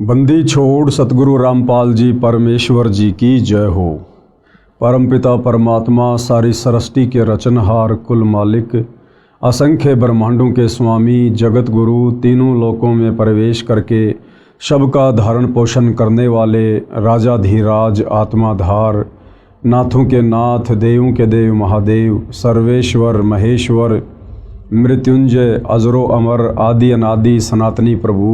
बंदी छोड़ सतगुरु रामपाल जी परमेश्वर जी की जय हो। परमपिता परमात्मा सारी सृष्टि के रचनहार कुल मालिक असंख्य ब्रह्मांडों के स्वामी जगत गुरु तीनों लोकों में प्रवेश करके सबका धारण पोषण करने वाले राजाधीराज आत्माधार नाथों के नाथ देवों के देव महादेव सर्वेश्वर महेश्वर मृत्युंजय अजरो अमर आदि अनादि सनातनी प्रभु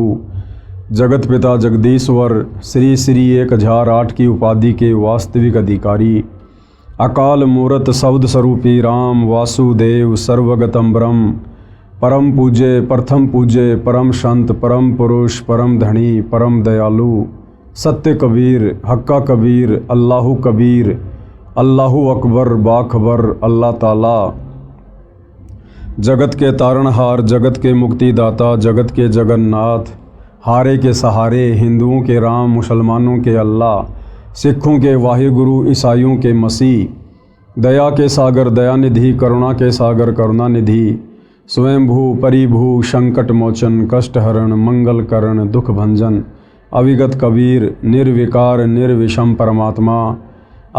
जगत पिता जगदीश्वर श्री श्री 1008 की उपाधि के वास्तविक अधिकारी अकाल मूरत शब्द स्वरूपी राम वासुदेव सर्वगतम ब्रह्म परम पूज्य प्रथम पूज्य परम संत परम पुरुष परम धनी परम दयालु सत्य कबीर हक्का कबीर अल्लाहु कबीर अल्लाहु अकबर बाखबर अल्लाह ताला जगत के तारणहार जगत के मुक्तिदाता जगत के जगन्नाथ हारे के सहारे हिंदुओं के राम मुसलमानों के अल्लाह सिखों के वाहिगुरु ईसाइयों के मसीह दया के सागर दयानिधि करुणा के सागर करुणानिधि स्वयंभू परिभू संकट मोचन कष्टहरण मंगल करण दुख भंजन अविगत कबीर निर्विकार निर्विषम परमात्मा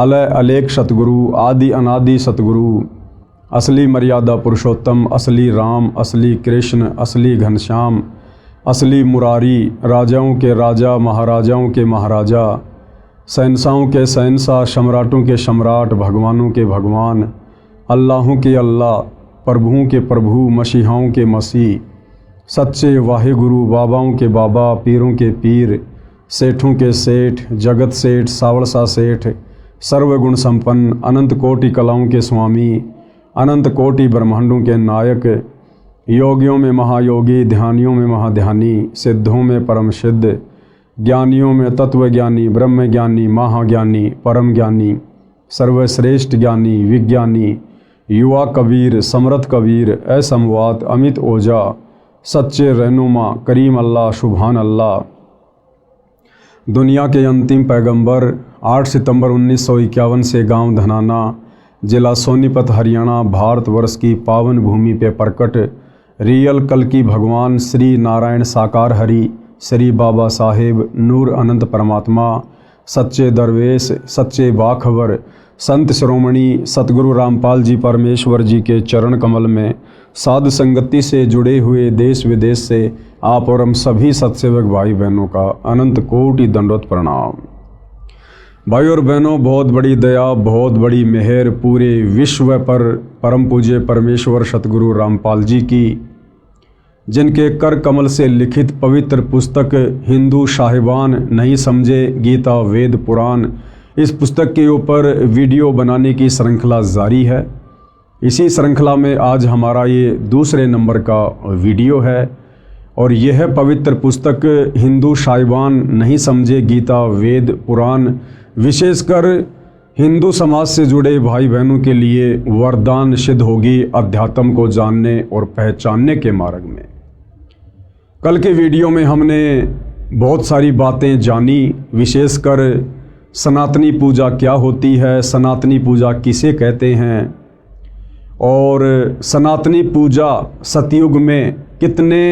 अलय अलेख सतगुरु आदि अनादि सतगुरु असली मर्यादा पुरुषोत्तम असली राम असली कृष्ण असली घनश्याम असली मुरारी राजाओं के राजा महाराजाओं के महाराजा शहंशाहों के शहंशाह सम्राटों के सम्राट भगवानों के भगवान अल्लाहों के अल्लाह प्रभुओं के प्रभु मसीहाओं के मसीह सच्चे वाहिगुरु बाबाओं के बाबा पीरों के पीर सेठों के सेठ जगत सेठ सावड़सा सेठ सर्वगुण संपन्न अनंत कोटि कलाओं के स्वामी अनंत कोटि ब्रह्मांडों के नायक योगियों में महायोगी ध्यानियों में महाध्यानी सिद्धों में परम सिद्ध ज्ञानियों में तत्वज्ञानी ब्रह्म ज्ञानी महाज्ञानी परम ज्ञानी सर्वश्रेष्ठ ज्ञानी विज्ञानी युवा कबीर समर्थ कबीर असमवात अमित ओझा सच्चे रहनुमा करीम अल्लाह सुभान अल्लाह दुनिया के अंतिम पैगंबर 8 सितंबर 1951 से गांव धनाना जिला सोनीपत हरियाणा भारतवर्ष की पावन भूमि पे प्रकट रियल कल की भगवान श्री नारायण साकार हरि श्री बाबा साहेब नूर अनंत परमात्मा सच्चे दरवेश सच्चे बाखबर संत श्रोमणी सतगुरु रामपाल जी परमेश्वर जी के चरण कमल में साध संगति से जुड़े हुए देश विदेश से आप और हम सभी सत्सेवक भाई बहनों का अनंत कोटि दंडवत प्रणाम। भाई और बहनों, बहुत बड़ी दया बहुत बड़ी मेहर पूरे विश्व पर परम पूज्य परमेश्वर सतगुरु रामपाल जी की, जिनके कर कमल से लिखित पवित्र पुस्तक हिंदू साहिबान नहीं समझे गीता वेद पुराण, इस पुस्तक के ऊपर वीडियो बनाने की श्रृंखला जारी है। इसी श्रृंखला में आज हमारा ये दूसरे नंबर का वीडियो है और यह पवित्र पुस्तक हिंदू साहिबान नहीं समझे गीता वेद पुराण विशेषकर हिंदू समाज से जुड़े भाई बहनों के लिए वरदान सिद्ध होगी अध्यात्म को जानने और पहचानने के मार्ग में। कल के वीडियो में हमने बहुत सारी बातें जानी, विशेषकर सनातनी पूजा क्या होती है, सनातनी पूजा किसे कहते हैं और सनातनी पूजा सतयुग में कितने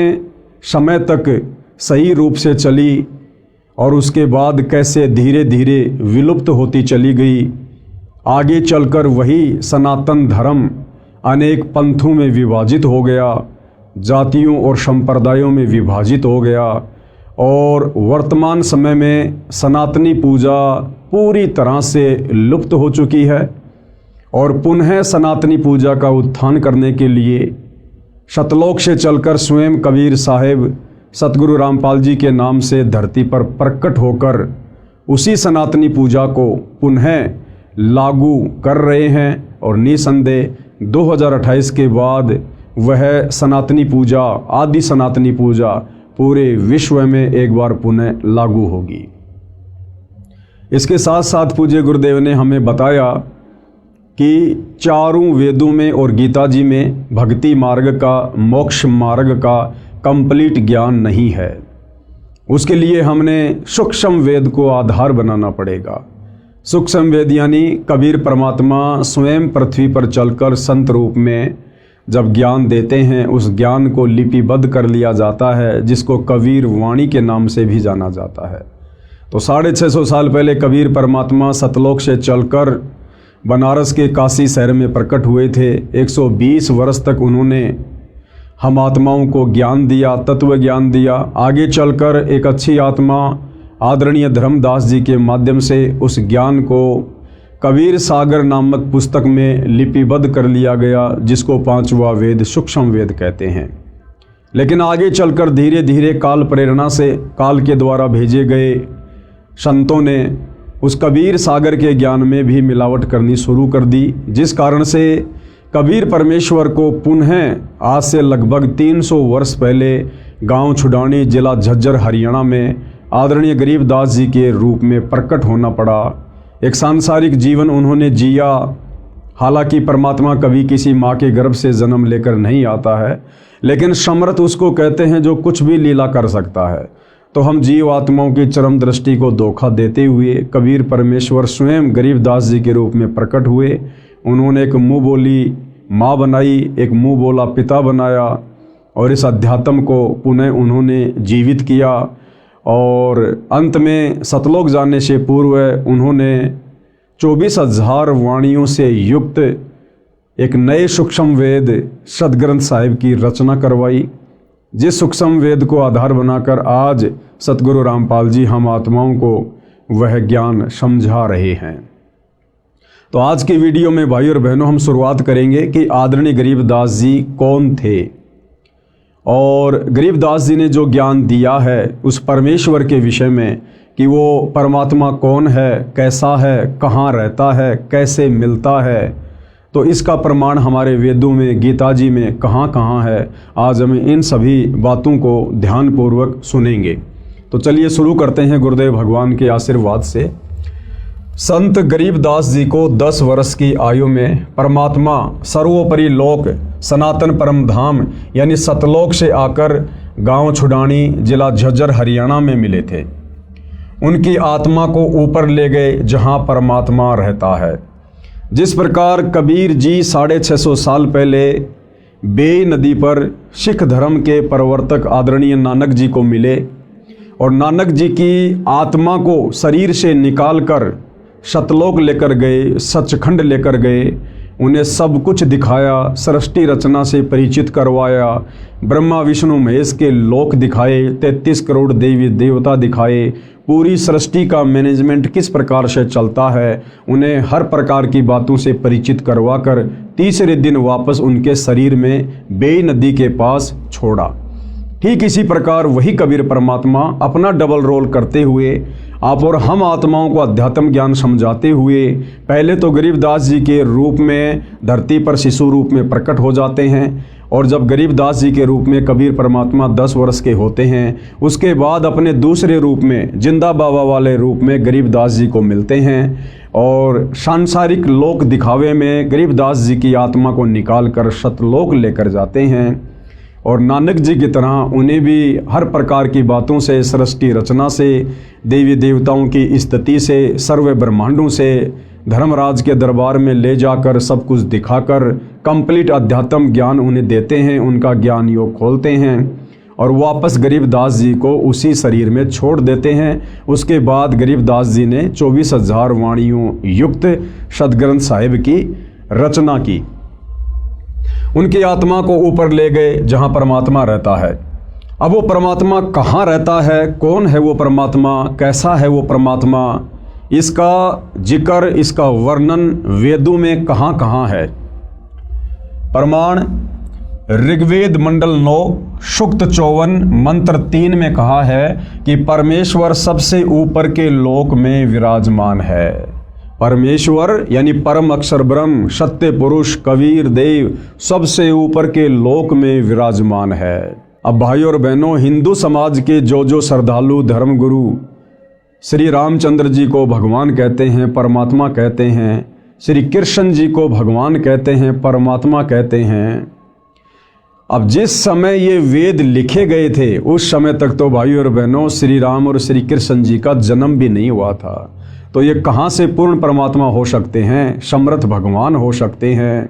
समय तक सही रूप से चली और उसके बाद कैसे धीरे धीरे विलुप्त होती चली गई। आगे चलकर वही सनातन धर्म अनेक पंथों में विभाजित हो गया, जातियों और संप्रदायों में विभाजित हो गया और वर्तमान समय में सनातनी पूजा पूरी तरह से लुप्त हो चुकी है और पुनः सनातनी पूजा का उत्थान करने के लिए सतलोक से चलकर स्वयं कबीर साहेब सतगुरु रामपाल जी के नाम से धरती पर प्रकट होकर उसी सनातनी पूजा को पुनः लागू कर रहे हैं और निसंदेह 2028 के बाद वह सनातनी पूजा आदि सनातनी पूजा पूरे विश्व में एक बार पुनः लागू होगी। इसके साथ साथ पूज्य गुरुदेव ने हमें बताया कि चारों वेदों में और गीता जी में भक्ति मार्ग का मोक्ष मार्ग का कंप्लीट ज्ञान नहीं है। उसके लिए हमने सूक्ष्म वेद को आधार बनाना पड़ेगा। सूक्ष्म वेद यानी कबीर परमात्मा स्वयं पृथ्वी पर चलकर संत रूप में जब ज्ञान देते हैं उस ज्ञान को लिपिबद्ध कर लिया जाता है, जिसको कबीर वाणी के नाम से भी जाना जाता है। तो 650 साल पहले कबीर परमात्मा सतलोक से चलकर बनारस के काशी शहर में प्रकट हुए थे। 120 वर्ष तक उन्होंने हम आत्माओं को ज्ञान दिया, तत्व ज्ञान दिया। आगे चलकर एक अच्छी आत्मा आदरणीय धर्मदास जी के माध्यम से उस ज्ञान को कबीर सागर नामक पुस्तक में लिपिबद्ध कर लिया गया, जिसको 5वां वेद सूक्ष्म वेद कहते हैं। लेकिन आगे चलकर धीरे धीरे काल प्रेरणा से, काल के द्वारा भेजे गए संतों ने उस कबीर सागर के ज्ञान में भी मिलावट करनी शुरू कर दी, जिस कारण से कबीर परमेश्वर को पुनः आज से लगभग 300 वर्ष पहले गांव छुडानी, जिला झज्जर, हरियाणा में आदरणीय गरीबदास जी के रूप में प्रकट होना पड़ा। एक सांसारिक जीवन उन्होंने जिया। हालांकि परमात्मा कभी किसी माँ के गर्भ से जन्म लेकर नहीं आता है, लेकिन समर्थ उसको कहते हैं जो कुछ भी लीला कर सकता है। तो हम जीव आत्माओं की चरम दृष्टि को धोखा देते हुए कबीर परमेश्वर स्वयं गरीबदास जी के रूप में प्रकट हुए। उन्होंने एक मुँह बोली माँ बनाई, एक मुँह बोला पिता बनाया, और इस अध्यात्म को पुनः उन्होंने जीवित किया। और अंत में सतलोक जाने से पूर्व उन्होंने 24,000 वाणियों से युक्त एक नए सूक्ष्म वेद सदग्रंथ साहिब की रचना करवाई, जिस सूक्ष्म वेद को आधार बनाकर आज सतगुरु रामपाल जी हम आत्माओं को वह ज्ञान समझा रहे हैं। तो आज की वीडियो में भाई और बहनों हम शुरुआत करेंगे कि आदरणीय गरीबदास जी कौन थे और गरीबदास जी ने जो ज्ञान दिया है उस परमेश्वर के विषय में कि वो परमात्मा कौन है, कैसा है, कहाँ रहता है, कैसे मिलता है। तो इसका प्रमाण हमारे वेदों में, गीता जी में कहाँ कहाँ है। आज हम इन सभी बातों को ध्यानपूर्वक सुनेंगे। तो चलिए शुरू करते हैं गुरुदेव भगवान के आशीर्वाद से। संत गरीबदास जी को 10 वर्ष की आयु में परमात्मा सर्वोपरि लोक सनातन परम धाम यानी सतलोक से आकर गांव छुडानी, जिला झज्जर, हरियाणा में मिले थे। उनकी आत्मा को ऊपर ले गए जहां परमात्मा रहता है। जिस प्रकार कबीर जी 650 साल पहले बेई नदी पर सिख धर्म के प्रवर्तक आदरणीय नानक जी को मिले और नानक जी की आत्मा को शरीर से निकालकर सतलोक लेकर गए, सचखंड लेकर गए, उन्हें सब कुछ दिखाया, सृष्टि रचना से परिचित करवाया, ब्रह्मा विष्णु महेश के लोक दिखाए, 33 करोड़ देवी देवता दिखाए, पूरी सृष्टि का मैनेजमेंट किस प्रकार से चलता है, उन्हें हर प्रकार की बातों से परिचित करवाकर तीसरे दिन वापस उनके शरीर में बेई नदी के पास छोड़ा। ठीक इसी प्रकार वही कबीर परमात्मा अपना डबल रोल करते हुए आप और हम आत्माओं को अध्यात्म ज्ञान समझाते हुए पहले तो गरीबदास जी के रूप में धरती पर शिशु रूप में प्रकट हो जाते हैं, और जब गरीबदास जी के रूप में कबीर परमात्मा 10 वर्ष के होते हैं, उसके बाद अपने दूसरे रूप में जिंदा बाबा वाले रूप में गरीबदास जी को मिलते हैं और सांसारिक लोक दिखावे में गरीबदास जी की आत्मा को निकाल कर सतलोक लेकर जाते हैं। और नानक जी की तरह उन्हें भी हर प्रकार की बातों से, सृष्टि रचना से, देवी देवताओं की स्तुति से, सर्व ब्रह्मांडों से धर्मराज के दरबार में ले जाकर सब कुछ दिखाकर कंप्लीट अध्यात्म ज्ञान उन्हें देते हैं, उनका ज्ञान योग खोलते हैं और वापस गरीबदास जी को उसी शरीर में छोड़ देते हैं। उसके बाद गरीबदास जी ने 24,000 वाणियों युक्त सदग्रंथ साहिब की रचना की। उनकी आत्मा को ऊपर ले गए जहां परमात्मा रहता है। अब वो परमात्मा कहाँ रहता है, कौन है वो परमात्मा, कैसा है वो परमात्मा, इसका जिक्र, इसका वर्णन वेदों में कहाँ कहाँ है। प्रमाण ऋग्वेद मंडल 9 सूक्त 54 मंत्र 3 में कहा है कि परमेश्वर सबसे ऊपर के लोक में विराजमान है। परमेश्वर यानी परम अक्षर ब्रह्म, सत्य पुरुष, कबीर देव सबसे ऊपर के लोक में विराजमान है। अब भाई और बहनों, हिंदू समाज के जो श्रद्धालु धर्मगुरु श्री रामचंद्र जी को भगवान कहते हैं, परमात्मा कहते हैं, श्री कृष्ण जी को भगवान कहते हैं, परमात्मा कहते हैं। अब जिस समय ये वेद लिखे गए थे उस समय तक तो भाई और बहनों श्री राम और श्री कृष्ण जी का जन्म भी नहीं हुआ था। तो ये कहाँ से पूर्ण परमात्मा हो सकते हैं, समर्थ भगवान हो सकते हैं,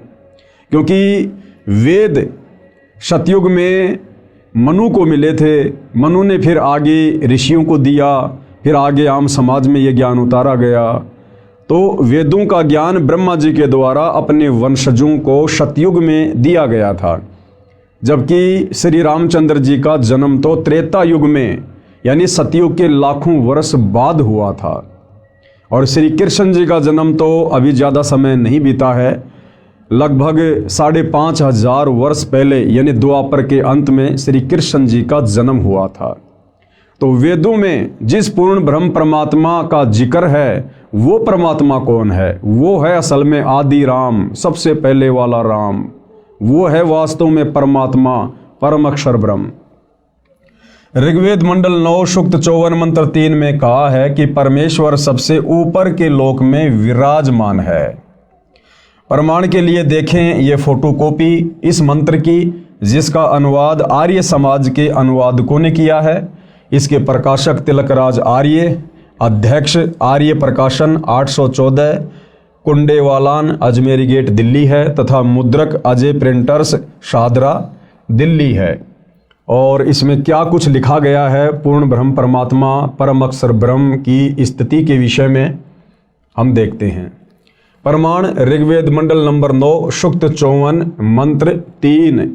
क्योंकि वेद सतयुग में मनु को मिले थे, मनु ने फिर आगे ऋषियों को दिया, फिर आगे आम समाज में ये ज्ञान उतारा गया। तो वेदों का ज्ञान ब्रह्मा जी के द्वारा अपने वंशजों को सतयुग में दिया गया था, जबकि श्री रामचंद्र जी का जन्म तो त्रेता युग में यानी सतयुग के लाखों वर्ष बाद हुआ था, और श्री कृष्ण जी का जन्म तो अभी ज़्यादा समय नहीं बीता है, लगभग 5,500 वर्ष पहले यानी द्वापर के अंत में श्री कृष्ण जी का जन्म हुआ था। तो वेदों में जिस पूर्ण ब्रह्म परमात्मा का जिक्र है, वो परमात्मा कौन है? वो है असल में आदि राम, सबसे पहले वाला राम। वो है वास्तव में परमात्मा, परम अक्षर ब्रह्म। ऋग्वेद मंडल 9 सूक्त 54 मंत्र 3 में कहा है कि परमेश्वर सबसे ऊपर के लोक में विराजमान है। प्रमाण के लिए देखें ये फोटोकॉपी इस मंत्र की, जिसका अनुवाद आर्य समाज के अनुवादकों ने किया है। इसके प्रकाशक तिलकराज आर्य, अध्यक्ष आर्य प्रकाशन 814, कुंडेवालान अजमेरी गेट दिल्ली है, तथा मुद्रक अजय प्रिंटर्स शाहदरा दिल्ली है। और इसमें क्या कुछ लिखा गया है पूर्ण ब्रह्म परमात्मा परम अक्षर ब्रह्म की स्थिति के विषय में हम देखते हैं। प्रमाण ऋग्वेद मंडल नंबर 9 सूक्त 54 मंत्र 3।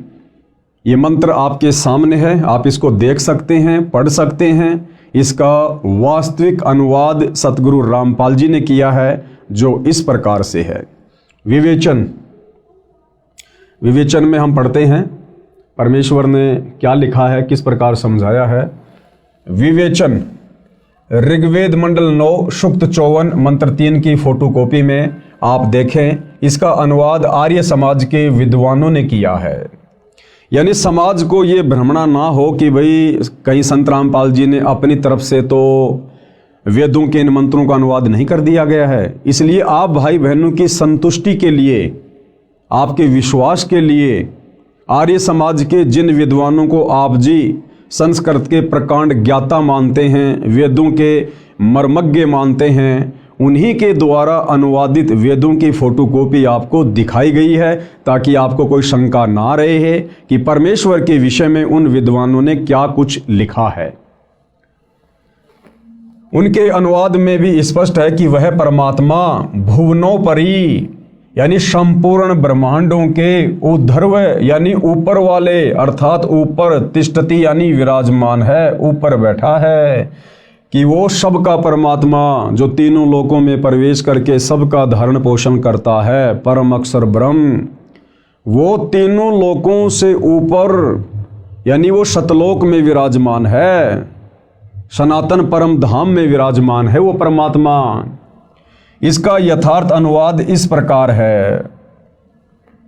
ये मंत्र आपके सामने है, आप इसको देख सकते हैं, पढ़ सकते हैं। इसका वास्तविक अनुवाद सतगुरु रामपाल जी ने किया है, जो इस प्रकार से है। विवेचन में हम पढ़ते हैं परमेश्वर ने क्या लिखा है, किस प्रकार समझाया है। विवेचन ऋग्वेद मंडल 9 सूक्त 54 मंत्र 3 की फोटोकॉपी में आप देखें। इसका अनुवाद आर्य समाज के विद्वानों ने किया है। यानी समाज को ये भ्रमणा ना हो कि भाई कहीं संत रामपाल जी ने अपनी तरफ से तो वेदों के इन मंत्रों का अनुवाद नहीं कर दिया गया है। इसलिए आप भाई बहनों की संतुष्टि के लिए, आपके विश्वास के लिए, आर्य समाज के जिन विद्वानों को आप जी संस्कृत के प्रकांड ज्ञाता मानते हैं, वेदों के मर्मज्ञ मानते हैं, उन्हीं के द्वारा अनुवादित वेदों की फोटोकॉपी आपको दिखाई गई है, ताकि आपको कोई शंका ना रहे है कि परमेश्वर के विषय में उन विद्वानों ने क्या कुछ लिखा है। उनके अनुवाद में भी स्पष्ट है कि वह परमात्मा भुवनोपरि यानी संपूर्ण ब्रह्मांडों के ऊर्ध्व यानी ऊपर वाले, अर्थात ऊपर तिष्ठति यानी विराजमान है, ऊपर बैठा है, कि वो सबका परमात्मा जो तीनों लोकों में प्रवेश करके सबका धारण पोषण करता है, परम अक्षर ब्रह्म, वो तीनों लोकों से ऊपर यानी वो सतलोक में विराजमान है, सनातन परम धाम में विराजमान है वो परमात्मा। इसका यथार्थ अनुवाद इस प्रकार है।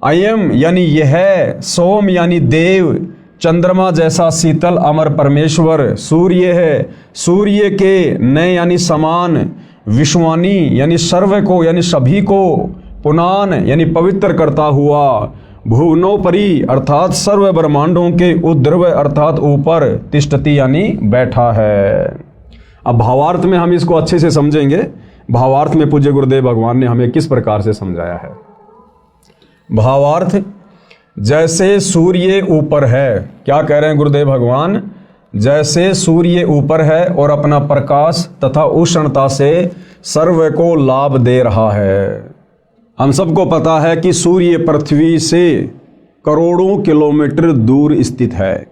अयम यानी यह, सोम यानी देव, चंद्रमा जैसा शीतल अमर परमेश्वर, सूर्य है, सूर्य के नए यानी समान, विश्वानी यानी सर्व को यानी सभी को, पुनान यानी पवित्र करता हुआ, भुवनोपरि अर्थात सर्व ब्रह्मांडों के ऊर्ध्व अर्थात ऊपर, तिष्ठति यानी बैठा है। अब भावार्थ में हम इसको अच्छे से समझेंगे। भावार्थ में पूज्य गुरुदेव भगवान ने हमें किस प्रकार से समझाया है। भावार्थ, जैसे सूर्य ऊपर है, क्या कह रहे हैं गुरुदेव भगवान, जैसे सूर्य ऊपर है और अपना प्रकाश तथा उष्णता से सर्व को लाभ दे रहा है। हम सबको पता है कि सूर्य पृथ्वी से करोड़ों किलोमीटर दूर स्थित है,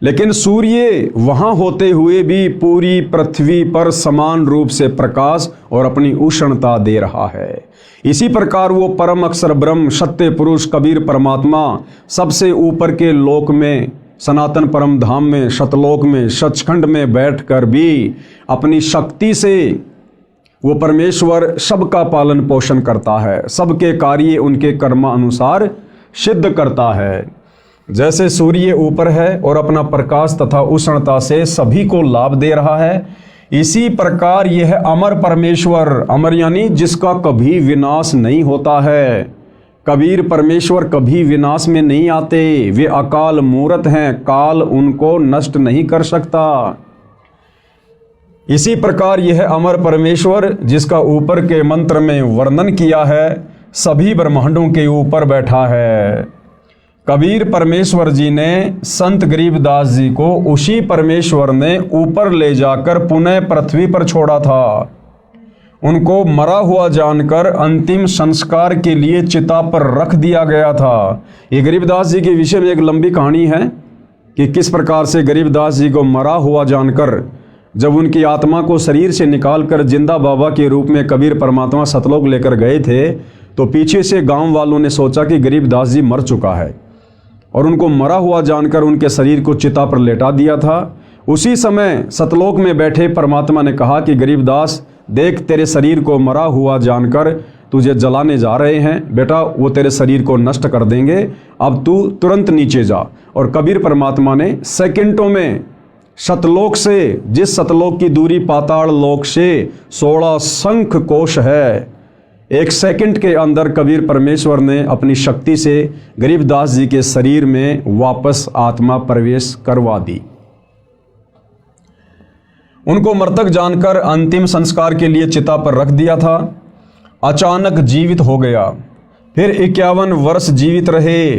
लेकिन सूर्य वहां होते हुए भी पूरी पृथ्वी पर समान रूप से प्रकाश और अपनी उष्णता दे रहा है। इसी प्रकार वो परम अक्षर ब्रह्म, सत्य पुरुष कबीर परमात्मा सबसे ऊपर के लोक में, सनातन परम धाम में, सतलोक में, सचखंड में बैठकर भी अपनी शक्ति से वो परमेश्वर सबका पालन पोषण करता है, सबके कार्य उनके कर्म अनुसार सिद्ध करता है। जैसे सूर्य ऊपर है और अपना प्रकाश तथा उष्णता से सभी को लाभ दे रहा है, इसी प्रकार यह अमर परमेश्वर, अमर यानी जिसका कभी विनाश नहीं होता है, कबीर परमेश्वर कभी विनाश में नहीं आते, वे अकाल मूर्त हैं, काल उनको नष्ट नहीं कर सकता। इसी प्रकार यह अमर परमेश्वर जिसका ऊपर के मंत्र में वर्णन किया है, सभी ब्रह्मांडों के ऊपर बैठा है। कबीर परमेश्वर जी ने संत गरीबदास जी को उसी परमेश्वर ने ऊपर ले जाकर पुनः पृथ्वी पर छोड़ा था। उनको मरा हुआ जानकर अंतिम संस्कार के लिए चिता पर रख दिया गया था। ये गरीबदास जी के विषय में एक लंबी कहानी है कि किस प्रकार से गरीबदास जी को मरा हुआ जानकर जब उनकी आत्मा को शरीर से निकालकर जिंदा बाबा के रूप में कबीर परमात्मा सतलोक लेकर गए थे, तो पीछे से गांव वालों ने सोचा कि गरीबदास जी मर चुका है और उनको मरा हुआ जानकर उनके शरीर को चिता पर लेटा दिया था। उसी समय सतलोक में बैठे परमात्मा ने कहा कि गरीबदास देख, तेरे शरीर को मरा हुआ जानकर तुझे जलाने जा रहे हैं बेटा, वो तेरे शरीर को नष्ट कर देंगे, अब तू तुरंत नीचे जा। और कबीर परमात्मा ने सेकंडों में सतलोक से, जिस सतलोक की दूरी पाताल लोक से 16 शंख कोश है, एक सेकंड के अंदर कबीर परमेश्वर ने अपनी शक्ति से गरीबदास जी के शरीर में वापस आत्मा प्रवेश करवा दी। उनको मृतक जानकर अंतिम संस्कार के लिए चिता पर रख दिया था। अचानक जीवित हो गया। फिर 51 वर्ष जीवित रहे,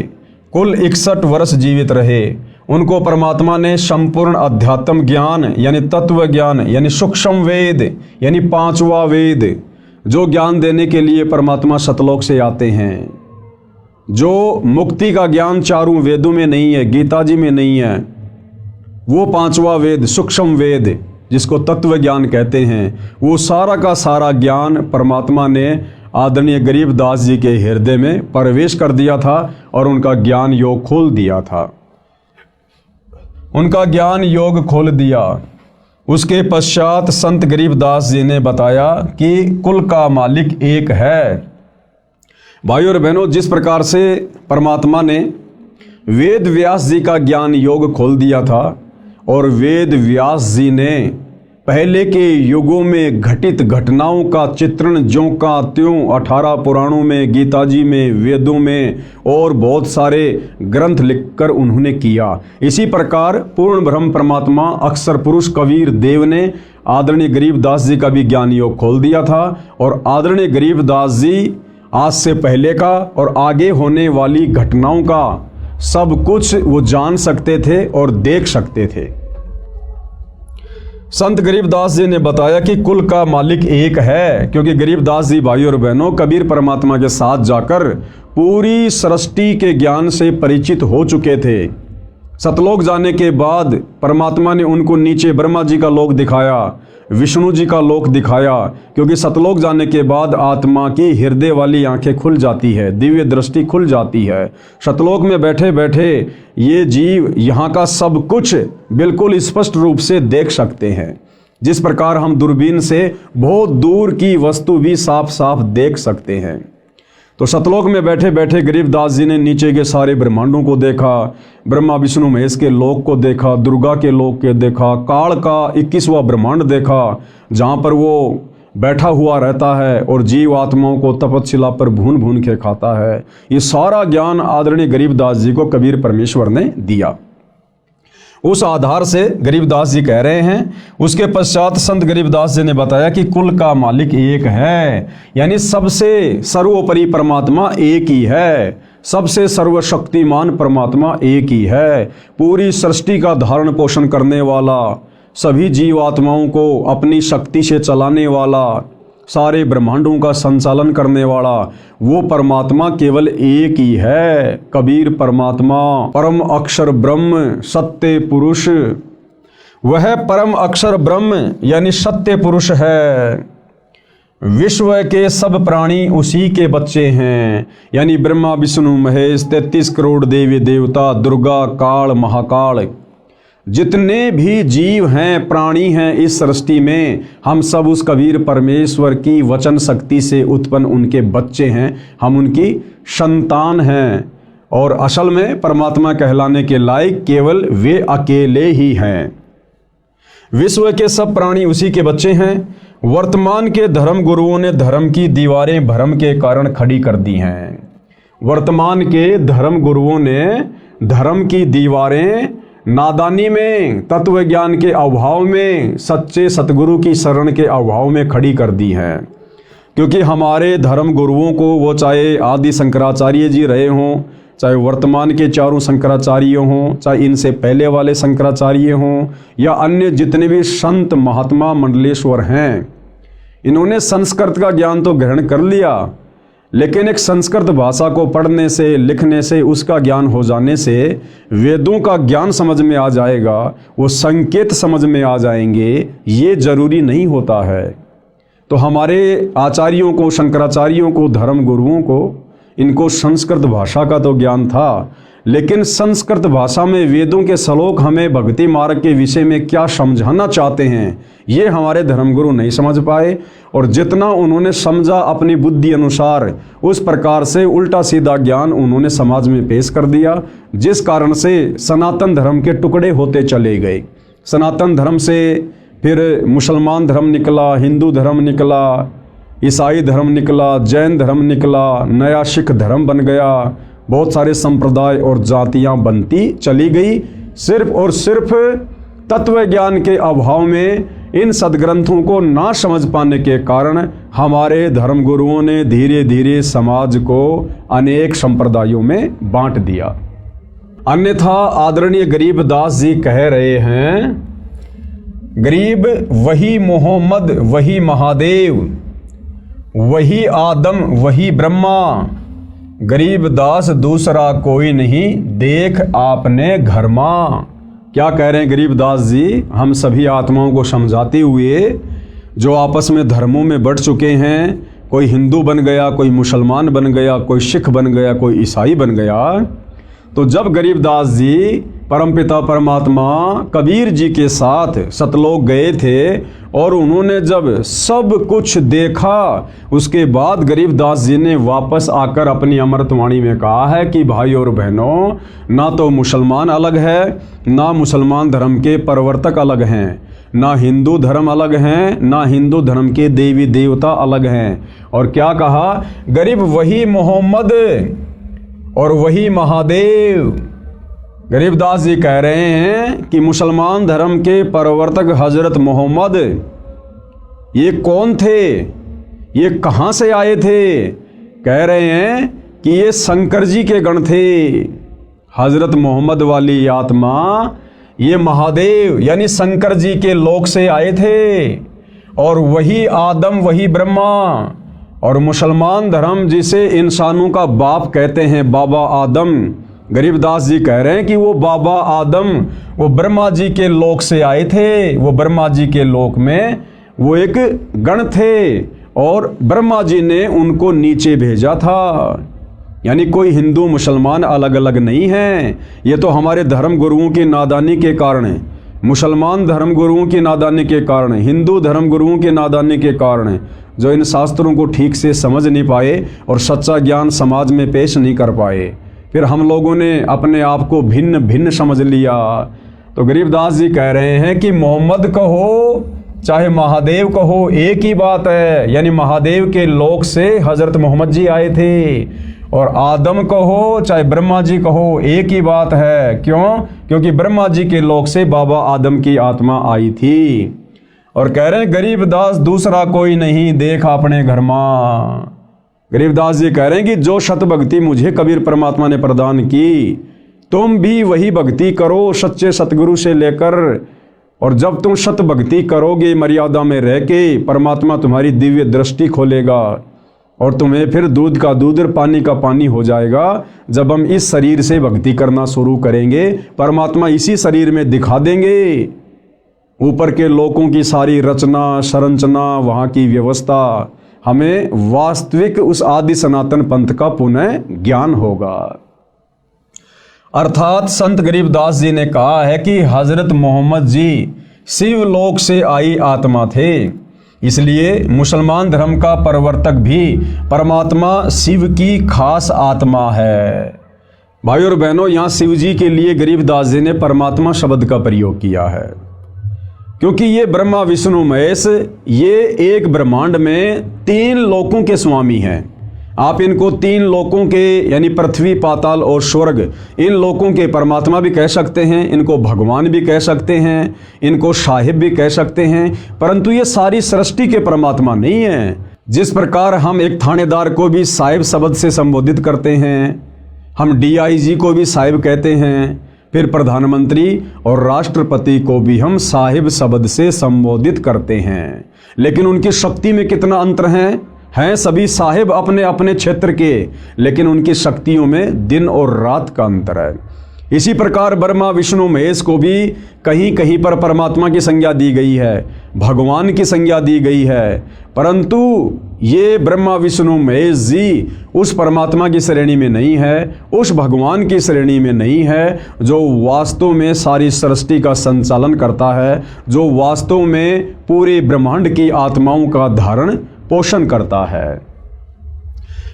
कुल 61 वर्ष जीवित रहे। उनको परमात्मा ने संपूर्ण अध्यात्म ज्ञान यानी तत्व ज्ञान यानी सूक्ष्म वेद यानी 5वां वेद, जो ज्ञान देने के लिए परमात्मा सतलोक से आते हैं, जो मुक्ति का ज्ञान चारों वेदों में नहीं है, गीता जी में नहीं है, वो 5वां वेद सूक्ष्म वेद जिसको तत्व ज्ञान कहते हैं, वो सारा का सारा ज्ञान परमात्मा ने आदरणीय गरीबदास जी के हृदय में प्रवेश कर दिया था और उनका ज्ञान योग खोल दिया था। उनका ज्ञान योग खोल दिया। उसके पश्चात संत गरीबदास जी ने बताया कि कुल का मालिक एक है। भाइयों और बहनों, जिस प्रकार से परमात्मा ने वेद व्यास जी का ज्ञान योग खोल दिया था और वेद व्यास जी ने पहले के युगों में घटित घटनाओं का चित्रण ज्यों का त्यों 18 पुराणों में, गीता जी में, वेदों में और बहुत सारे ग्रंथ लिखकर उन्होंने किया, इसी प्रकार पूर्ण ब्रह्म परमात्मा अक्षर पुरुष कबीर देव ने आदरणीय गरीबदास जी का भी ज्ञान योग खोल दिया था। और आदरणीय गरीबदास जी आज से पहले का और आगे होने वाली घटनाओं का सब कुछ वो जान सकते थे और देख सकते थे। संत गरीबदास जी ने बताया कि कुल का मालिक एक है, क्योंकि गरीबदास जी भाइयों और बहनों कबीर परमात्मा के साथ जाकर पूरी सृष्टि के ज्ञान से परिचित हो चुके थे। सतलोक जाने के बाद परमात्मा ने उनको नीचे ब्रह्मा जी का लोक दिखाया, विष्णु जी का लोक दिखाया, क्योंकि सतलोक जाने के बाद आत्मा की हृदय वाली आंखें खुल जाती है, दिव्य दृष्टि खुल जाती है। सतलोक में बैठे बैठे ये जीव यहाँ का सब कुछ बिल्कुल स्पष्ट रूप से देख सकते हैं, जिस प्रकार हम दूरबीन से बहुत दूर की वस्तु भी साफ साफ देख सकते हैं। तो सतलोक में बैठे बैठे गरीबदास जी ने नीचे के सारे ब्रह्मांडों को देखा, ब्रह्मा विष्णु महेश के लोक को देखा, दुर्गा के लोक के देखा, काल का 21वां ब्रह्मांड देखा जहाँ पर वो बैठा हुआ रहता है और जीव आत्माओं को तपस्या पर भून भून के खाता है। ये सारा ज्ञान आदरणीय गरीबदास जी को कबीर परमेश्वर ने दिया। उस आधार से गरीबदास जी कह रहे हैं। उसके पश्चात संत गरीबदास जी ने बताया कि कुल का मालिक एक है, यानी सबसे सर्वोपरि परमात्मा एक ही है, सबसे सर्वशक्तिमान परमात्मा एक ही है, पूरी सृष्टि का धारण पोषण करने वाला, सभी जीवात्माओं को अपनी शक्ति से चलाने वाला, सारे ब्रह्मांडों का संचालन करने वाला वो परमात्मा केवल एक ही है, कबीर परमात्मा, परम अक्षर ब्रह्म, सत्य पुरुष। वह परम अक्षर ब्रह्म यानी सत्य पुरुष है। विश्व के सब प्राणी उसी के बच्चे हैं, यानी ब्रह्मा विष्णु महेश, 33 करोड़ देवी देवता, दुर्गा, काल, महाकाल, जितने भी जीव हैं, प्राणी हैं इस सृष्टि में, हम सब उस कबीर परमेश्वर की वचन शक्ति से उत्पन्न उनके बच्चे हैं, हम उनकी संतान हैं। और असल में परमात्मा कहलाने के लायक केवल वे अकेले ही हैं। विश्व के सब प्राणी उसी के बच्चे हैं। वर्तमान के धर्म गुरुओं ने धर्म की दीवारें भ्रम के कारण खड़ी कर दी हैं। वर्तमान के धर्म गुरुओं ने धर्म की दीवारें नादानी में, तत्व ज्ञान के अभाव में, सच्चे सतगुरु की शरण के अभाव में खड़ी कर दी हैं। क्योंकि हमारे धर्म गुरुओं को, वो चाहे आदि शंकराचार्य जी रहे हों, चाहे वर्तमान के चारों शंकराचार्य हों, चाहे इनसे पहले वाले शंकराचार्य हों, या अन्य जितने भी संत महात्मा मंडलेश्वर हैं, इन्होंने संस्कृत का ज्ञान तो ग्रहण कर लिया, लेकिन एक संस्कृत भाषा को पढ़ने से, लिखने से, उसका ज्ञान हो जाने से वेदों का ज्ञान समझ में आ जाएगा, वो संकेत समझ में आ जाएंगे, ये जरूरी नहीं होता है। तो हमारे आचार्यों को, शंकराचार्यों को, धर्म गुरुओं को, इनको संस्कृत भाषा का तो ज्ञान था, लेकिन संस्कृत भाषा में वेदों के श्लोक हमें भक्ति मार्ग के विषय में क्या समझाना चाहते हैं, ये हमारे धर्मगुरु नहीं समझ पाए। और जितना उन्होंने समझा अपनी बुद्धि अनुसार, उस प्रकार से उल्टा सीधा ज्ञान उन्होंने समाज में पेश कर दिया, जिस कारण से सनातन धर्म के टुकड़े होते चले गए। सनातन धर्म से फिर मुसलमान धर्म निकला, हिंदू धर्म निकला, ईसाई धर्म निकला, जैन धर्म निकला, नया सिख धर्म बन गया, बहुत सारे संप्रदाय और जातियां बनती चली गई, सिर्फ और सिर्फ तत्व ज्ञान के अभाव में, इन सदग्रंथों को ना समझ पाने के कारण हमारे धर्मगुरुओं ने धीरे धीरे समाज को अनेक संप्रदायों में बांट दिया। अन्यथा आदरणीय गरीबदास जी कह रहे हैं, गरीब वही मोहम्मद वही महादेव, वही आदम वही ब्रह्मा, गरीबदास दूसरा कोई नहीं, देख आपने घर माँ। क्या कह रहे हैं गरीबदास जी? हम सभी आत्माओं को समझाते हुए, जो आपस में धर्मों में बढ़ चुके हैं, कोई हिंदू बन गया, कोई मुसलमान बन गया, कोई सिख बन गया, कोई ईसाई बन गया। तो जब गरीबदास जी परमपिता परमात्मा कबीर जी के साथ सतलोक गए थे और उन्होंने जब सब कुछ देखा, उसके बाद गरीबदास जी ने वापस आकर अपनी अमृतवाणी में कहा है कि भाई और बहनों, ना तो मुसलमान अलग है, ना मुसलमान धर्म के प्रवर्तक अलग हैं, ना हिंदू धर्म अलग हैं, ना हिंदू धर्म के देवी देवता अलग हैं। और क्या कहा? गरीब वही मोहम्मद और वही महादेव। गरीबदास जी कह रहे हैं कि मुसलमान धर्म के प्रवर्तक हजरत मोहम्मद, ये कौन थे, ये कहाँ से आए थे? कह रहे हैं कि ये शंकर जी के गण थे। हजरत मोहम्मद वाली आत्मा, ये महादेव यानी शंकर जी के लोक से आए थे, और वही आदम वही ब्रह्मा। और मुसलमान धर्म जिसे इंसानों का बाप कहते हैं, बाबा आदम, गरीबदास जी कह रहे हैं कि वो बाबा आदम वो ब्रह्मा जी के लोक से आए थे। वो ब्रह्मा जी के लोक में वो एक गण थे और ब्रह्मा जी ने उनको नीचे भेजा था। यानी कोई हिंदू मुसलमान अलग अलग नहीं है। ये तो हमारे धर्म गुरुओं की नादानी के कारण है, मुसलमान धर्म गुरुओं की नादानी के कारण है, हिंदू धर्म गुरुओं की नादानी के कारण है, जो इन शास्त्रों को ठीक से समझ नहीं पाए और सच्चा ज्ञान समाज में पेश नहीं कर पाए। फिर हम लोगों ने अपने आप को भिन्न भिन्न समझ लिया। तो गरीबदास जी कह रहे हैं कि मोहम्मद कहो चाहे महादेव कहो, एक ही बात है। यानी महादेव के लोक से हजरत मोहम्मद जी आए थे, और आदम कहो चाहे ब्रह्मा जी कहो, एक ही बात है। क्यों? क्योंकि ब्रह्मा जी के लोक से बाबा आदम की आत्मा आई थी। और कह रहे हैं गरीबदास दूसरा कोई नहीं, देख अपने घर माँ। गरीबदास जी कह रहे हैं कि जो सत भक्ति मुझे कबीर परमात्मा ने प्रदान की, तुम भी वही भक्ति करो सच्चे सतगुरु से लेकर। और जब तुम सत भक्ति करोगे मर्यादा में रह के, परमात्मा तुम्हारी दिव्य दृष्टि खोलेगा और तुम्हें फिर दूध का दूध और पानी का पानी हो जाएगा। जब हम इस शरीर से भक्ति करना शुरू करेंगे, परमात्मा इसी शरीर में दिखा देंगे ऊपर के लोकों की सारी रचना संरचना, वहाँ की व्यवस्था। हमें वास्तविक उस आदि सनातन पंथ का पुनः ज्ञान होगा। अर्थात संत गरीबदास जी ने कहा है कि हजरत मोहम्मद जी शिव लोक से आई आत्मा थे, इसलिए मुसलमान धर्म का प्रवर्तक भी परमात्मा शिव की खास आत्मा है। भाई और बहनों, यहाँ शिव जी के लिए गरीबदास जी ने परमात्मा शब्द का प्रयोग किया है, क्योंकि ये ब्रह्मा विष्णु महेश, ये एक ब्रह्मांड में 3 लोकों के स्वामी हैं। आप इनको 3 लोकों के यानी पृथ्वी, पाताल और स्वर्ग, इन लोकों के परमात्मा भी कह सकते हैं, इनको भगवान भी कह सकते हैं, इनको साहिब भी कह सकते हैं, परंतु ये सारी सृष्टि के परमात्मा नहीं है। जिस प्रकार हम एक थानेदार को भी साहिब शब्द से संबोधित करते हैं, हम DIG को भी साहिब कहते हैं, फिर प्रधानमंत्री और राष्ट्रपति को भी हम साहिब शब्द से संबोधित करते हैं। लेकिन उनकी शक्ति में कितना अंतर हैं सभी साहिब अपने अपने क्षेत्र के, लेकिन उनकी शक्तियों में दिन और रात का अंतर है। इसी प्रकार ब्रह्मा विष्णु महेश को भी कहीं कहीं पर परमात्मा की संज्ञा दी गई है, भगवान की संज्ञा दी गई है, परंतु ये ब्रह्मा विष्णु महेश जी उस परमात्मा की श्रेणी में नहीं है, उस भगवान की श्रेणी में नहीं है जो वास्तव में सारी सृष्टि का संचालन करता है, जो वास्तव में पूरे ब्रह्मांड की आत्माओं का धारण पोषण करता है।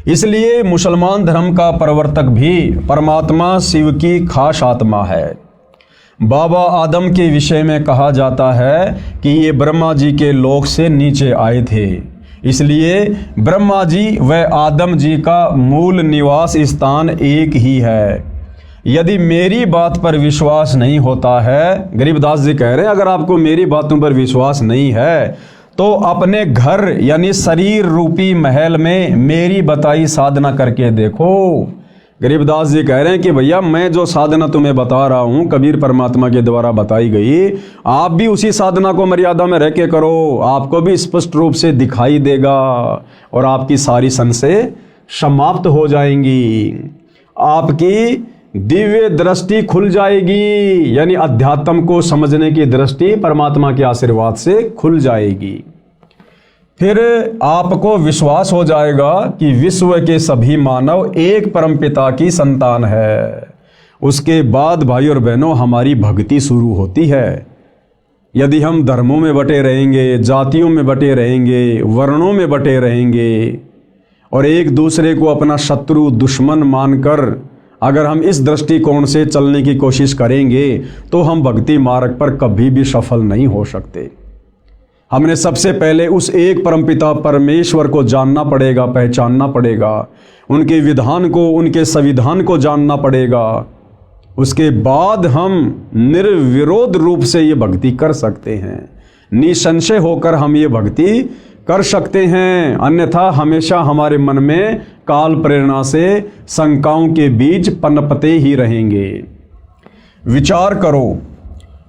इसलिए मुसलमान धर्म का प्रवर्तक भी परमात्मा शिव की खास आत्मा है। बाबा आदम के विषय में कहा जाता है कि ये ब्रह्मा जी के लोक से नीचे आए थे, इसलिए ब्रह्मा जी व आदम जी का मूल निवास स्थान एक ही है। यदि मेरी बात पर विश्वास नहीं होता है, गरीबदास जी कह रहे हैं, अगर आपको मेरी बातों पर विश्वास नहीं है तो अपने घर यानी शरीर रूपी महल में मेरी बताई साधना करके देखो। गरीबदास जी कह रहे हैं कि भैया मैं जो साधना तुम्हें बता रहा हूँ कबीर परमात्मा के द्वारा बताई गई, आप भी उसी साधना को मर्यादा में रह के करो, आपको भी स्पष्ट रूप से दिखाई देगा और आपकी सारी संशय समाप्त हो जाएंगी, आपकी दिव्य दृष्टि खुल जाएगी, यानी अध्यात्म को समझने की दृष्टि परमात्मा के आशीर्वाद से खुल जाएगी। फिर आपको विश्वास हो जाएगा कि विश्व के सभी मानव एक परमपिता की संतान है। उसके बाद भाई और बहनों हमारी भक्ति शुरू होती है। यदि हम धर्मों में बटे रहेंगे, जातियों में बटे रहेंगे, वर्णों में बटे रहेंगे और एक दूसरे को अपना शत्रु दुश्मन मानकर अगर हम इस दृष्टिकोण से चलने की कोशिश करेंगे तो हम भक्ति मार्ग पर कभी भी सफल नहीं हो सकते। हमने सबसे पहले उस एक परमपिता परमेश्वर को जानना पड़ेगा, पहचानना पड़ेगा, उनके विधान को, उनके संविधान को जानना पड़ेगा। उसके बाद हम निर्विरोध रूप से ये भक्ति कर सकते हैं, निसंशय होकर हम ये भक्ति कर सकते हैं। अन्यथा हमेशा हमारे मन में काल प्रेरणा से शंकाओं के बीज पनपते ही रहेंगे। विचार करो,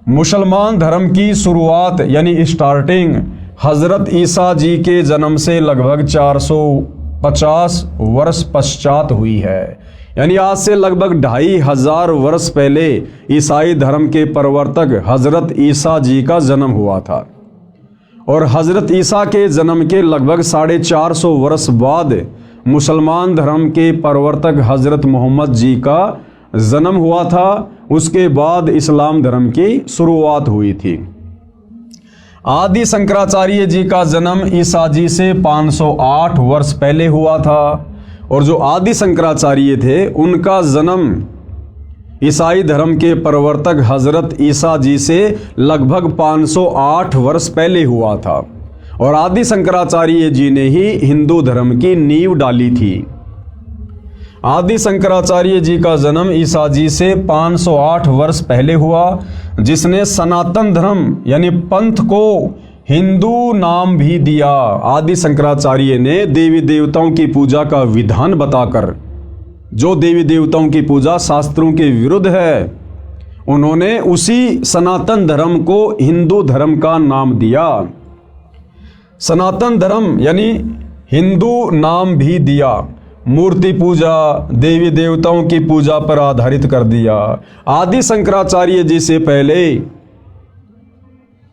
मुसलमान धर्म की शुरुआत यानी स्टार्टिंग हजरत ईसा जी के जन्म से लगभग 450 वर्ष पश्चात हुई है, यानी आज से लगभग 2500 वर्ष पहले ईसाई धर्म के प्रवर्तक हजरत ईसा जी का जन्म हुआ था और हजरत ईसा के जन्म के लगभग 450 वर्ष बाद मुसलमान धर्म के प्रवर्तक हजरत मोहम्मद जी का जन्म हुआ था। उसके बाद इस्लाम धर्म की शुरुआत हुई थी। आदि शंकराचार्य जी का जन्म ईसा जी से 508 वर्ष पहले हुआ था और जो आदि शंकराचार्य थे उनका जन्म ईसाई धर्म के प्रवर्तक हजरत ईसा जी से लगभग 508 वर्ष पहले हुआ था और आदि शंकराचार्य जी ने ही हिंदू धर्म की नींव डाली थी। आदि शंकराचार्य जी का जन्म ईसा जी से 508 वर्ष पहले हुआ, जिसने सनातन धर्म यानी पंथ को हिंदू नाम भी दिया। आदि शंकराचार्य ने देवी देवताओं की पूजा का विधान बताकर, जो देवी देवताओं की पूजा शास्त्रों के विरुद्ध है, उन्होंने उसी सनातन धर्म को हिंदू धर्म का नाम दिया। सनातन धर्म यानी हिंदू नाम भी दिया। मूर्ति पूजा, देवी देवताओं की पूजा पर आधारित कर दिया। आदि शंकराचार्य जी से पहले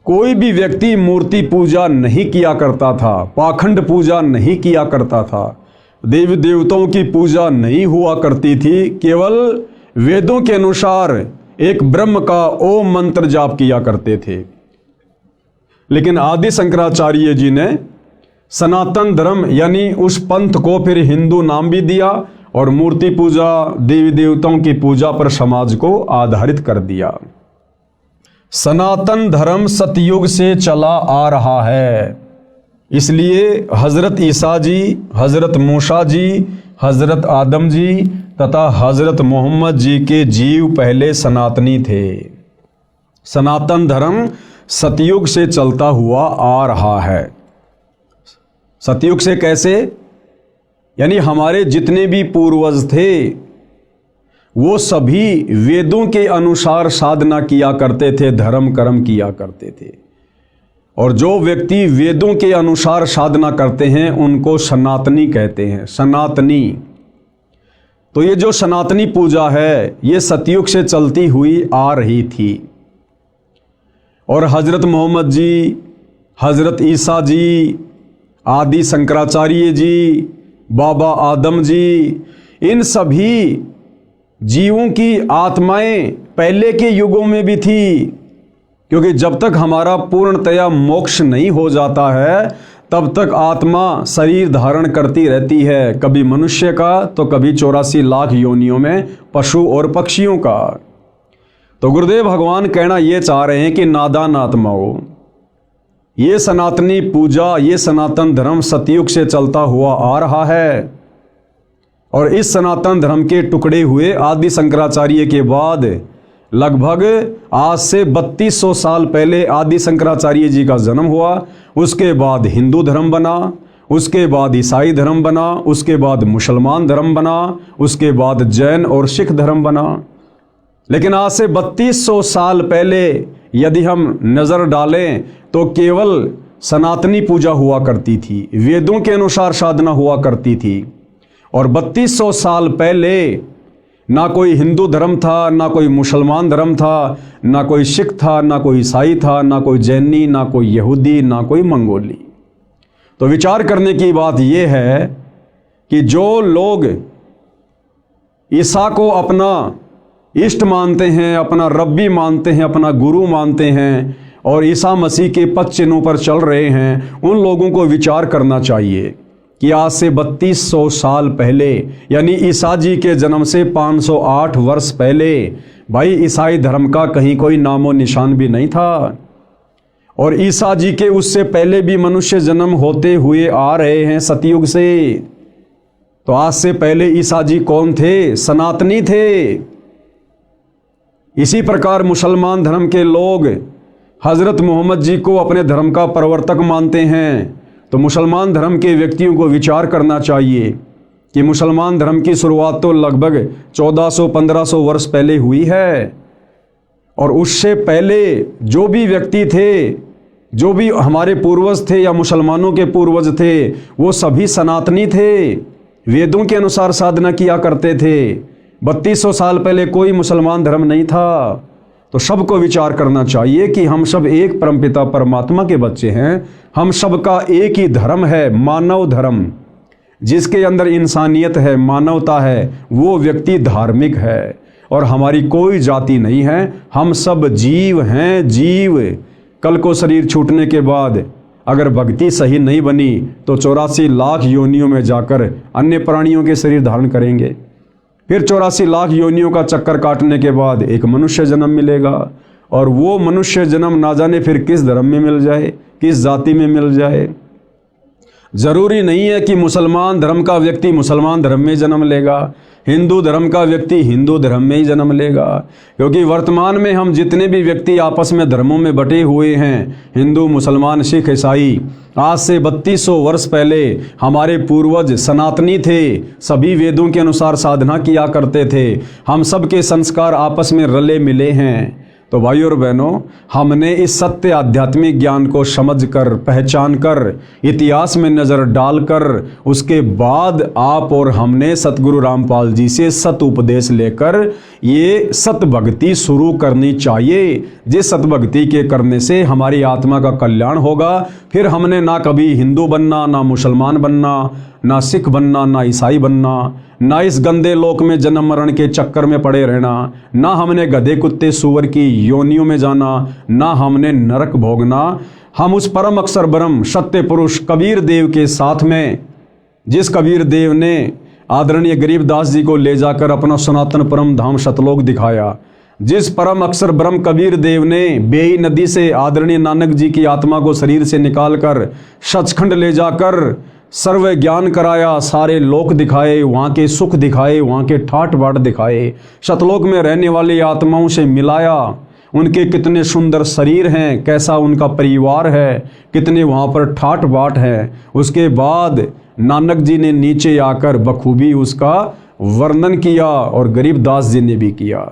कोई भी व्यक्ति मूर्ति पूजा नहीं किया करता था, पाखंड पूजा नहीं किया करता था, देवी देवताओं की पूजा नहीं हुआ करती थी। केवल वेदों के अनुसार एक ब्रह्म का ओम मंत्र जाप किया करते थे। लेकिन आदि शंकराचार्य जी ने सनातन धर्म यानी उस पंथ को फिर हिंदू नाम भी दिया और मूर्ति पूजा, देवी देवताओं की पूजा पर समाज को आधारित कर दिया। सनातन धर्म सतयुग से चला आ रहा है, इसलिए हजरत ईसा जी, हजरत मूसा जी, हजरत आदम जी तथा हजरत मोहम्मद जी के जीव पहले सनातनी थे। सनातन धर्म सतयुग से चलता हुआ आ रहा है। सतयुग से कैसे? यानी हमारे जितने भी पूर्वज थे वो सभी वेदों के अनुसार साधना किया करते थे, धर्म कर्म किया करते थे। और जो व्यक्ति वेदों के अनुसार साधना करते हैं उनको सनातनी कहते हैं, सनातनी। तो ये जो सनातनी पूजा है ये सतयुग से चलती हुई आ रही थी। और हजरत मोहम्मद जी, हजरत ईसा जी, आदि शंकराचार्य जी, बाबा आदम जी, इन सभी जीवों की आत्माएं पहले के युगों में भी थी, क्योंकि जब तक हमारा पूर्णतया मोक्ष नहीं हो जाता है तब तक आत्मा शरीर धारण करती रहती है, कभी मनुष्य का तो कभी 84 लाख योनियों में पशु और पक्षियों का। तो गुरुदेव भगवान कहना ये चाह रहे हैं कि नादान आत्माओं, ये सनातनी पूजा, ये सनातन धर्म सतयुग से चलता हुआ आ रहा है। और इस सनातन धर्म के टुकड़े हुए आदि शंकराचार्य के बाद लगभग आज से 3200 साल पहले आदि शंकराचार्य जी का जन्म हुआ। उसके बाद हिंदू धर्म बना, उसके बाद ईसाई धर्म बना, उसके बाद मुसलमान धर्म बना, उसके बाद जैन और सिख धर्म बना। लेकिन आज से 3200 साल पहले यदि हम नज़र डालें तो केवल सनातनी पूजा हुआ करती थी, वेदों के अनुसार साधना हुआ करती थी। और 3200 साल पहले ना कोई हिंदू धर्म था, ना कोई मुसलमान धर्म था, ना कोई सिख था, ना कोई ईसाई था, ना कोई जैनी, ना कोई यहूदी, ना कोई मंगोली। तो विचार करने की बात यह है कि जो लोग ईसा को अपना इष्ट मानते हैं, अपना रब्बी मानते हैं, अपना गुरु मानते हैं और ईसा मसीह के पद चिन्हों पर चल रहे हैं, उन लोगों को विचार करना चाहिए कि आज से 3200 साल पहले, यानी ईसा जी के जन्म से 508 वर्ष पहले, भाई ईसाई धर्म का कहीं कोई नामो निशान भी नहीं था। और ईसा जी के उससे पहले भी मनुष्य जन्म होते हुए आ रहे हैं सतयुग से। तो आज से पहले ईसा जी कौन थे? सनातनी थे। इसी प्रकार मुसलमान धर्म के लोग हजरत मोहम्मद जी को अपने धर्म का प्रवर्तक मानते हैं। तो मुसलमान धर्म के व्यक्तियों को विचार करना चाहिए कि मुसलमान धर्म की शुरुआत तो लगभग 1400-1500 वर्ष पहले हुई है। और उससे पहले जो भी व्यक्ति थे, जो भी हमारे पूर्वज थे या मुसलमानों के पूर्वज थे, वो सभी सनातनी थे, वेदों के अनुसार साधना किया करते थे। 3200 साल पहले कोई मुसलमान धर्म नहीं था। तो सबको विचार करना चाहिए कि हम सब एक परमपिता परमात्मा के बच्चे हैं। हम सबका एक ही धर्म है, मानव धर्म, जिसके अंदर इंसानियत है, मानवता है, वो व्यक्ति धार्मिक है। और हमारी कोई जाति नहीं है, हम सब जीव हैं, जीव। कल को शरीर छूटने के बाद अगर भक्ति सही नहीं बनी तो 84 लाख योनियों में जाकर अन्य प्राणियों के शरीर धारण करेंगे। फिर 84 लाख योनियों का चक्कर काटने के बाद एक मनुष्य जन्म मिलेगा। और वो मनुष्य जन्म ना जाने फिर किस धर्म में मिल जाए, किस जाति में मिल जाए। जरूरी नहीं है कि मुसलमान धर्म का व्यक्ति मुसलमान धर्म में जन्म लेगा, हिंदू धर्म का व्यक्ति हिंदू धर्म में ही जन्म लेगा। क्योंकि वर्तमान में हम जितने भी व्यक्ति आपस में धर्मों में बटे हुए हैं, हिंदू, मुसलमान, सिख, ईसाई, आज से 3200 वर्ष पहले हमारे पूर्वज सनातनी थे, सभी वेदों के अनुसार साधना किया करते थे। हम सब के संस्कार आपस में रले मिले हैं। तो भाइयों और बहनों, हमने इस सत्य आध्यात्मिक ज्ञान को समझकर, पहचान कर, इतिहास में नज़र डालकर, उसके बाद आप और हमने सतगुरु रामपाल जी से सत उपदेश लेकर ये सत भक्ति शुरू करनी चाहिए। जिस सत भक्ति के करने से हमारी आत्मा का कल्याण होगा। फिर हमने ना कभी हिंदू बनना, ना मुसलमान बनना, ना सिख बनना, ना ईसाई बनना, ना इस गंदे लोक में जन्म मरण के चक्कर में पड़े रहना, ना हमने गधे कुत्ते सूअर की योनियों में जाना, ना हमने नरक भोगना। हम उस परम अक्षर ब्रह्म सत्य पुरुष कबीर देव के साथ में, जिस कबीर देव ने आदरणीय गरीबदास जी को ले जाकर अपना सनातन परम धाम सतलोक दिखाया, जिस परम अक्षर ब्रह्म कबीर देव ने बेई नदी से आदरणीय नानक जी की आत्मा को शरीर से निकालकर सचखंड ले जाकर सर्व ज्ञान कराया, सारे लोक दिखाए, वहाँ के सुख दिखाए, वहाँ के ठाट बाट दिखाए, सतलोक में रहने वाली आत्माओं से मिलाया, उनके कितने सुंदर शरीर हैं, कैसा उनका परिवार है, कितने वहाँ पर ठाट बाट है। उसके बाद नानक जी ने नीचे आकर बखूबी उसका वर्णन किया और गरीबदास जी ने भी किया।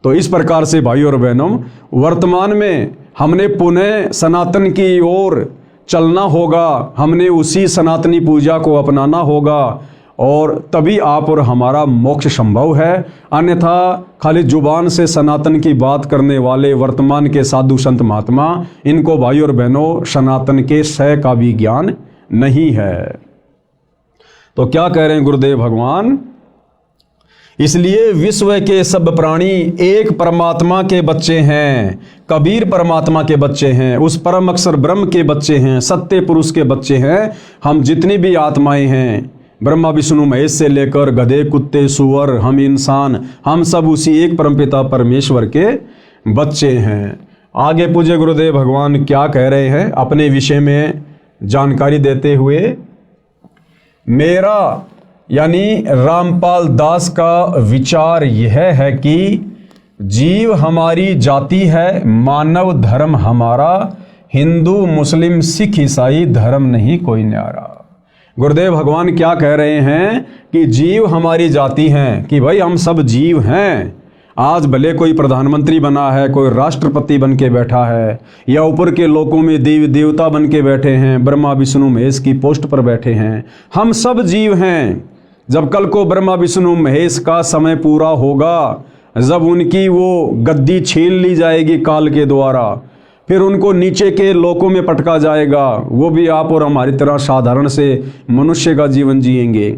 तो इस प्रकार से भाइयों और बहनों, वर्तमान में हमने पुनः सनातन की ओर चलना होगा, हमने उसी सनातनी पूजा को अपनाना होगा और तभी आप और हमारा मोक्ष संभव है। अन्यथा खाली जुबान से सनातन की बात करने वाले वर्तमान के साधु संत महात्मा, इनको भाई और बहनों सनातन के सह का भी ज्ञान नहीं है। तो क्या कह रहे हैं गुरुदेव भगवान? इसलिए विश्व के सब प्राणी एक परमात्मा के बच्चे हैं, कबीर परमात्मा के बच्चे हैं, उस परम अक्षर ब्रह्म के बच्चे हैं, सत्य पुरुष के बच्चे हैं। हम जितनी भी आत्माएं हैं, ब्रह्मा विष्णु महेश से लेकर गधे कुत्ते सूअर, हम इंसान, हम सब उसी एक परमपिता परमेश्वर के बच्चे हैं। आगे पूज्य गुरुदेव भगवान क्या कह रहे हैं अपने विषय में जानकारी देते हुए? मेरा यानी रामपाल दास का विचार यह है कि जीव हमारी जाति है, मानव धर्म हमारा, हिंदू मुस्लिम सिख ईसाई धर्म नहीं कोई न्यारा। गुरुदेव भगवान क्या कह रहे हैं कि जीव हमारी जाति हैं, कि भाई हम सब जीव हैं। आज भले कोई प्रधानमंत्री बना है, कोई राष्ट्रपति बन के बैठा है, या ऊपर के लोकों में देवी देवता बन के बैठे हैं, ब्रह्मा विष्णु महेश की पोस्ट पर बैठे हैं, हम सब जीव हैं। जब कल को ब्रह्मा विष्णु महेश का समय पूरा होगा, जब उनकी वो गद्दी छीन ली जाएगी काल के द्वारा, फिर उनको नीचे के लोकों में पटका जाएगा, वो भी आप और हमारी तरह साधारण से मनुष्य का जीवन जिएंगे।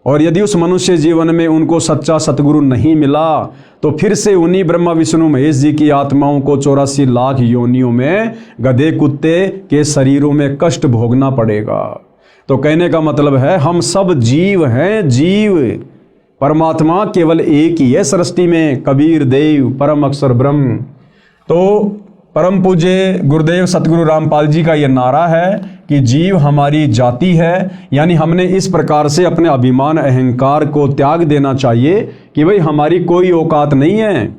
और यदि उस मनुष्य जीवन में उनको सच्चा सतगुरु नहीं मिला, तो फिर से उन्हीं ब्रह्मा विष्णु महेश जी की आत्माओं को 84 लाख योनियों में गधे कुत्ते के शरीरों में कष्ट भोगना पड़ेगा। तो कहने का मतलब है हम सब जीव हैं, जीव। परमात्मा केवल एक ही है सृष्टि में, कबीर देव परम अक्षर ब्रह्म। तो परम पूज्य गुरुदेव सतगुरु रामपाल जी का यह नारा है कि जीव हमारी जाति है, यानी हमने इस प्रकार से अपने अभिमान अहंकार को त्याग देना चाहिए कि भाई हमारी कोई औकात नहीं है।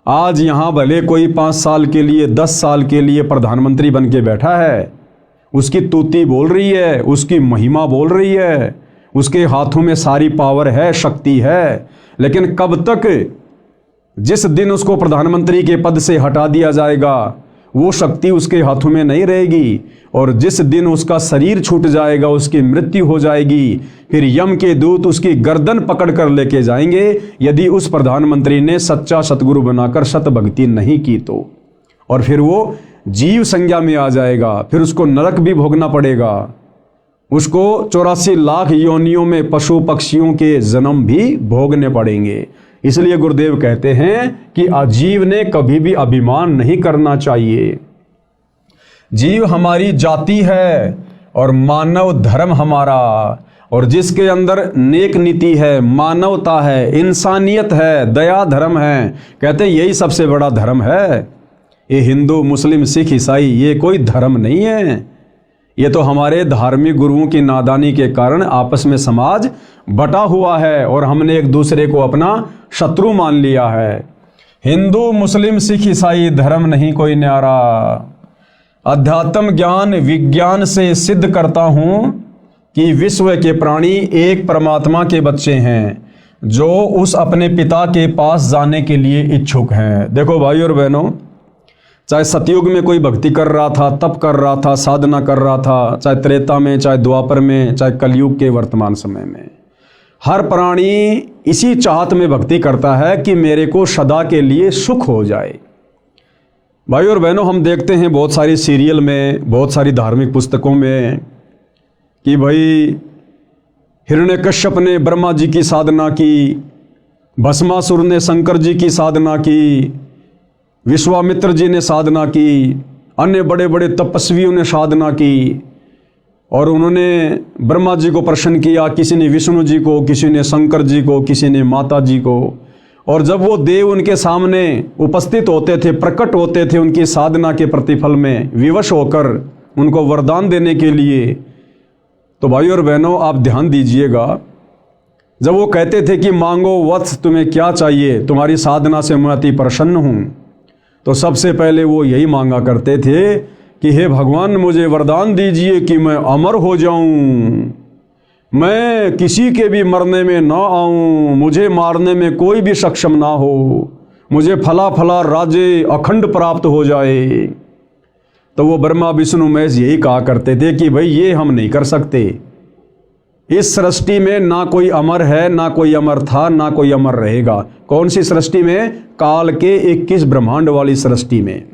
आज यहाँ भले कोई 5 साल के लिए 10 साल के लिए प्रधानमंत्री बन के बैठा है, उसकी तूती बोल रही है, उसकी महिमा बोल रही है, उसके हाथों में सारी पावर है, शक्ति है, लेकिन कब तक? जिस दिन उसको प्रधानमंत्री के पद से हटा दिया जाएगा, वो शक्ति उसके हाथों में नहीं रहेगी। और जिस दिन उसका शरीर छूट जाएगा, उसकी मृत्यु हो जाएगी, फिर यम के दूत उसकी गर्दन पकड़ कर लेके जाएंगे, यदि उस प्रधानमंत्री ने सच्चा सतगुरु बनाकर सत भक्ति नहीं की तो। और फिर वो जीव संज्ञा में आ जाएगा, फिर उसको नरक भी भोगना पड़ेगा, उसको 84 लाख योनियों में पशु पक्षियों के जन्म भी भोगने पड़ेंगे। इसलिए गुरुदेव कहते हैं कि जीव ने कभी भी अभिमान नहीं करना चाहिए। जीव हमारी जाति है और मानव धर्म हमारा, और जिसके अंदर नेक नीति है, मानवता है, इंसानियत है, दया धर्म है, कहते हैं यही सबसे बड़ा धर्म है। ये हिंदू मुस्लिम सिख ईसाई ये कोई धर्म नहीं है, ये तो हमारे धार्मिक गुरुओं की नादानी के कारण आपस में समाज बटा हुआ है और हमने एक दूसरे को अपना शत्रु मान लिया है। हिंदू मुस्लिम सिख ईसाई धर्म नहीं कोई न्यारा। अध्यात्म ज्ञान विज्ञान से सिद्ध करता हूं कि विश्व के प्राणी एक परमात्मा के बच्चे हैं, जो उस अपने पिता के पास जाने के लिए इच्छुक हैं। देखो भाई और बहनों, चाहे सतयुग में कोई भक्ति कर रहा था, तप कर रहा था, साधना कर रहा था, चाहे त्रेता में, चाहे द्वापर में, चाहे कलयुग के वर्तमान समय में, हर प्राणी इसी चाहत में भक्ति करता है कि मेरे को सदा के लिए सुख हो जाए। भाई और बहनों, हम देखते हैं बहुत सारी सीरियल में, बहुत सारी धार्मिक पुस्तकों में कि भाई हिरण्यकश्यप ने ब्रह्मा जी की साधना की, भस्मासुर ने शंकर जी की साधना की, विश्वामित्र जी ने साधना की, अन्य बड़े बड़े तपस्वियों ने साधना की, और उन्होंने ब्रह्मा जी को प्रसन्न किया, किसी ने विष्णु जी को, किसी ने शंकर जी को, किसी ने माता जी को। और जब वो देव उनके सामने उपस्थित होते थे, प्रकट होते थे उनकी साधना के प्रतिफल में विवश होकर उनको वरदान देने के लिए, तो भाई और बहनों आप ध्यान दीजिएगा, जब वो कहते थे कि मांगो वत्स तुम्हें क्या चाहिए, तुम्हारी साधना से मैं अति प्रसन्न हूँ, तो सबसे पहले वो यही मांगा करते थे कि हे भगवान मुझे वरदान दीजिए कि मैं अमर हो जाऊं, मैं किसी के भी मरने में ना आऊं, मुझे मारने में कोई भी सक्षम ना हो, मुझे फला फला राज्य अखंड प्राप्त हो जाए। तो वो ब्रह्मा विष्णु महेश यही कहा करते थे कि भाई ये हम नहीं कर सकते। इस सृष्टि में ना कोई अमर है, ना कोई अमर था, ना कोई अमर रहेगा। कौन सी सृष्टि में? काल के 21 ब्रह्मांड वाली सृष्टि में।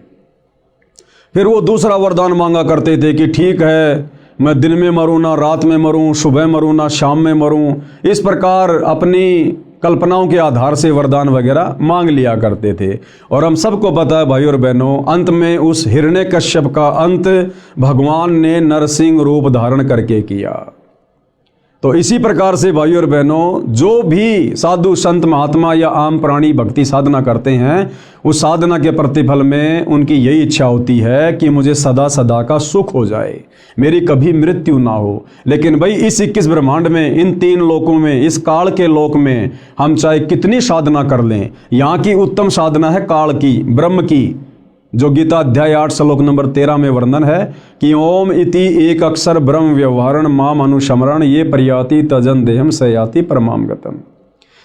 फिर वो दूसरा वरदान मांगा करते थे कि ठीक है, मैं दिन में मरूं ना रात में मरूं, सुबह मरूं ना शाम में मरूं। इस प्रकार अपनी कल्पनाओं के आधार से वरदान वगैरह मांग लिया करते थे। और हम सबको पता है भाई और बहनों, अंत में उस हिरण्यकश्यप का अंत भगवान ने नरसिंह रूप धारण करके किया। तो इसी प्रकार से भाई और बहनों, जो भी साधु संत महात्मा या आम प्राणी भक्ति साधना करते हैं, उस साधना के प्रतिफल में उनकी यही इच्छा होती है कि मुझे सदा सदा का सुख हो जाए, मेरी कभी मृत्यु ना हो। लेकिन भाई इस 21 ब्रह्मांड में, इन 3 लोकों में, इस काल के लोक में हम चाहे कितनी साधना कर लें, यहाँ की उत्तम साधना है काल की, ब्रह्म की, जो गीता अध्याय 8 श्लोक नंबर 13 में वर्णन है कि ओम इति एक अक्षर ब्रह्म व्यवहारण माम अनुशमरण ये प्रयाति तजन देहम सयाति परमाम गतम।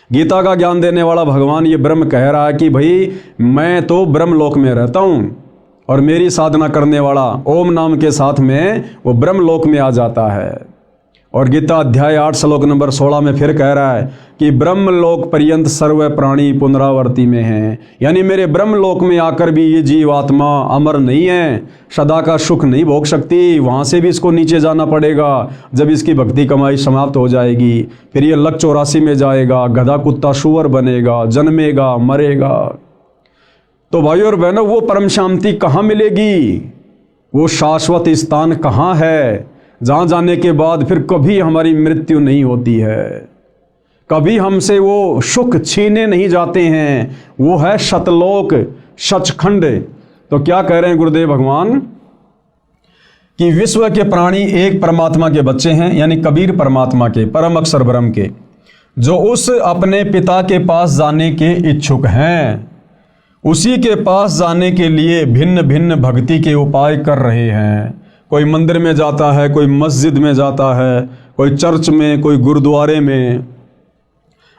गीता का ज्ञान देने वाला भगवान ये ब्रह्म कह रहा है कि भाई मैं तो ब्रह्म लोक में रहता हूँ, और मेरी साधना करने वाला ओम नाम के साथ में वो ब्रह्म लोक में आ जाता है। और गीता अध्याय 8 श्लोक नंबर 16 में फिर कह रहा है कि ब्रह्म लोक पर्यंत सर्व प्राणी पुनरावर्ती में हैं। यानी मेरे ब्रह्म लोक में आकर भी ये जीवात्मा अमर नहीं है, सदा का सुख नहीं भोग सकती। वहाँ से भी इसको नीचे जाना पड़ेगा। जब इसकी भक्ति कमाई समाप्त हो जाएगी, फिर ये लक 84 में जाएगा, गधा कुत्ता सुअर बनेगा, जन्मेगा, मरेगा। तो भाई और बहनों, वो परम शांति कहाँ मिलेगी? वो शाश्वत स्थान कहाँ है जहाँ जाने के बाद फिर कभी हमारी मृत्यु नहीं होती है, कभी हमसे वो सुख छीने नहीं जाते हैं? वो है सतलोक, सचखंड। तो क्या कह रहे हैं गुरुदेव भगवान कि विश्व के प्राणी एक परमात्मा के बच्चे हैं, यानी कबीर परमात्मा के, परम अक्षर ब्रह्म के, जो उस अपने पिता के पास जाने के इच्छुक हैं। उसी के पास जाने के लिए भिन्न भिन्न भक्ति के उपाय कर रहे हैं। कोई मंदिर में जाता है, कोई मस्जिद में जाता है, कोई चर्च में, कोई गुरुद्वारे में।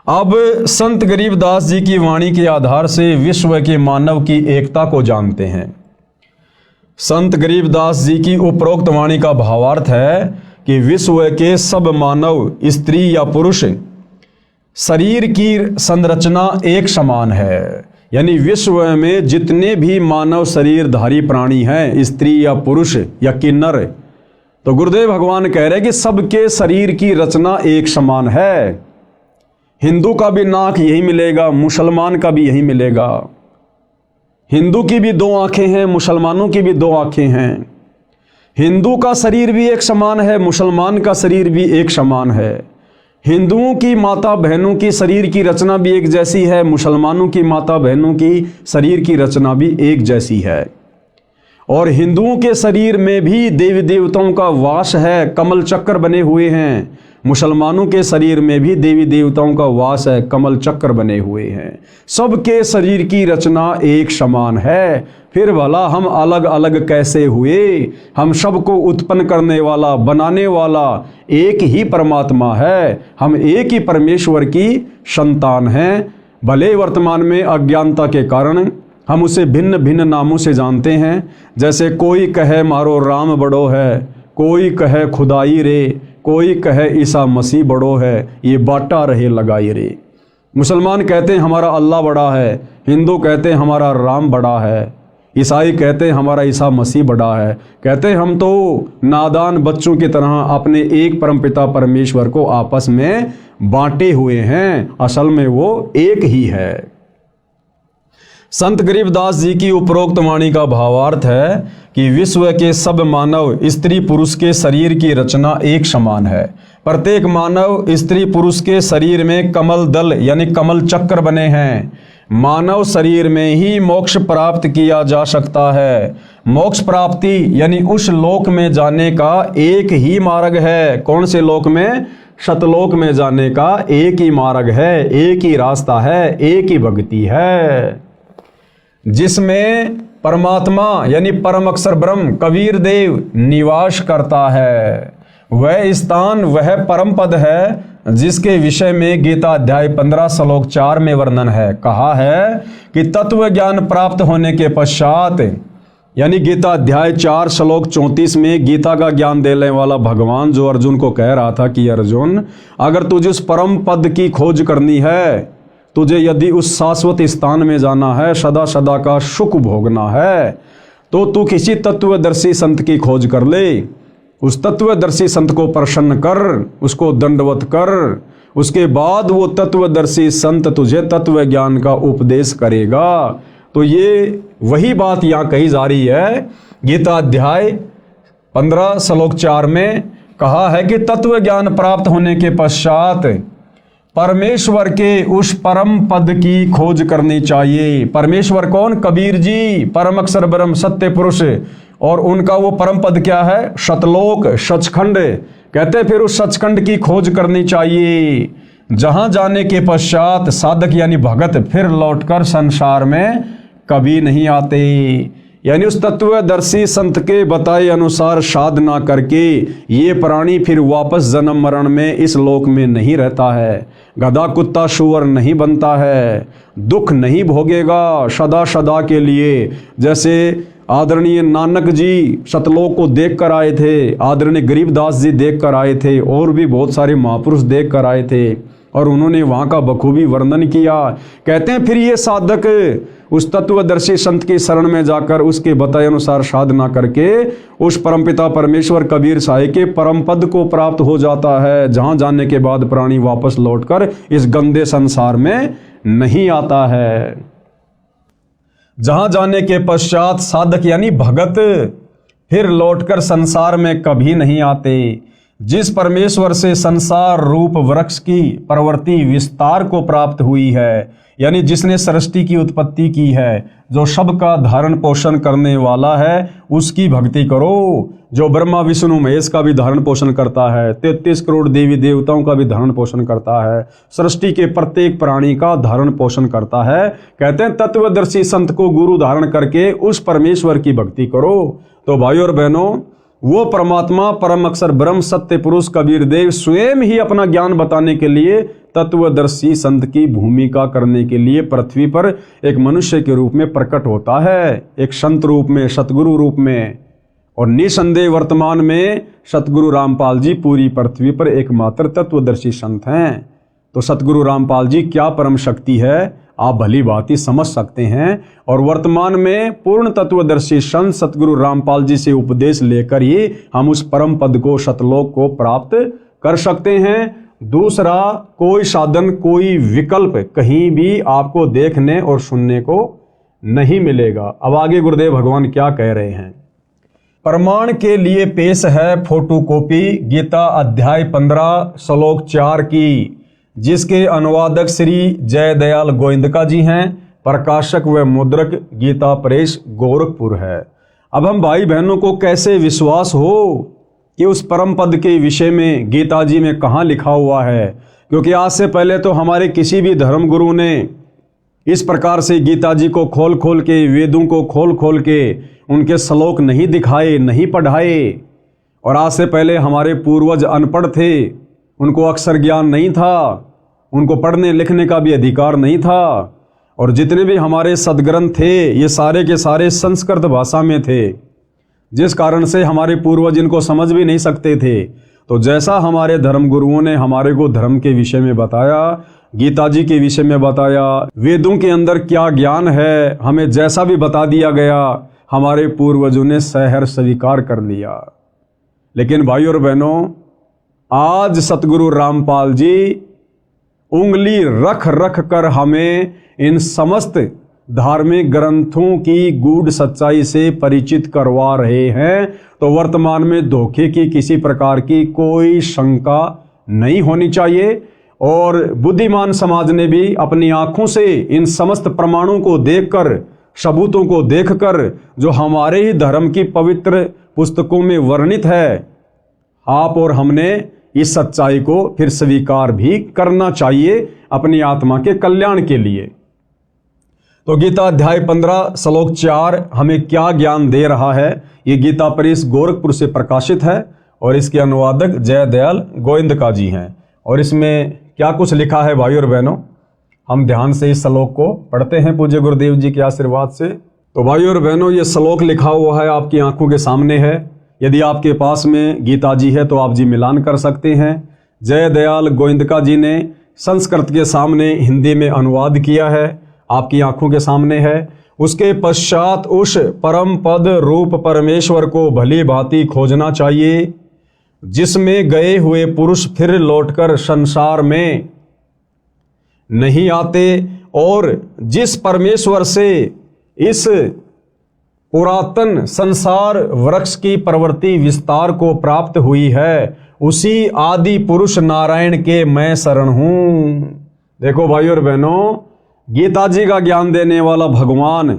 अब संत गरीबदास जी की वाणी के आधार से विश्व के मानव की एकता को जानते हैं। संत गरीबदास जी की उपरोक्त वाणी का भावार्थ है कि विश्व के सब मानव, स्त्री या पुरुष, शरीर की संरचना एक समान है। यानी विश्व में जितने भी मानव शरीरधारी प्राणी हैं, स्त्री या पुरुष या किन्नर, तो गुरुदेव भगवान कह रहे हैं कि सबके शरीर की रचना एक समान है। हिंदू का भी नाक यही मिलेगा, मुसलमान का भी यही मिलेगा। हिंदू की भी 2 आंखें हैं, मुसलमानों की भी 2 आंखें हैं। हिंदू का शरीर भी एक समान है, मुसलमान का शरीर भी एक समान है। हिंदुओं की माता बहनों की शरीर की रचना भी एक जैसी है, मुसलमानों की माता बहनों की शरीर की रचना भी एक जैसी है। और हिंदुओं के शरीर में भी देवी देवताओं का वास है, कमल चक्र बने हुए हैं। मुसलमानों के शरीर में भी देवी देवताओं का वास है, कमल चक्र बने हुए हैं। सबके शरीर की रचना एक समान है। फिर भला हम अलग अलग कैसे हुए? हम सबको उत्पन्न करने वाला, बनाने वाला एक ही परमात्मा है। हम एक ही परमेश्वर की संतान हैं। भले वर्तमान में अज्ञानता के कारण हम उसे भिन्न भिन्न नामों से जानते हैं। जैसे कोई कहे मारो राम बड़ो है, कोई कहे खुदाई रे, कोई कहे ईसा मसीह बड़ो है, ये बाटा रहे लगाई रे। मुसलमान कहते हैं हमारा अल्लाह बड़ा है, हिंदू कहते हैं हमारा राम बड़ा है, ईसाई कहते हैं हमारा ईसा मसीह बड़ा है। कहते हैं हम तो नादान बच्चों की तरह अपने एक परमपिता परमेश्वर को आपस में बांटे हुए हैं, असल में वो एक ही है। संत गरीबदास जी की उपरोक्त वाणी का भावार्थ है कि विश्व के सब मानव, स्त्री पुरुष के शरीर की रचना एक समान है। प्रत्येक मानव, स्त्री पुरुष के शरीर में कमल दल यानी कमल चक्र बने हैं। मानव शरीर में ही मोक्ष प्राप्त किया जा सकता है। मोक्ष प्राप्ति यानी उस लोक में जाने का एक ही मार्ग है। कौन से लोक में? सतलोक में जाने का एक ही मार्ग है, एक ही रास्ता है, एक ही भक्ति है, जिसमें परमात्मा यानी परम अक्षर ब्रह्म कबीर देव निवास करता है। वह स्थान वह परम पद है जिसके विषय में गीता अध्याय 15 श्लोक 4 में वर्णन है। कहा है कि तत्व ज्ञान प्राप्त होने के पश्चात, यानी गीता अध्याय 4 श्लोक 34 में गीता का ज्ञान देने वाला भगवान जो अर्जुन को कह रहा था कि अर्जुन, अगर तुझे उस परम पद की खोज करनी है, तुझे यदि उस शाश्वत स्थान में जाना है, सदा सदा का सुख भोगना है, तो तू किसी तत्वदर्शी संत की खोज कर ले। उस तत्वदर्शी संत को प्रसन्न कर, उसको दंडवत कर, उसके बाद वो तत्वदर्शी संत तुझे तत्व ज्ञान का उपदेश करेगा। तो ये वही बात यहाँ कही जा रही है। गीता अध्याय 15 श्लोक 4 में कहा है कि तत्व ज्ञान प्राप्त होने के पश्चात परमेश्वर के उस परम पद की खोज करनी चाहिए। परमेश्वर कौन? कबीर जी, परम अक्षर ब्रह्म सत्य पुरुष। और उनका वो परम पद क्या है? सतलोक, सचखंड। कहते फिर उस सचखंड की खोज करनी चाहिए, जहां जाने के पश्चात साधक यानी भगत फिर लौटकर संसार में कभी नहीं आते। यानी उस तत्वदर्शी संत के बताए अनुसार साधना करके ये प्राणी फिर वापस जन्म मरण में इस लोक में नहीं रहता है, गधा कुत्ता सुअर नहीं बनता है, दुख नहीं भोगेगा सदा सदा के लिए। जैसे आदरणीय नानक जी सतलोक को देख कर आए थे, आदरणीय गरीबदास जी देख कर आए थे, और भी बहुत सारे महापुरुष देख कर आए थे, और उन्होंने वहाँ का बखूबी वर्णन किया। कहते हैं फिर ये साधक उस तत्वदर्शी संत की शरण में जाकर उसके बताए अनुसार साधना करके उस परमपिता परमेश्वर कबीर साहिब के परम पद को प्राप्त हो जाता है, जहाँ जाने के बाद प्राणी वापस लौटकर इस गंदे संसार में नहीं आता है। जहाँ जाने के पश्चात साधक यानी भगत फिर लौटकर संसार में कभी नहीं आते। जिस परमेश्वर से संसार रूप वृक्ष की प्रवृत्ति विस्तार को प्राप्त हुई है, यानी जिसने सृष्टि की उत्पत्ति की है, जो सबका धारण पोषण करने वाला है, उसकी भक्ति करो। जो ब्रह्मा विष्णु महेश का भी धारण पोषण करता है, 33 करोड़ देवी देवताओं का भी धारण पोषण करता है, सृष्टि के प्रत्येक प्राणी का धारण पोषण करता है। कहते हैं तत्वदर्शी संत को गुरु धारण करके उस परमेश्वर की भक्ति करो। तो भाइयों और बहनों, वो परमात्मा परम अक्षर ब्रह्म सत्य पुरुष कबीर देव स्वयं ही अपना ज्ञान बताने के लिए तत्वदर्शी संत की भूमिका करने के लिए पृथ्वी पर एक मनुष्य के रूप में प्रकट होता है, एक संत रूप में, सतगुरु रूप में। और निसंदेह वर्तमान में सतगुरु रामपाल जी पूरी पृथ्वी पर एकमात्र तत्वदर्शी संत हैं। तो सतगुरु रामपाल जी क्या परम शक्ति है, आप भली बात ही समझ सकते हैं। और वर्तमान में पूर्ण तत्वदर्शी संत सतगुरु रामपाल जी से उपदेश लेकर ही हम उस परम पद को, सतलोक को प्राप्त कर सकते हैं। दूसरा कोई साधन, कोई विकल्प कहीं भी आपको देखने और सुनने को नहीं मिलेगा। अब आगे गुरुदेव भगवान क्या कह रहे हैं। प्रमाण के लिए पेश है फोटोकॉपी गीता अध्याय 15 श्लोक 4 की, जिसके अनुवादक श्री जय दयाल गोविंदका जी हैं, प्रकाशक व मुद्रक गीता प्रेस गोरखपुर है। अब हम भाई बहनों को कैसे विश्वास हो कि उस परम पद के विषय में गीता जी में कहाँ लिखा हुआ है, क्योंकि आज से पहले तो हमारे किसी भी धर्म गुरु ने इस प्रकार से गीता जी को खोल खोल के, वेदों को खोल खोल के उनके श्लोक नहीं दिखाए, नहीं पढ़ाए। और आज से पहले हमारे पूर्वज अनपढ़ थे, उनको अक्षर ज्ञान नहीं था, उनको पढ़ने लिखने का भी अधिकार नहीं था। और जितने भी हमारे सदग्रंथ थे ये सारे के सारे संस्कृत भाषा में थे, जिस कारण से हमारे पूर्वज इनको समझ भी नहीं सकते थे। तो जैसा हमारे धर्म गुरुओं ने हमारे को धर्म के विषय में बताया, गीता जी के विषय में बताया, वेदों के अंदर क्या ज्ञान है हमें जैसा भी बता दिया गया, हमारे पूर्वजों ने सहर्ष स्वीकार कर लिया। लेकिन भाइयों और बहनों, आज सतगुरु रामपाल जी उंगली रख रख कर हमें इन समस्त धार्मिक ग्रंथों की गूढ़ सच्चाई से परिचित करवा रहे हैं। तो वर्तमान में धोखे की किसी प्रकार की कोई शंका नहीं होनी चाहिए। और बुद्धिमान समाज ने भी अपनी आंखों से इन समस्त प्रमाणों को देखकर, सबूतों को देखकर, जो हमारे ही धर्म की पवित्र पुस्तकों में वर्णित है, आप और हमने इस सच्चाई को फिर स्वीकार भी करना चाहिए अपनी आत्मा के कल्याण के लिए। तो गीता अध्याय 15 श्लोक 4 हमें क्या ज्ञान दे रहा है, ये गीता प्रेस गोरखपुर से प्रकाशित है और इसके अनुवादक जयदयाल गोविंदका जी हैं। और इसमें क्या कुछ लिखा है भाई और बहनों, हम ध्यान से इस श्लोक को पढ़ते हैं पूज्य गुरुदेव जी के आशीर्वाद से। तो भाई और बहनों, ये श्लोक लिखा हुआ है, आपकी आंखों के सामने है। यदि आपके पास में गीता जी है तो आप जी मिलान कर सकते हैं। जयदयाल गोविंदका जी ने संस्कृत के सामने हिंदी में अनुवाद किया है, आपकी आंखों के सामने है। उसके पश्चात उस परम पद रूप परमेश्वर को भली भांति खोजना चाहिए, जिसमें गए हुए पुरुष फिर लौटकर संसार में नहीं आते, और जिस परमेश्वर से इस पुरातन संसार वृक्ष की प्रवृत्ति विस्तार को प्राप्त हुई है, उसी आदि पुरुष नारायण के मैं शरण हूं। देखो भाई और बहनों, गीता जी का ज्ञान देने वाला भगवान,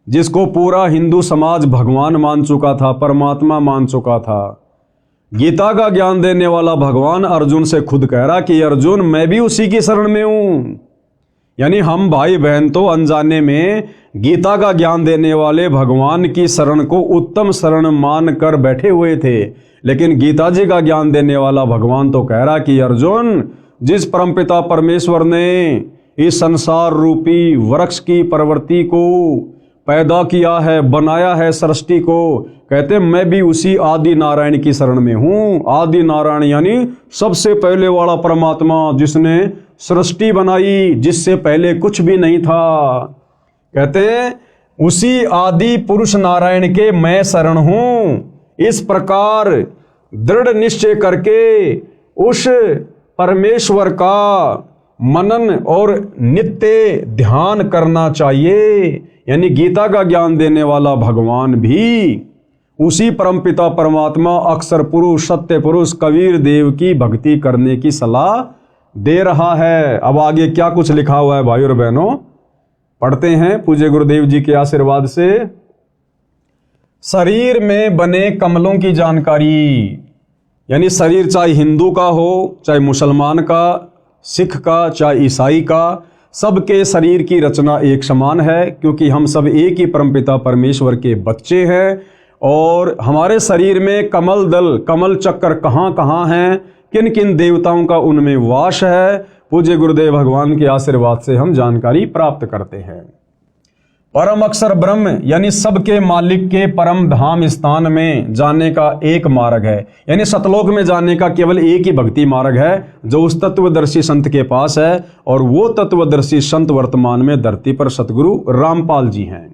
जिसको पूरा हिंदू समाज भगवान मान चुका था, परमात्मा मान चुका था, गीता का ज्ञान देने वाला भगवान अर्जुन से खुद कह रहा कि अर्जुन मैं भी उसी की शरण में हूं। यानी हम भाई बहन तो अनजाने में गीता का ज्ञान देने वाले भगवान की शरण को उत्तम शरण मान कर बैठे हुए थे, लेकिन गीता जी का ज्ञान देने वाला भगवान तो कह रहा कि अर्जुन, जिस परमपिता परमेश्वर ने इस संसार रूपी वृक्ष की प्रवृत्ति को पैदा किया है, बनाया है सृष्टि को, कहते मैं भी उसी आदि नारायण की शरण में हूं। आदि नारायण यानी सबसे पहले वाला परमात्मा, जिसने सृष्टि बनाई, जिससे पहले कुछ भी नहीं था। कहते उसी आदि पुरुष नारायण के मैं शरण हूं। इस प्रकार दृढ़ निश्चय करके उस परमेश्वर का मनन और नित्य ध्यान करना चाहिए। यानी गीता का ज्ञान देने वाला भगवान भी उसी परमपिता परमात्मा अक्षर पुरुष सत्य पुरुष कबीर देव की भक्ति करने की सलाह दे रहा है। अब आगे क्या कुछ लिखा हुआ है भाई और बहनों, पढ़ते हैं पूज्य गुरुदेव जी के आशीर्वाद से। शरीर में बने कमलों की जानकारी, यानी शरीर चाहे हिंदू का हो, चाहे मुसलमान का, सिख का, चाहे ईसाई का, सबके शरीर की रचना एक समान है, क्योंकि हम सब एक ही परमपिता परमेश्वर के बच्चे हैं। और हमारे शरीर में कमल दल, कमल चक्कर कहाँ कहाँ हैं, किन किन देवताओं का उनमें वास है, पूज्य गुरुदेव भगवान के आशीर्वाद से हम जानकारी प्राप्त करते हैं। परम अक्षर ब्रह्म यानी सबके मालिक के परम धाम स्थान में जाने का एक मार्ग है। यानी सतलोक में जाने का केवल एक ही भक्ति मार्ग है, जो उस तत्वदर्शी संत के पास है। और वो तत्वदर्शी संत वर्तमान में धरती पर सतगुरु रामपाल जी हैं,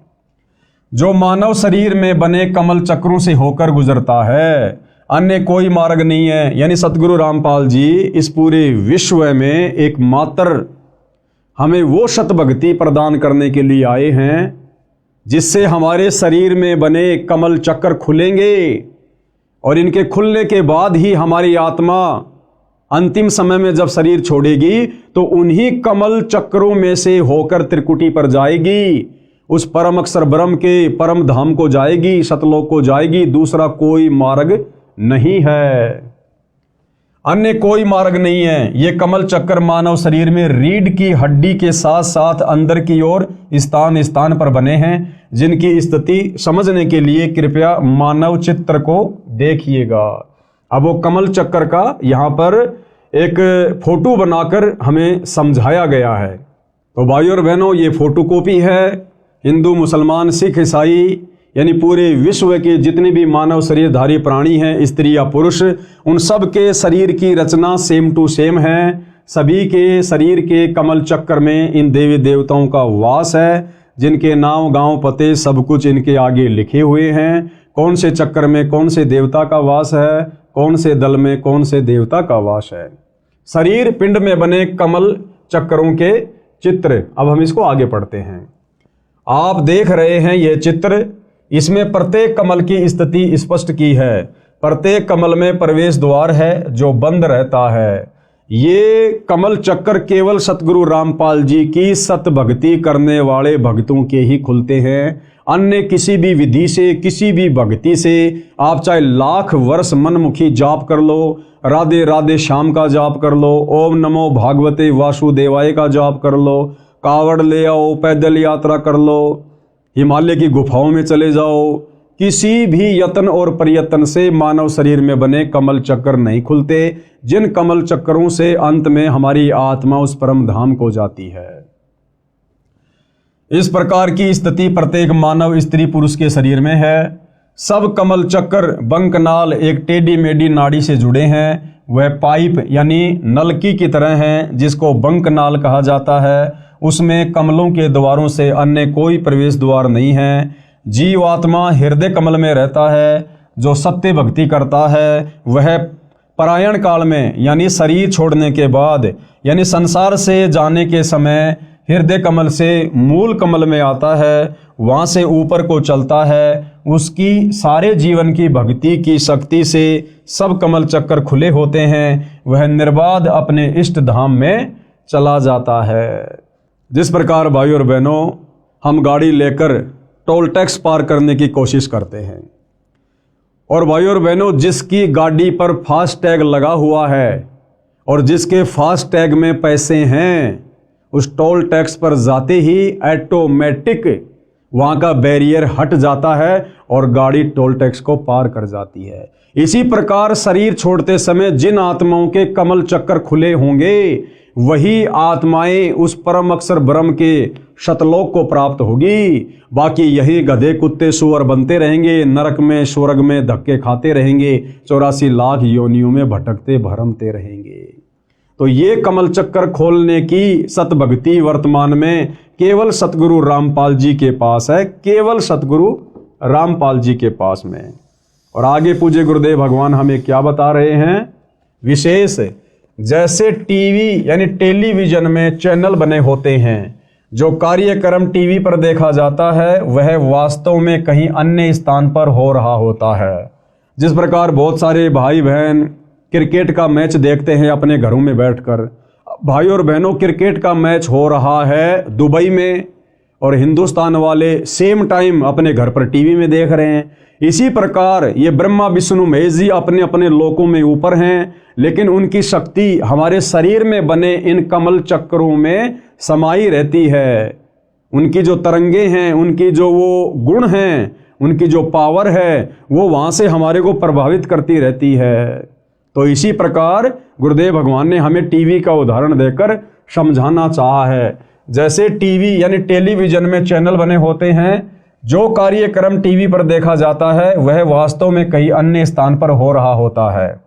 जो मानव शरीर में बने कमल चक्रों से होकर गुजरता है, अन्य कोई मार्ग नहीं है। यानी सतगुरु रामपाल जी इस पूरे विश्व में एकमात्र हमें वो सत भक्ति प्रदान करने के लिए आए हैं, जिससे हमारे शरीर में बने कमल चक्र खुलेंगे, और इनके खुलने के बाद ही हमारी आत्मा अंतिम समय में जब शरीर छोड़ेगी तो उन्हीं कमल चक्रों में से होकर त्रिकुटी पर जाएगी, उस परम अक्षर ब्रह्म के परम धाम को जाएगी, सतलोक को जाएगी। दूसरा कोई मार्ग नहीं है, अन्य कोई मार्ग नहीं है। ये कमल चक्कर मानव शरीर में रीढ़ की हड्डी के साथ साथ अंदर की ओर स्थान स्थान पर बने हैं, जिनकी स्थिति समझने के लिए कृपया मानव चित्र को देखिएगा। अब वो कमल चक्कर का यहाँ पर एक फोटो बनाकर हमें समझाया गया है। तो भाइयों और बहनों, ये फोटो कॉपी है। हिंदू, मुसलमान, सिख, ईसाई यानी पूरे विश्व के जितने भी मानव शरीरधारी प्राणी हैं, स्त्री या पुरुष, उन सब के शरीर की रचना सेम टू सेम है। सभी के शरीर के कमल चक्र में इन देवी देवताओं का वास है, जिनके नाम, गांव, पते सब कुछ इनके आगे लिखे हुए हैं। कौन से चक्र में कौन से देवता का वास है, कौन से दल में कौन से देवता का वास है। शरीर पिंड में बने कमल चक्रों के चित्र। अब हम इसको आगे पढ़ते हैं। आप देख रहे हैं यह चित्र, इसमें प्रत्येक कमल की स्थिति स्पष्ट की है। प्रत्येक कमल में प्रवेश द्वार है जो बंद रहता है। ये कमल चक्कर केवल सतगुरु रामपाल जी की सत भक्ति करने वाले भक्तों के ही खुलते हैं। अन्य किसी भी विधि से, किसी भी भक्ति से आप चाहे लाख वर्ष मनमुखी जाप कर लो, राधे राधे श्याम का जाप कर लो, ओम नमो भागवते वासुदेवाय का जाप कर लो, कावड़ ले आओ, पैदल यात्रा कर लो, हिमालय की गुफाओं में चले जाओ, किसी भी यत्न और प्रयत्न से मानव शरीर में बने कमल चक्र नहीं खुलते, जिन कमल चक्रों से अंत में हमारी आत्मा उस परम धाम को जाती है। इस प्रकार की स्थिति प्रत्येक मानव स्त्री पुरुष के शरीर में है। सब कमल चक्र बंकनाल एक टेढ़ी मेढ़ी नाड़ी से जुड़े हैं। वह पाइप यानी नलकी की तरह हैं, जिसको बंकनाल कहा जाता है। उसमें कमलों के द्वारों से अन्य कोई प्रवेश द्वार नहीं है। जीवात्मा हृदय कमल में रहता है। जो सत्य भक्ति करता है वह परायण काल में यानी शरीर छोड़ने के बाद यानी संसार से जाने के समय हृदय कमल से मूल कमल में आता है, वहाँ से ऊपर को चलता है। उसकी सारे जीवन की भक्ति की शक्ति से सब कमल चक्कर खुले होते हैं। वह निर्बाध अपने इष्ट धाम में चला जाता है। जिस प्रकार भाई और बहनों हम गाड़ी लेकर टोल टैक्स पार करने की कोशिश करते हैं, और भाई और बहनों जिसकी गाड़ी पर फास्ट टैग लगा हुआ है और जिसके फास्ट टैग में पैसे हैं, उस टोल टैक्स पर जाते ही ऑटोमेटिक वहाँ का बैरियर हट जाता है और गाड़ी टोल टैक्स को पार कर जाती है। इसी प्रकार शरीर छोड़ते समय जिन आत्माओं के कमल चक्कर खुले होंगे वही आत्माएं उस परम अक्षर ब्रह्म के शतलोक को प्राप्त होगी। बाकी यही गधे कुत्ते सुअर बनते रहेंगे, नरक में स्वर्ग में धक्के खाते रहेंगे, 84 लाख योनियों में भटकते भरमते रहेंगे। तो ये कमल चक्कर खोलने की सतभक्ति वर्तमान में केवल सतगुरु रामपाल जी के पास है, केवल सतगुरु रामपाल जी के पास में। और आगे पूज्य गुरुदेव भगवान हमें क्या बता रहे हैं विशेष, जैसे टीवी यानी टेलीविजन में चैनल बने होते हैं, जो कार्यक्रम टीवी पर देखा जाता है वह वास्तव में कहीं अन्य स्थान पर हो रहा होता है। जिस प्रकार बहुत सारे भाई बहन क्रिकेट का मैच देखते हैं अपने घरों में बैठकर। भाई और बहनों क्रिकेट का मैच हो रहा है दुबई में और हिंदुस्तान वाले सेम टाइम अपने घर पर टीवी में देख रहे हैं। इसी प्रकार ये ब्रह्मा विष्णु महेश जी अपने अपने लोकों में ऊपर हैं, लेकिन उनकी शक्ति हमारे शरीर में बने इन कमल चक्रों में समाई रहती है। उनकी जो तरंगे हैं, उनकी जो वो गुण हैं, उनकी जो पावर है वो वहाँ से हमारे को प्रभावित करती रहती है। तो इसी प्रकार गुरुदेव भगवान ने हमें टीवी का उदाहरण देकर समझाना चाहा है। जैसे टीवी यानी टेलीविजन में चैनल बने होते हैं, जो कार्यक्रम टीवी पर देखा जाता है वह वास्तव में कहीं अन्य स्थान पर हो रहा होता है,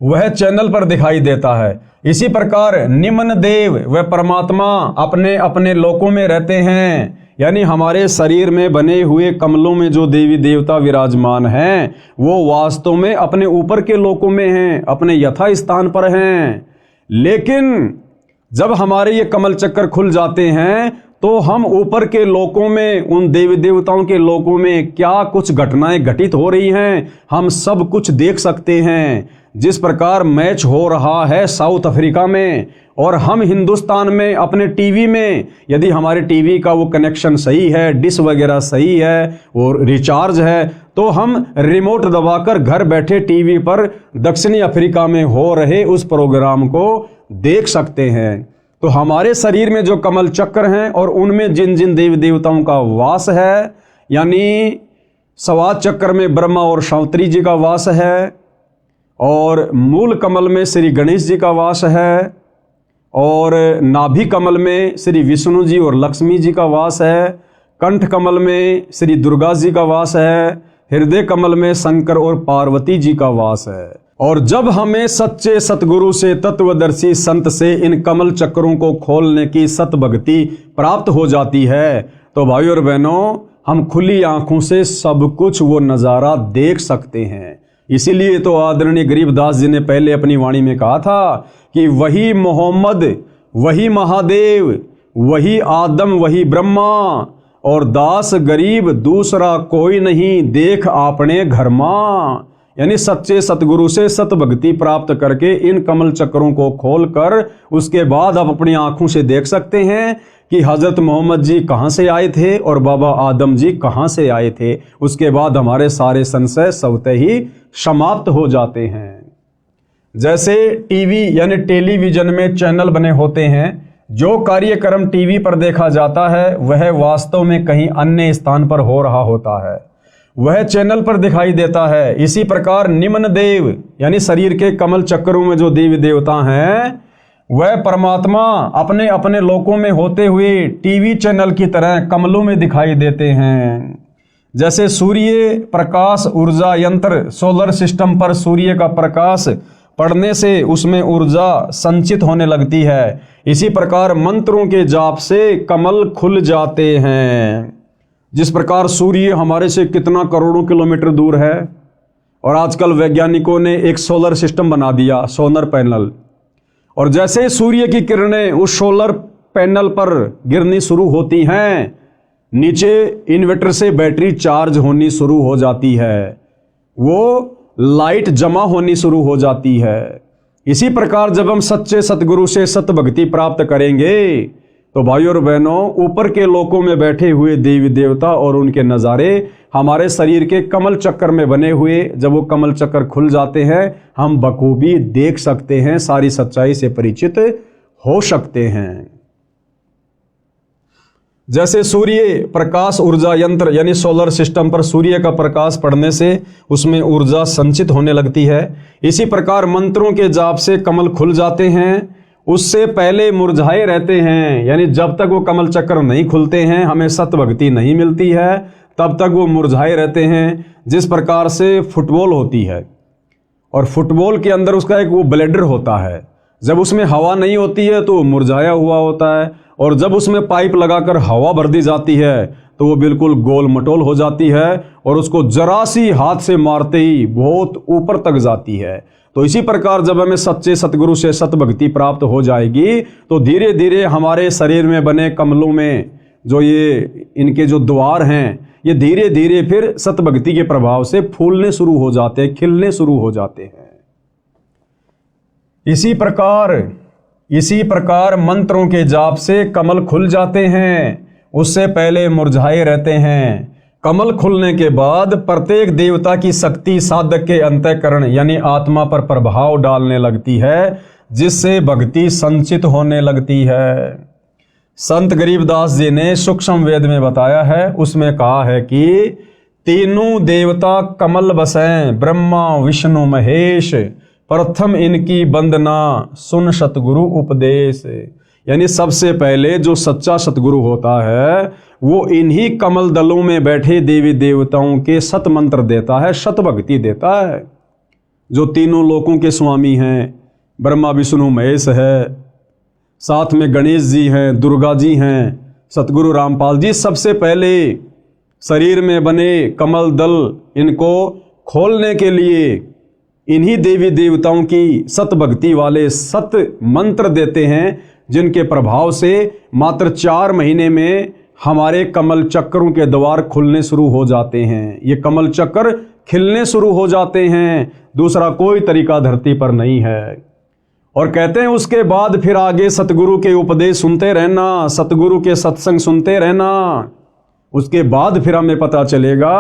वह चैनल पर दिखाई देता है। इसी प्रकार निम्न देव व परमात्मा अपने अपने लोकों में रहते हैं, यानी हमारे शरीर में बने हुए कमलों में जो देवी देवता विराजमान हैं वो वास्तव में अपने ऊपर के लोकों में हैं, अपने यथा स्थान पर हैं। लेकिन जब हमारे ये कमल चक्कर खुल जाते हैं तो हम ऊपर के लोकों में, उन देवी देवताओं के लोकों में क्या कुछ घटनाएं घटित हो रही हैं हम सब कुछ देख सकते हैं। जिस प्रकार मैच हो रहा है साउथ अफ्रीका में और हम हिंदुस्तान में अपने टीवी में, यदि हमारे टीवी का वो कनेक्शन सही है, डिश वगैरह सही है और रिचार्ज है, तो हम रिमोट दबाकर घर बैठे टीवी पर दक्षिणी अफ्रीका में हो रहे उस प्रोग्राम को देख सकते हैं। तो हमारे शरीर में जो कमल चक्र हैं और उनमें जिन जिन देवी देवताओं का वास है, यानी स्वाद चक्र में ब्रह्मा और शांतरी जी का वास है, और मूल कमल में श्री गणेश जी का वास है, और नाभि कमल में श्री विष्णु जी और लक्ष्मी जी का वास है, कंठ कमल में श्री दुर्गा जी का वास है, हृदय कमल में शंकर और पार्वती जी का वास है। और जब हमें सच्चे सतगुरु से, तत्वदर्शी संत से इन कमल चक्रों को खोलने की सतभक्ति प्राप्त हो जाती है तो भाई और बहनों हम खुली आंखों से सब कुछ वो नज़ारा देख सकते हैं। इसीलिए तो आदरणीय गरीबदास जी ने पहले अपनी वाणी में कहा था कि वही मोहम्मद, वही महादेव, वही आदम, वही ब्रह्मा, और दास गरीब दूसरा कोई नहीं, देख आपने घर मां। यानी सच्चे सतगुरु से सतभक्ति प्राप्त करके इन कमल चक्रों को खोलकर उसके बाद आप अपनी आंखों से देख सकते हैं कि हजरत मोहम्मद जी कहाँ से आए थे और बाबा आदम जी कहाँ से आए थे। उसके बाद हमारे सारे संशय स्वतः ही समाप्त हो जाते हैं। जैसे टीवी यानी टेलीविजन में चैनल बने होते हैं, जो कार्यक्रम टीवी पर देखा जाता है वह वास्तव में कहीं अन्य स्थान पर हो रहा होता है। वह चैनल पर दिखाई देता है। इसी प्रकार निम्न देव यानी शरीर के कमल चक्रों में जो देवी देवता हैं वह परमात्मा अपने अपने लोकों में होते हुए टीवी चैनल की तरह कमलों में दिखाई देते हैं। जैसे सूर्य प्रकाश ऊर्जा यंत्र सोलर सिस्टम पर सूर्य का प्रकाश पड़ने से उसमें ऊर्जा संचित होने लगती है, इसी प्रकार मंत्रों के जाप से कमल खुल जाते हैं। जिस प्रकार सूर्य हमारे से कितना करोड़ों किलोमीटर दूर है और आजकल वैज्ञानिकों ने एक सोलर सिस्टम बना दिया, सोलर पैनल, और जैसे सूर्य की किरणें उस सोलर पैनल पर गिरनी शुरू होती हैं, नीचे इन्वर्टर से बैटरी चार्ज होनी शुरू हो जाती है, वो लाइट जमा होनी शुरू हो जाती है। इसी प्रकार जब हम सच्चे सतगुरु से सत भक्ति प्राप्त करेंगे तो भाइयों और बहनों, ऊपर के लोकों में बैठे हुए देवी देवता और उनके नज़ारे हमारे शरीर के कमल चक्कर में बने हुए, जब वो कमल चक्कर खुल जाते हैं हम बखूबी देख सकते हैं, सारी सच्चाई से परिचित हो सकते हैं। जैसे सूर्य प्रकाश ऊर्जा यंत्र यानी सोलर सिस्टम पर सूर्य का प्रकाश पड़ने से उसमें ऊर्जा संचित होने लगती है, इसी प्रकार मंत्रों के जाप से कमल खुल जाते हैं। उससे पहले मुरझाए रहते हैं, यानी जब तक वो कमल चक्र नहीं खुलते हैं, हमें सत भक्ति नहीं मिलती है, तब तक वो मुरझाए रहते हैं। जिस प्रकार से फुटबॉल होती है और फुटबॉल के अंदर उसका एक वो ब्लेडर होता है, जब उसमें हवा नहीं होती है तो मुरझाया हुआ होता है, और जब उसमें पाइप लगाकर हवा भर दी जाती है तो वो बिल्कुल गोल मटोल हो जाती है और उसको जरा सी हाथ से मारते ही बहुत ऊपर तक जाती है। तो इसी प्रकार जब हमें सच्चे सतगुरु से सत भक्ति प्राप्त हो जाएगी तो धीरे धीरे हमारे शरीर में बने कमलों में जो ये इनके जो द्वार हैं, ये धीरे धीरे फिर सत भक्ति के प्रभाव से फूलने शुरू हो जाते हैं, खिलने शुरू हो जाते हैं। इसी प्रकार मंत्रों के जाप से कमल खुल जाते हैं, उससे पहले मुरझाए रहते हैं। कमल खुलने के बाद प्रत्येक देवता की शक्ति साधक के अंतःकरण यानी आत्मा पर प्रभाव डालने लगती है, जिससे भक्ति संचित होने लगती है। संत गरीबदास जी ने सूक्ष्म वेद में बताया है, उसमें कहा है कि तीनों देवता कमल बसें ब्रह्मा विष्णु महेश, प्रथम इनकी वंदना सुन सतगुरु उपदेश। यानी सबसे पहले जो सच्चा सतगुरु होता है वो इन्हीं कमल दलों में बैठे देवी देवताओं के सत मंत्र देता है, सत भक्ति देता है। जो तीनों लोकों के स्वामी हैं, ब्रह्मा विष्णु महेश है, साथ में गणेश जी हैं, दुर्गा जी हैं, सतगुरु रामपाल जी, सबसे पहले शरीर में बने कमल दल इनको खोलने के लिए इन्हीं देवी देवताओं की सत भक्ति वाले सत मंत्र देते हैं, जिनके प्रभाव से मात्र 4 महीने में हमारे कमल चक्रों के द्वार खुलने शुरू हो जाते हैं। ये कमल चक्र खिलने शुरू हो जाते हैं, दूसरा कोई तरीका धरती पर नहीं है। और कहते हैं उसके बाद फिर आगे सतगुरु के उपदेश सुनते रहना, सतगुरु के सत्संग सुनते रहना। उसके बाद फिर हमें पता चलेगा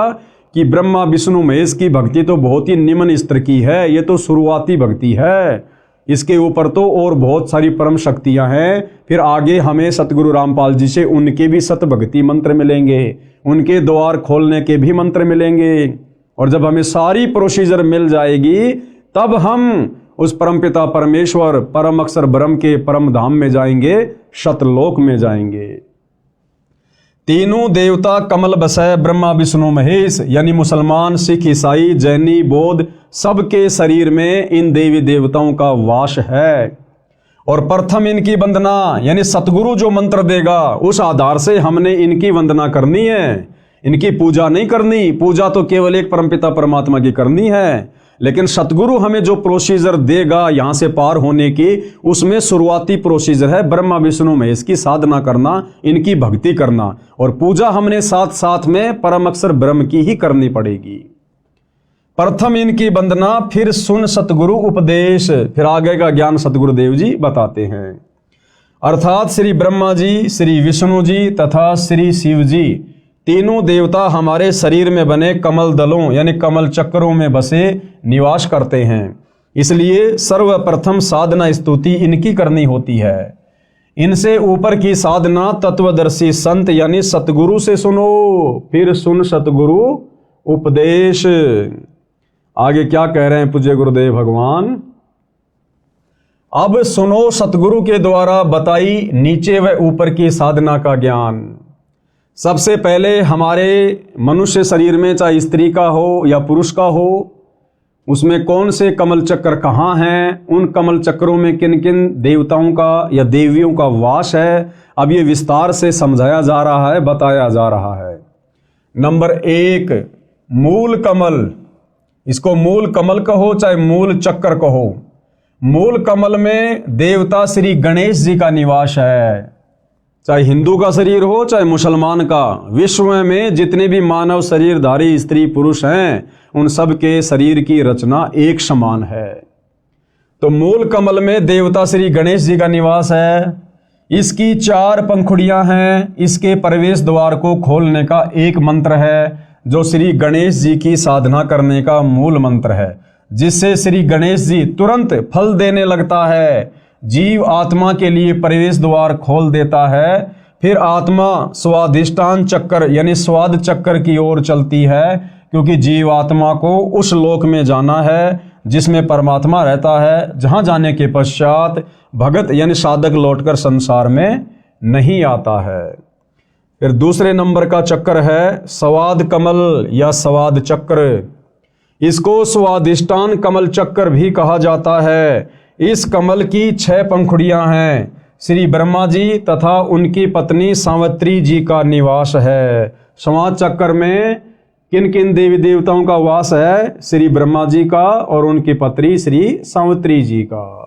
कि ब्रह्मा विष्णु महेश की भक्ति तो बहुत ही निम्न स्तर की है, ये तो शुरुआती भक्ति है, इसके ऊपर तो और बहुत सारी परम शक्तियां हैं। फिर आगे हमें सतगुरु रामपाल जी से उनके भी सत भक्ति मंत्र मिलेंगे, उनके द्वार खोलने के भी मंत्र मिलेंगे, और जब हमें सारी प्रोसीजर मिल जाएगी तब हम उस परमपिता परमेश्वर परम अक्षर ब्रह्म के परम धाम में जाएंगे, सतलोक में जाएंगे। तीनों देवता कमल बसै ब्रह्मा विष्णु महेश, यानी मुसलमान सिख ईसाई जैनी बौद्ध सबके शरीर में इन देवी देवताओं का वास है। और प्रथम इनकी वंदना यानी सतगुरु जो मंत्र देगा उस आधार से हमने इनकी वंदना करनी है, इनकी पूजा नहीं करनी। पूजा तो केवल एक परमपिता परमात्मा की करनी है, लेकिन सतगुरु हमें जो प्रोसीजर देगा यहाँ से पार होने की, उसमें शुरुआती प्रोसीजर है ब्रह्मा विष्णु महेश की साधना करना, इनकी भक्ति करना, और पूजा हमने साथ साथ में परम अक्षर ब्रह्म की ही करनी पड़ेगी। प्रथम इनकी वंदना, फिर सुन सतगुरु उपदेश, फिर आगे का ज्ञान सतगुरुदेव जी बताते हैं। अर्थात श्री ब्रह्मा जी, श्री विष्णु जी तथा श्री शिव जी तीनों देवता हमारे शरीर में बने कमल दलों यानी कमल चक्रों में बसे निवास करते हैं। इसलिए सर्वप्रथम साधना स्तुति इनकी करनी होती है। इनसे ऊपर की साधना तत्वदर्शी संत यानी सतगुरु से सुनो, फिर सुन सतगुरु उपदेश। आगे क्या कह रहे हैं पूज्य गुरुदेव भगवान? अब सुनो सतगुरु के द्वारा बताई नीचे व ऊपर की साधना का ज्ञान। सबसे पहले हमारे मनुष्य शरीर में, चाहे स्त्री का हो या पुरुष का हो, उसमें कौन से कमल चक्र कहाँ हैं, उन कमल चक्रों में किन किन देवताओं का या देवियों का वास है, अब ये विस्तार से समझाया जा रहा है, बताया जा रहा है। नंबर 1, मूल कमल। इसको मूल कमल कहो चाहे मूल चक्र कहो। मूल कमल में देवता श्री गणेश जी का निवास है। चाहे हिंदू का शरीर हो चाहे मुसलमान का, विश्व में जितने भी मानव शरीरधारी स्त्री पुरुष हैं, उन सब के शरीर की रचना एक समान है। तो मूल कमल में देवता श्री गणेश जी का निवास है। इसकी 4 पंखुड़ियां हैं। इसके प्रवेश द्वार को खोलने का एक मंत्र है, जो श्री गणेश जी की साधना करने का मूल मंत्र है, जिससे श्री गणेश जी तुरंत फल देने लगता है। जीव आत्मा के लिए प्रवेश द्वार खोल देता है। फिर आत्मा स्वादिष्टान चक्र यानी स्वाद चक्र की ओर चलती है, क्योंकि जीव आत्मा को उस लोक में जाना है जिसमें परमात्मा रहता है, जहां जाने के पश्चात भगत यानी साधक लौटकर संसार में नहीं आता है। फिर दूसरे नंबर का चक्र है स्वाद कमल या स्वाद चक्र। इसको स्वादिष्टान कमल चक्र भी कहा जाता है। इस कमल की 6 पंखुड़ियां हैं। श्री ब्रह्मा जी तथा उनकी पत्नी सावित्री जी का निवास है। स्वाद चक्र में किन किन देवी देवताओं का वास है? श्री ब्रह्मा जी का और उनकी पत्नी श्री सावित्री जी का।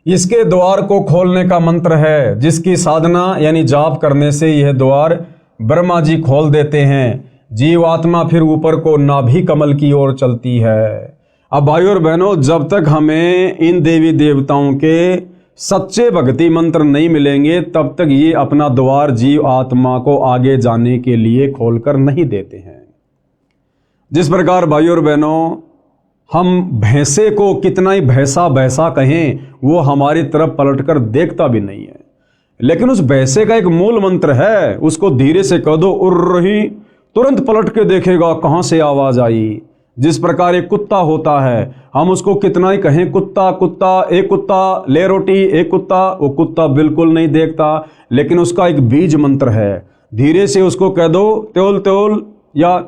इसके द्वार को खोलने का मंत्र है, जिसकी साधना यानी जाप करने से यह द्वार ब्रह्मा जी खोल देते हैं। जीवात्मा फिर ऊपर को नाभि कमल की ओर चलती है। अब भाइयों और बहनों, जब तक हमें इन देवी देवताओं के सच्चे भक्ति मंत्र नहीं मिलेंगे, तब तक ये अपना द्वार जीव आत्मा को आगे जाने के लिए खोलकर नहीं देते हैं। जिस प्रकार भाइयों और बहनों, हम भैंसे को कितना ही भैंसा भैंसा कहें, वो हमारी तरफ पलटकर देखता भी नहीं है, लेकिन उस भैंसे का एक मूल मंत्र है। उसको धीरे से कह दो उड़ रही, तुरंत पलट के देखेगा कहां से आवाज आई। जिस प्रकार एक कुत्ता होता है, हम उसको कितना ही कहें कुत्ता कुत्ता, एक कुत्ता ले रोटी, एक कुत्ता, वो कुत्ता बिल्कुल नहीं देखता, लेकिन उसका एक बीज मंत्र है। धीरे से उसको कह दो त्योल त्योल या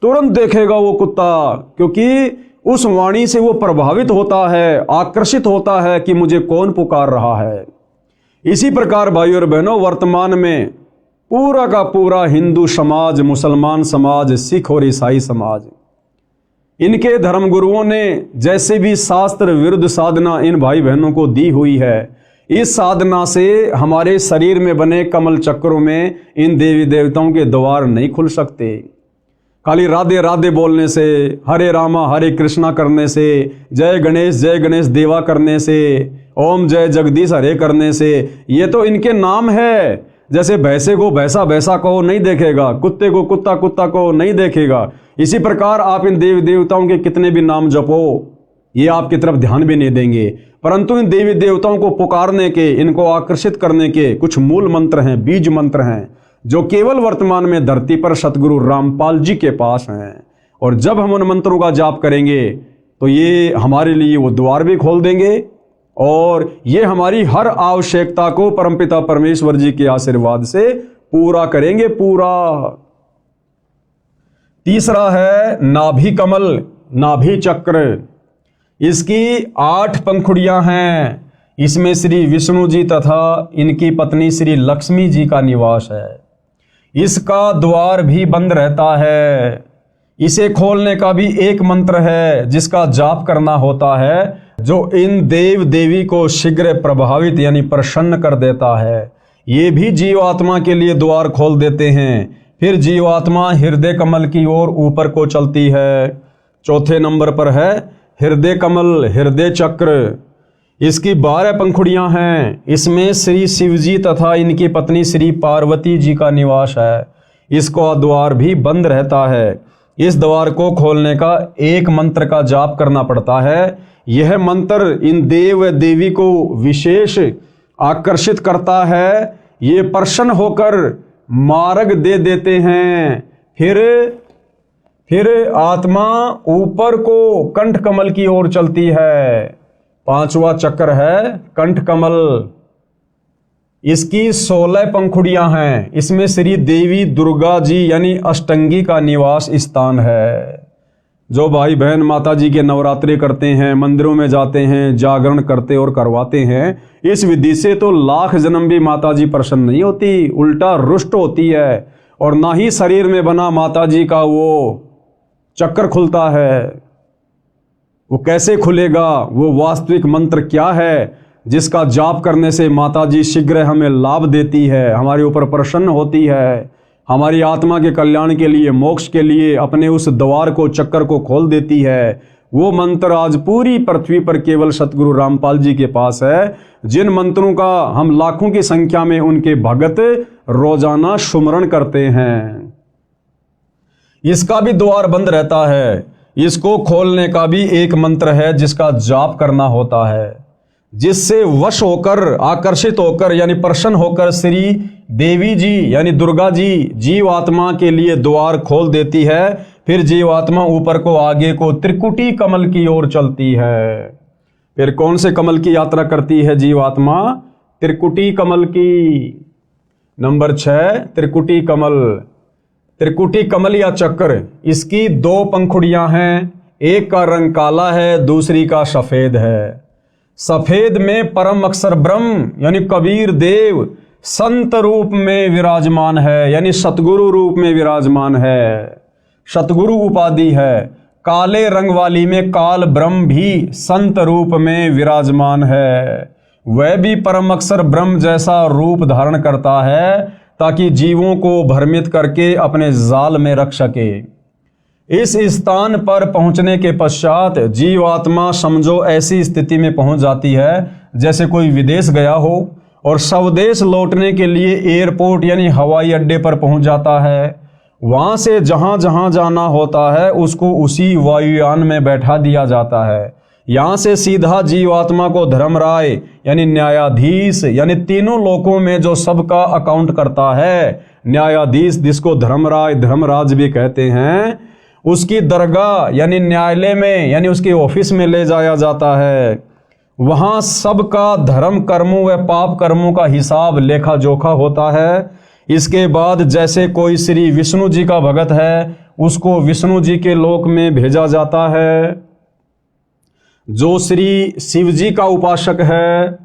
तुरंत देखेगा वो कुत्ता, क्योंकि उस वाणी से वो प्रभावित होता है, आकर्षित होता है कि मुझे कौन पुकार रहा है। इसी प्रकार भाइयों और बहनों, वर्तमान में पूरा का पूरा हिंदू समाज, मुसलमान समाज, सिख और ईसाई समाज, इनके धर्मगुरुओं ने जैसे भी शास्त्र विरुद्ध साधना इन भाई बहनों को दी हुई है, इस साधना से हमारे शरीर में बने कमल चक्रों में इन देवी देवताओं के द्वार नहीं खुल सकते। खाली राधे राधे बोलने से, हरे रामा हरे कृष्णा करने से, जय गणेश देवा करने से, ओम जय जगदीश हरे करने से, ये तो इनके नाम है। जैसे भैंसे को भैंसा भैंसा को नहीं देखेगा, कुत्ते को कुत्ता कुत्ता को नहीं देखेगा, इसी प्रकार आप इन देवी देवताओं के कितने भी नाम जपो, ये आपकी तरफ ध्यान भी नहीं देंगे। परंतु इन देवी देवताओं को पुकारने के, इनको आकर्षित करने के कुछ मूल मंत्र हैं, बीज मंत्र हैं, जो केवल वर्तमान में धरती पर सतगुरु रामपाल जी के पास हैं। और जब हम उन मंत्रों का जाप करेंगे तो ये हमारे लिए वो द्वार भी खोल देंगे, और ये हमारी हर आवश्यकता को परमपिता परमेश्वर जी के आशीर्वाद से पूरा करेंगे, पूरा। तीसरा है नाभि कमल, नाभि चक्र। इसकी 8 पंखुड़ियां हैं। इसमें श्री विष्णु जी तथा इनकी पत्नी श्री लक्ष्मी जी का निवास है। इसका द्वार भी बंद रहता है। इसे खोलने का भी एक मंत्र है, जिसका जाप करना होता है, जो इन देव देवी को शीघ्र प्रभावित यानी प्रसन्न कर देता है। ये भी जीवात्मा के लिए द्वार खोल देते हैं। फिर जीवात्मा हृदय कमल की ओर ऊपर को चलती है। चौथे नंबर पर है हृदय कमल, हृदय चक्र। इसकी 12 पंखुड़ियां हैं। इसमें श्री शिव जी तथा इनकी पत्नी श्री पार्वती जी का निवास है। इसका द्वार भी बंद रहता है। इस द्वार को खोलने का एक मंत्र का जाप करना पड़ता है। यह मंत्र इन देव देवी को विशेष आकर्षित करता है। ये प्रसन्न होकर मार्ग दे देते हैं। फिर आत्मा ऊपर को कंठ कमल की ओर चलती है। 5वां चक्र है कंठ कमल। इसकी 16 पंखुड़ियां हैं। इसमें श्री देवी दुर्गा जी यानी अष्टंगी का निवास स्थान है। जो भाई बहन माता जी के नवरात्रि करते हैं, मंदिरों में जाते हैं, जागरण करते और करवाते हैं, इस विधि से तो लाख जन्म भी माता जी प्रसन्न नहीं होती, उल्टा रुष्ट होती है। और ना ही शरीर में बना माता जी का वो चक्र खुलता है। वो कैसे खुलेगा? वो वास्तविक मंत्र क्या है जिसका जाप करने से माता जी शीघ्र हमें लाभ देती है, हमारे ऊपर प्रसन्न होती है, हमारी आत्मा के कल्याण के लिए, मोक्ष के लिए अपने उस द्वार को, चक्कर को खोल देती है। वो मंत्र आज पूरी पृथ्वी पर केवल सतगुरु रामपाल जी के पास है, जिन मंत्रों का हम लाखों की संख्या में उनके भगत रोजाना सुमरण करते हैं। इसका भी द्वार बंद रहता है। इसको खोलने का भी एक मंत्र है जिसका जाप करना होता है, जिससे वश होकर, आकर्षित होकर यानी प्रसन्न होकर श्री देवी जी यानी दुर्गा जी जीवात्मा के लिए द्वार खोल देती है। फिर जीवात्मा ऊपर को, आगे को त्रिकुटी कमल की ओर चलती है। फिर कौन से कमल की यात्रा करती है जीवात्मा? त्रिकुटी कमल की। नंबर 6 त्रिकुटी कमल। त्रिकुटी कमल या चक्र, इसकी 2 पंखुड़ियां हैं। एक का रंग काला है, दूसरी का सफेद है। सफेद में परम अक्षर ब्रह्म यानी कबीर देव संत रूप में विराजमान है, यानी सतगुरु रूप में विराजमान है, सतगुरु उपाधि है। काले रंग वाली में काल ब्रह्म भी संत रूप में विराजमान है। वह भी परम अक्षर ब्रह्म जैसा रूप धारण करता है ताकि जीवों को भ्रमित करके अपने जाल में रख सके। इस स्थान पर पहुंचने के पश्चात जीवात्मा समझो ऐसी स्थिति में पहुंच जाती है जैसे कोई विदेश गया हो और स्वदेश लौटने के लिए एयरपोर्ट यानी हवाई अड्डे पर पहुंच जाता है। वहां से जहां जहां जाना होता है उसको उसी वायुयान में बैठा दिया जाता है। यहां से सीधा जीवात्मा को धर्मराय यानी न्यायाधीश यानी तीनों लोकों में जो सबका अकाउंट करता है, न्यायाधीश जिसको धर्मराय धर्मराज भी कहते हैं, उसकी दरगाह यानी न्यायालय में यानी उसके ऑफिस में ले जाया जाता है। वहां सबका धर्म कर्मों व पाप कर्मों का हिसाब लेखा जोखा होता है। इसके बाद जैसे कोई श्री विष्णु जी का भगत है उसको विष्णु जी के लोक में भेजा जाता है। जो श्री शिव जी का उपासक है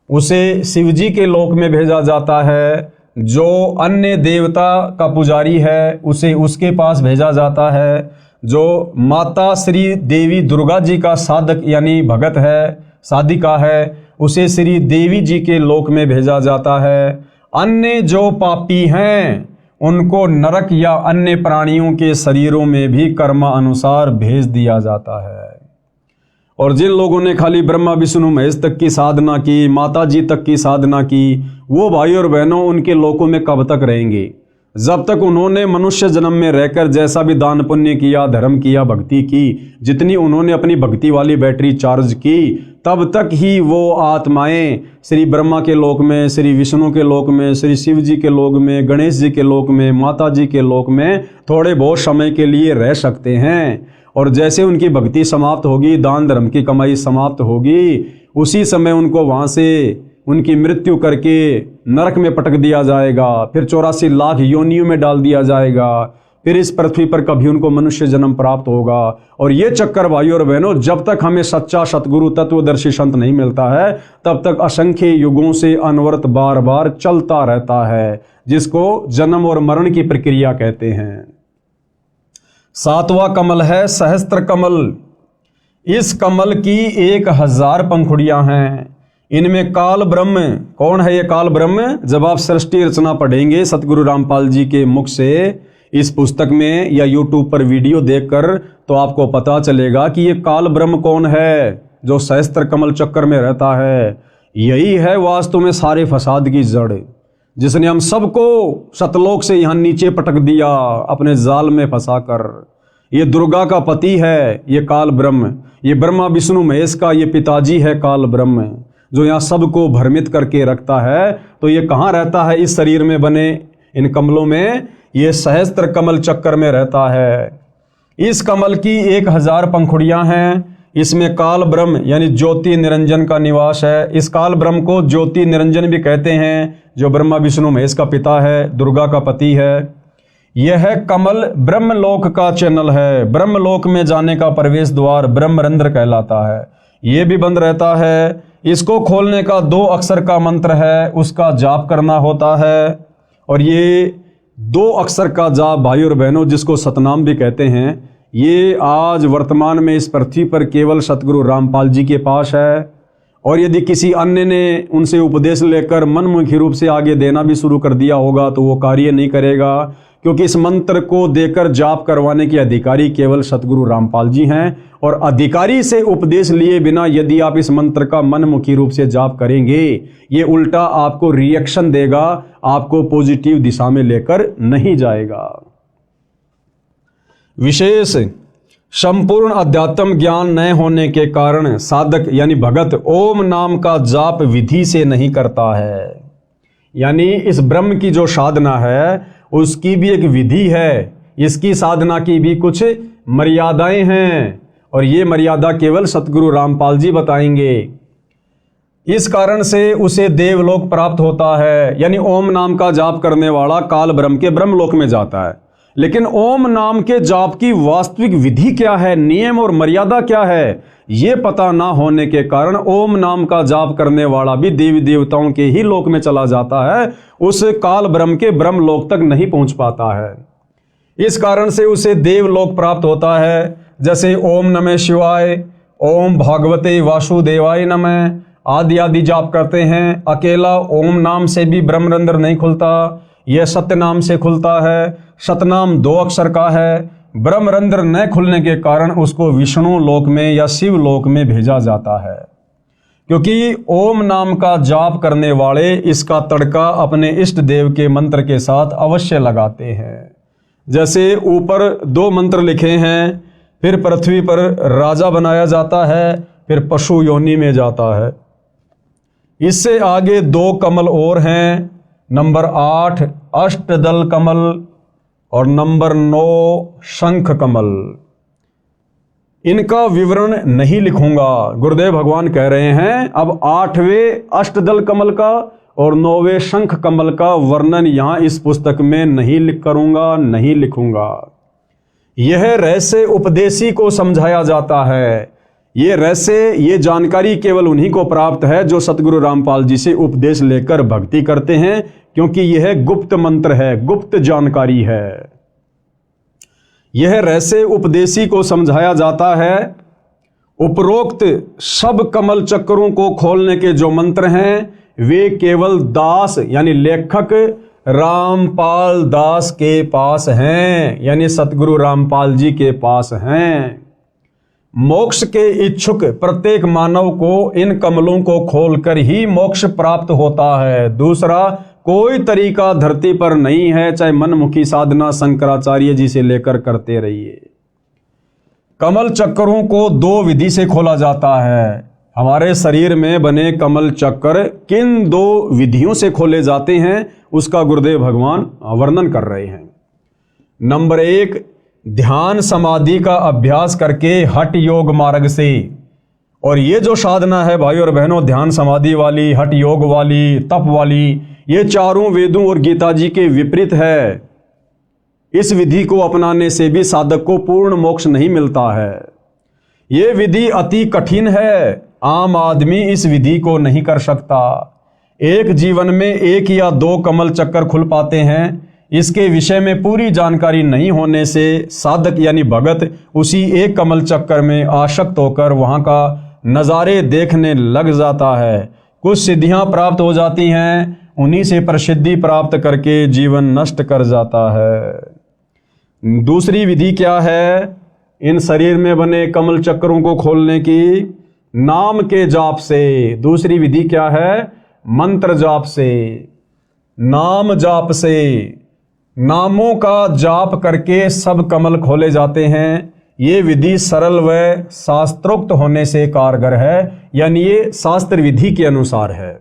उसे शिव जी के लोक में भेजा जाता है। जो अन्य देवता का पुजारी है उसे उसके पास भेजा जाता है। जो माता श्री देवी दुर्गा जी का साधक यानी भगत है, साधिका है, उसे श्री देवी जी के लोक में भेजा जाता है। अन्य जो पापी हैं उनको नरक या अन्य प्राणियों के शरीरों में भी कर्मानुसार भेज दिया जाता है। और जिन लोगों ने खाली ब्रह्मा विष्णु महेश तक की साधना की, माता जी तक की साधना की, वो भाई और बहनों उनके लोकों में कब तक रहेंगे? जब तक उन्होंने मनुष्य जन्म में रहकर जैसा भी दान पुण्य किया, धर्म किया, भक्ति की, जितनी उन्होंने अपनी भक्ति वाली बैटरी चार्ज की, तब तक ही वो आत्माएं श्री ब्रह्मा के लोक में, श्री विष्णु के लोक में, श्री शिव जी के लोक में, गणेश जी के लोक में, माता जी के लोक में थोड़े बहुत समय के लिए रह सकते हैं। और जैसे उनकी भक्ति समाप्त होगी, दान धर्म की कमाई समाप्त होगी, उसी समय उनको वहाँ से उनकी मृत्यु करके नरक में पटक दिया जाएगा। फिर 84 लाख योनियों में डाल दिया जाएगा। फिर इस पृथ्वी पर कभी उनको मनुष्य जन्म प्राप्त होगा। और ये चक्कर भाई और बहनों जब तक हमें सच्चा सतगुरु तत्वदर्शी संत नहीं मिलता है तब तक असंख्य युगों से अनवरत बार बार चलता रहता है, जिसको जन्म और मरण की प्रक्रिया कहते हैं। 7वां कमल है सहस्त्र कमल। इस कमल की 1000 पंखुड़ियां हैं। इनमें काल ब्रह्म, कौन है ये काल ब्रह्म? जब आप सृष्टि रचना पढ़ेंगे सतगुरु रामपाल जी के मुख से इस पुस्तक में या यूट्यूब पर वीडियो देखकर, तो आपको पता चलेगा कि ये काल ब्रह्म कौन है जो सहस्त्र कमल चक्कर में रहता है। यही है वास्तव में सारे फसाद की जड़, जिसने हम सबको सतलोक से यहाँ नीचे पटक दिया अपने जाल में फंसाकर। ये दुर्गा का पति है ये काल ब्रह्म, ये ब्रह्मा विष्णु महेश का ये पिताजी है काल ब्रह्म, जो यहाँ सबको भ्रमित करके रखता है। तो ये कहाँ रहता है? इस शरीर में बने इन कमलों में। ये सहस्त्र कमल चक्कर में रहता है। इस कमल की 1000 पंखुड़ियां हैं। इसमें काल ब्रह्म यानी ज्योति निरंजन का निवास है। इस काल ब्रह्म को ज्योति निरंजन भी कहते हैं, जो ब्रह्मा विष्णु महेश का पिता है, दुर्गा का पति है। यह कमल ब्रह्मलोक का चैनल है। ब्रह्मलोक में जाने का प्रवेश द्वार ब्रह्मरंध्र कहलाता है। ये भी बंद रहता है। इसको खोलने का 2 अक्षर का मंत्र है, उसका जाप करना होता है। और ये 2 अक्षर का जाप भाई और बहनों, जिसको सतनाम भी कहते हैं, ये आज वर्तमान में इस पृथ्वी पर केवल सतगुरु रामपाल जी के पास है। और यदि किसी अन्य ने उनसे उपदेश लेकर मनमुखी रूप से आगे देना भी शुरू कर दिया होगा तो वो कार्य नहीं करेगा, क्योंकि इस मंत्र को देकर जाप करवाने के अधिकारी केवल सतगुरु रामपाल जी हैं। और अधिकारी से उपदेश लिए बिना यदि आप इस मंत्र का मनमुखी रूप से जाप करेंगे, ये उल्टा आपको रिएक्शन देगा, आपको पॉजिटिव दिशा में लेकर नहीं जाएगा। विशेष संपूर्ण अध्यात्म ज्ञान न होने के कारण साधक यानी भगत ओम नाम का जाप विधि से नहीं करता है। यानी इस ब्रह्म की जो साधना है उसकी भी एक विधि है, इसकी साधना की भी कुछ मर्यादाएं हैं, और ये मर्यादा केवल सतगुरु रामपाल जी बताएंगे। इस कारण से उसे देवलोक प्राप्त होता है। यानी ओम नाम का जाप करने वाला काल ब्रह्म के ब्रह्मलोक में जाता है। लेकिन ओम नाम के जाप की वास्तविक विधि क्या है, नियम और मर्यादा क्या है, ये पता ना होने के कारण ओम नाम का जाप करने वाला भी देवी देवताओं के ही लोक में चला जाता है, उस काल ब्रह्म के ब्रह्मलोक तक नहीं पहुंच पाता है। इस कारण से उसे देवलोक प्राप्त होता है। जैसे ओम नमः शिवाय, ओम भागवते वासुदेवाय नमः आदि आदि जाप करते हैं। अकेला ओम नाम से भी ब्रह्मरंध्र नहीं खुलता, यह सत्य नाम से खुलता है। सतनाम 2 अक्षर का है। ब्रह्मरंध्र न खुलने के कारण उसको विष्णु लोक में या शिव लोक में भेजा जाता है, क्योंकि ओम नाम का जाप करने वाले इसका तड़का अपने इष्ट देव के मंत्र के साथ अवश्य लगाते हैं। जैसे ऊपर 2 मंत्र लिखे हैं, फिर पृथ्वी पर राजा बनाया जाता है, फिर पशु योनि में जाता है। इससे आगे 2 कमल और हैं, नंबर 8 अष्टदल कमल और नंबर 9 शंख कमल। इनका विवरण नहीं लिखूंगा, गुरुदेव भगवान कह रहे हैं अब 8वें अष्टदल कमल का और 9वें शंख कमल का वर्णन यहां इस पुस्तक में नहीं लिखूंगा। यह रहस्य उपदेशी को समझाया जाता है। ये रहस्य, ये जानकारी केवल उन्हीं को प्राप्त है जो सतगुरु रामपाल जी से उपदेश लेकर भक्ति करते हैं, क्योंकि यह गुप्त मंत्र है, गुप्त जानकारी है। यह रहस्य उपदेशी को समझाया जाता है। उपरोक्त सब कमल चक्रों को खोलने के जो मंत्र हैं वे केवल दास यानी लेखक रामपाल दास के पास हैं, यानी सतगुरु रामपाल जी के पास हैं। मोक्ष के इच्छुक प्रत्येक मानव को इन कमलों को खोलकर ही मोक्ष प्राप्त होता है। दूसरा कोई तरीका धरती पर नहीं है, चाहे मनमुखी साधना शंकराचार्य जी से लेकर करते रहिए। कमल चक्रों को 2 विधि से खोला जाता है। हमारे शरीर में बने कमल चक्र किन 2 विधियों से खोले जाते हैं उसका गुरुदेव भगवान वर्णन कर रहे हैं। नंबर 1 ध्यान समाधि का अभ्यास करके हठ योग मार्ग से। और ये जो साधना है भाई और बहनों, ध्यान समाधि वाली, हठ योग वाली, तप वाली, ये चारों वेदों और गीता जी के विपरीत है। इस विधि को अपनाने से भी साधक को पूर्ण मोक्ष नहीं मिलता है। ये विधि अति कठिन है, आम आदमी इस विधि को नहीं कर सकता। एक जीवन में 1 या 2 कमल चक्कर खुल पाते हैं। इसके विषय में पूरी जानकारी नहीं होने से साधक यानी भगत उसी एक कमल चक्कर में आसक्त होकर वहां का नज़ारे देखने लग जाता है। कुछ सिद्धियां प्राप्त हो जाती हैं, उन्हीं से प्रसिद्धि प्राप्त करके जीवन नष्ट कर जाता है। दूसरी विधि क्या है? इन शरीर में बने कमल चक्रों को खोलने की नाम के जाप से। दूसरी विधि क्या है? मंत्र जाप से, नाम जाप से। नामों का जाप करके सब कमल खोले जाते हैं। ये विधि सरल व शास्त्रोक्त होने से कारगर है, यानी ये शास्त्र विधि के अनुसार है।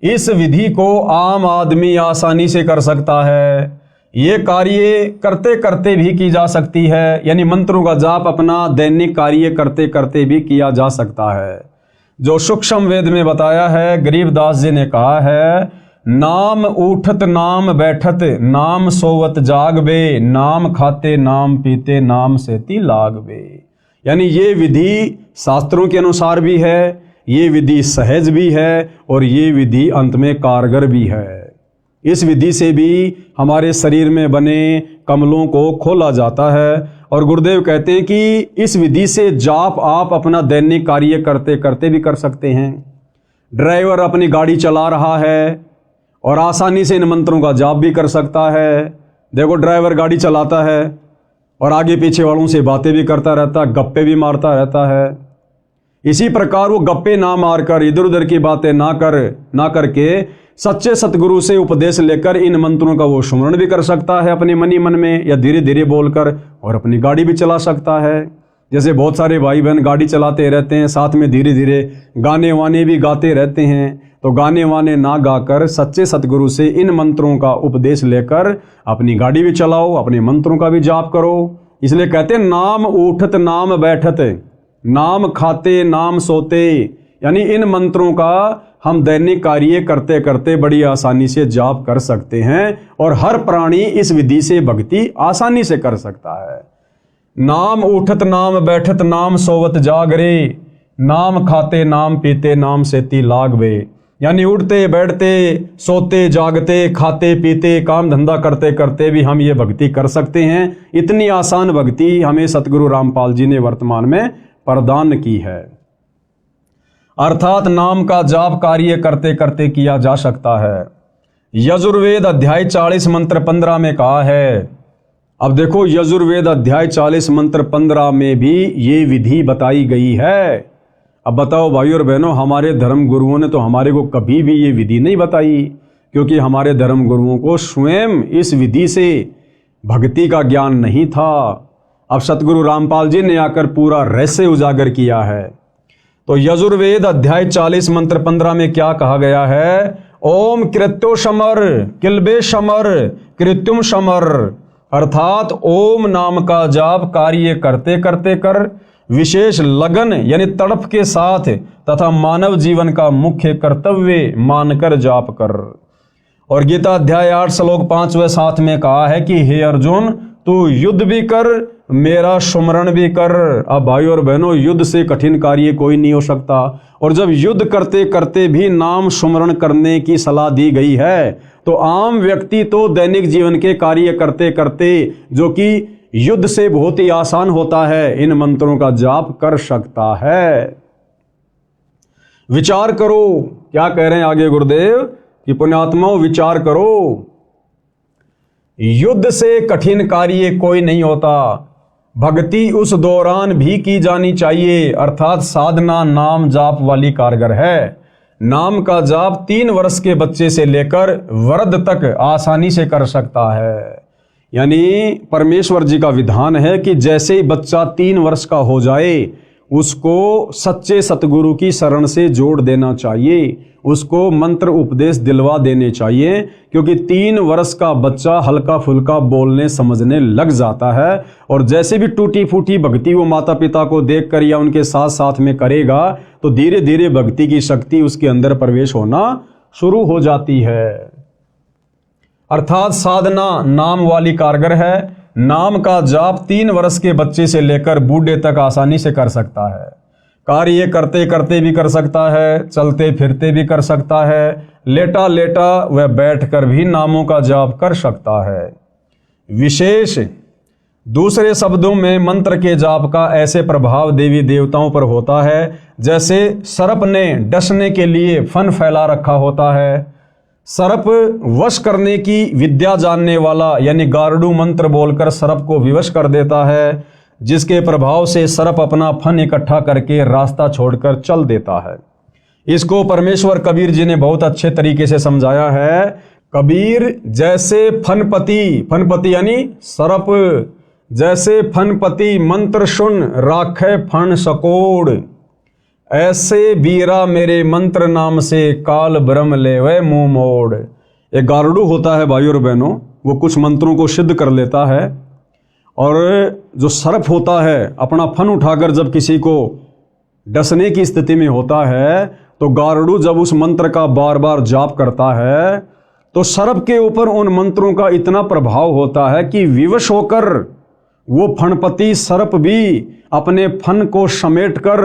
इस विधि को आम आदमी आसानी से कर सकता है। ये कार्य करते करते भी की जा सकती है, यानी मंत्रों का जाप अपना दैनिक कार्य करते करते भी किया जा सकता है। जो सूक्ष्म वेद में बताया है, गरीबदास जी ने कहा है, नाम उठत नाम बैठत नाम सोवत जागबे, नाम खाते नाम पीते नाम सेती लागबे। यानी ये विधि शास्त्रों के अनुसार भी है, ये विधि सहज भी है और ये विधि अंत में कारगर भी है। इस विधि से भी हमारे शरीर में बने कमलों को खोला जाता है। और गुरुदेव कहते हैं कि इस विधि से जाप आप अपना दैनिक कार्य करते करते भी कर सकते हैं। ड्राइवर अपनी गाड़ी चला रहा है और आसानी से इन मंत्रों का जाप भी कर सकता है। देखो, ड्राइवर गाड़ी चलाता है और आगे पीछे वालों से बातें भी करता रहता है, गप्पे भी मारता रहता है। इसी प्रकार वो गप्पे ना मारकर, इधर उधर की बातें ना करके सच्चे सतगुरु से उपदेश लेकर इन मंत्रों का वो सुमरण भी कर सकता है अपने मन ही मन में, या धीरे धीरे बोलकर, और अपनी गाड़ी भी चला सकता है। जैसे बहुत सारे भाई बहन गाड़ी चलाते रहते हैं, साथ में धीरे धीरे गाने वाने भी गाते रहते हैं। तो गाने वाने ना गाकर सच्चे सतगुरु से इन मंत्रों का उपदेश लेकर अपनी गाड़ी भी चलाओ, अपने मंत्रों का भी जाप करो। इसलिए कहते हैं, नाम उठत नाम बैठत नाम खाते नाम सोते। यानी इन मंत्रों का हम दैनिक कार्य करते करते बड़ी आसानी से जाप कर सकते हैं और हर प्राणी इस विधि से भक्ति आसानी से कर सकता है। नाम उठत नाम बैठत नाम सोवत जागरे, नाम खाते नाम पीते नाम सेती लागबे। यानी उठते बैठते सोते जागते खाते पीते काम धंधा करते करते भी हम ये भक्ति कर सकते हैं। इतनी आसान भक्ति हमें सतगुरु रामपाल जी ने वर्तमान में प्रदान की है। अर्थात नाम का जाप कार्य करते करते किया जा सकता है। यजुर्वेद अध्याय 40 मंत्र 15 में कहा है। अब देखो, यजुर्वेद अध्याय 40 मंत्र 15 में भी ये विधि बताई गई है। अब बताओ भाई और बहनों, हमारे धर्म गुरुओं ने तो हमारे को कभी भी ये विधि नहीं बताई, क्योंकि हमारे धर्म गुरुओं को स्वयं इस विधि से भक्ति का ज्ञान नहीं था। अब सतगुरु रामपाल जी ने आकर पूरा रहस्य उजागर किया है। तो यजुर्वेद अध्याय 40 मंत्र 15 में क्या कहा गया है? ओम कृत्यो समर किलबे समर कृत्युम समर। अर्थात ओम नाम का जाप कार्य करते करते कर, विशेष लगन यानी तड़प के साथ तथा मानव जीवन का मुख्य कर्तव्य मानकर जाप कर। और गीता अध्याय 8 श्लोक 5 व 7 में कहा है कि हे अर्जुन, तू युद्ध भी कर मेरा सुमरण भी कर। अब भाई और बहनों, युद्ध से कठिन कार्य कोई नहीं हो सकता। और जब युद्ध करते करते भी नाम सुमरण करने की सलाह दी गई है, तो आम व्यक्ति तो दैनिक जीवन के कार्य करते करते, जो कि युद्ध से बहुत ही आसान होता है, इन मंत्रों का जाप कर सकता है। विचार करो, क्या कह रहे हैं आगे गुरुदेव कि पुण्यात्माओं विचार करो, युद्ध से कठिन कार्य कोई नहीं होता। भक्ति उस दौरान भी की जानी चाहिए, अर्थात साधना नाम जाप वाली कारगर है। नाम का जाप 3 वर्ष के बच्चे से लेकर वृद्ध तक आसानी से कर सकता है। यानी परमेश्वर जी का विधान है कि जैसे ही बच्चा 3 वर्ष का हो जाए, उसको सच्चे सतगुरु की शरण से जोड़ देना चाहिए, उसको मंत्र उपदेश दिलवा देने चाहिए, क्योंकि 3 वर्ष का बच्चा हल्का फुल्का बोलने समझने लग जाता है। और जैसे भी टूटी फूटी भक्ति वो माता पिता को देखकर या उनके साथ साथ में करेगा, तो धीरे धीरे भक्ति की शक्ति उसके अंदर प्रवेश होना शुरू हो जाती है। अर्थात साधना नाम वाली कारगर है। नाम का जाप 3 वर्ष के बच्चे से लेकर बूढ़े तक आसानी से कर सकता है। कार्य करते करते भी कर सकता है, चलते फिरते भी कर सकता है, लेटा लेटा व बैठकर भी नामों का जाप कर सकता है। विशेष दूसरे शब्दों में मंत्र के जाप का ऐसे प्रभाव देवी देवताओं पर होता है जैसे सर्प ने डसने के लिए फन फैला रखा होता है। सर्प वश करने की विद्या जानने वाला यानी गारुड़ मंत्र बोलकर सर्प को विवश कर देता है, जिसके प्रभाव से सर्प अपना फन इकट्ठा करके रास्ता छोड़कर चल देता है। इसको परमेश्वर कबीर जी ने बहुत अच्छे तरीके से समझाया है। कबीर जैसे फनपति यानी सर्प, जैसे फनपति मंत्र सुन राखे फन सकोड़, ऐसे बीरा मेरे मंत्र नाम से काल ब्रह्म लेवे मुंह मोड़। एक गारुड़ होता है भाई और बहनों, वो कुछ मंत्रों को सिद्ध कर लेता है, और जो सर्प होता है अपना फन उठाकर जब किसी को डसने की स्थिति में होता है, तो गारुड़ जब उस मंत्र का बार बार जाप करता है तो सर्प के ऊपर उन मंत्रों का इतना प्रभाव होता है कि विवश होकर वो फणपति सर्प भी अपने फन को समेटकर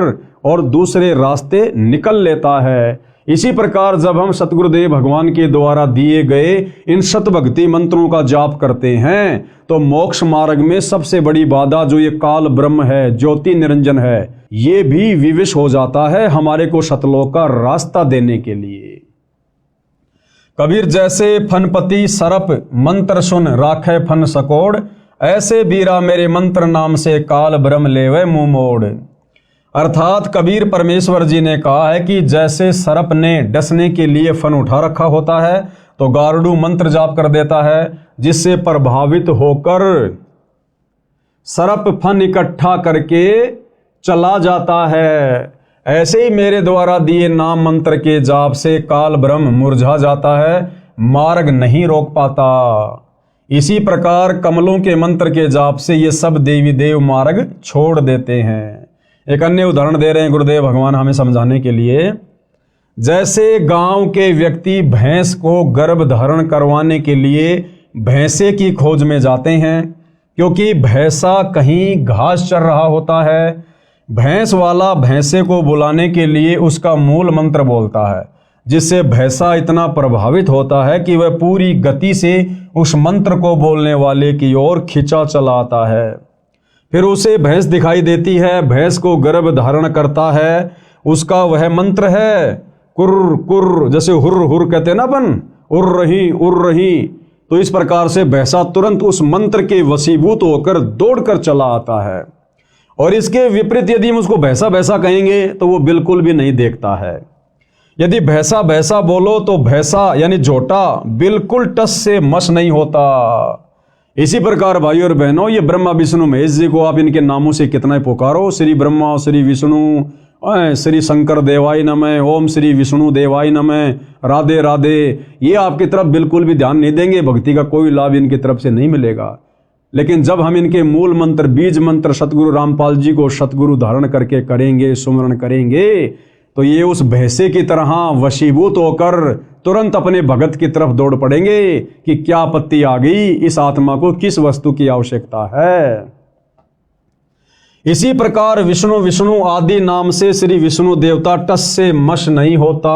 और दूसरे रास्ते निकल लेता है। इसी प्रकार जब हम सतगुरुदेव भगवान के द्वारा दिए गए इन शतभक्ति मंत्रों का जाप करते हैं तो मोक्ष मार्ग में सबसे बड़ी बाधा जो ये काल ब्रह्म है, ज्योति निरंजन है, ये भी विवश हो जाता है हमारे को सतलोक का रास्ता देने के लिए। कबीर जैसे फनपति सरप मंत्र सुन राखे फन सकोड़, ऐसे बीरा मेरे मंत्र नाम से काल ब्रह्म लेवे मुंह मोड़। अर्थात कबीर परमेश्वर जी ने कहा है कि जैसे सरप ने डसने के लिए फन उठा रखा होता है तो गारुड़ मंत्र जाप कर देता है, जिससे प्रभावित होकर सरप फन इकट्ठा करके चला जाता है। ऐसे ही मेरे द्वारा दिए नाम मंत्र के जाप से काल ब्रह्म मुरझा जाता है, मार्ग नहीं रोक पाता। इसी प्रकार कमलों के मंत्र के जाप से ये सब देवी देव मार्ग छोड़ देते हैं। एक अन्य उदाहरण दे रहे हैं गुरुदेव भगवान हमें समझाने के लिए। जैसे गांव के व्यक्ति भैंस को गर्भ धारण करवाने के लिए भैंसे की खोज में जाते हैं, क्योंकि भैंसा कहीं घास चर रहा होता है। भैंस वाला भैंसे को बुलाने के लिए उसका मूल मंत्र बोलता है, जिससे भैंसा इतना प्रभावित होता है कि वह पूरी गति से उस मंत्र को बोलने वाले की ओर खिंचा चला आता है। फिर उसे भैंस दिखाई देती है, भैंस को गर्भ धारण करता है, उसका वह मंत्र है कुर्र कुर्र, जैसे हुर्र हुर्र कहते हैं ना अपन, उर्र रही। तो इस प्रकार से भैंसा तुरंत उस मंत्र के वशीभूत होकर दौड़कर चला आता है। और इसके विपरीत यदि हम उसको भैंसा भैंसा कहेंगे तो वो बिल्कुल भी नहीं देखता है। यदि भैंसा भैंसा बोलो तो भैंसा यानी झोटा बिल्कुल टस से मस नहीं होता। इसी प्रकार भाइयों और बहनों, ये ब्रह्मा विष्णु महेश जी को आप इनके नामों से कितना ही पुकारो, श्री ब्रह्मा श्री विष्णु श्री शंकर देवाय नमः, ओम श्री विष्णु देवाय नमः, राधे राधे, ये आपकी तरफ बिल्कुल भी ध्यान नहीं देंगे, भक्ति का कोई लाभ इनकी तरफ से नहीं मिलेगा। लेकिन जब हम इनके मूल मंत्र बीज मंत्र सतगुरु रामपाल जी को सतगुरु धारण करके करेंगे, सुमरण करेंगे, तो ये उस भैंसे की तरह वशीभूत होकर तुरंत अपने भगत की तरफ दौड़ पड़ेंगे कि क्या आपत्ति आ गई, इस आत्मा को किस वस्तु की आवश्यकता है। इसी प्रकार विष्णु विष्णु आदि नाम से श्री विष्णु देवता टस से मश नहीं होता,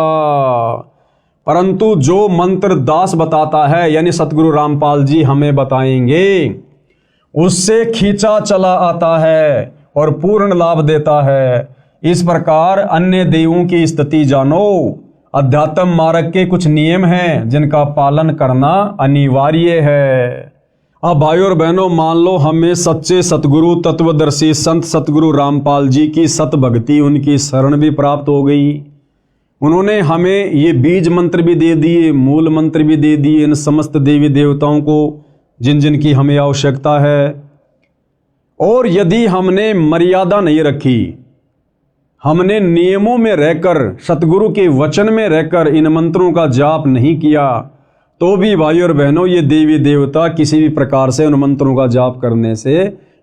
परंतु जो मंत्र दास बताता है यानी सतगुरु रामपाल जी हमें बताएंगे, उससे खींचा चला आता है और पूर्ण लाभ देता है। इस प्रकार अन्य देवों की स्थिति जानो। अध्यात्म मार्ग के कुछ नियम हैं जिनका पालन करना अनिवार्य है। अब भाइयों और बहनों, मान लो हमें सच्चे सतगुरु तत्वदर्शी संत सतगुरु रामपाल जी की सत भक्ति, उनकी शरण भी प्राप्त हो गई। उन्होंने हमें ये बीज मंत्र भी दे दिए, मूल मंत्र भी दे दिए इन समस्त देवी देवताओं को जिन जिन की हमें आवश्यकता है। और यदि हमने मर्यादा नहीं रखी, हमने नियमों में रहकर सतगुरु के वचन में रहकर इन मंत्रों का जाप नहीं किया, तो भी भाइयों और बहनों ये देवी देवता किसी भी प्रकार से उन मंत्रों का जाप करने से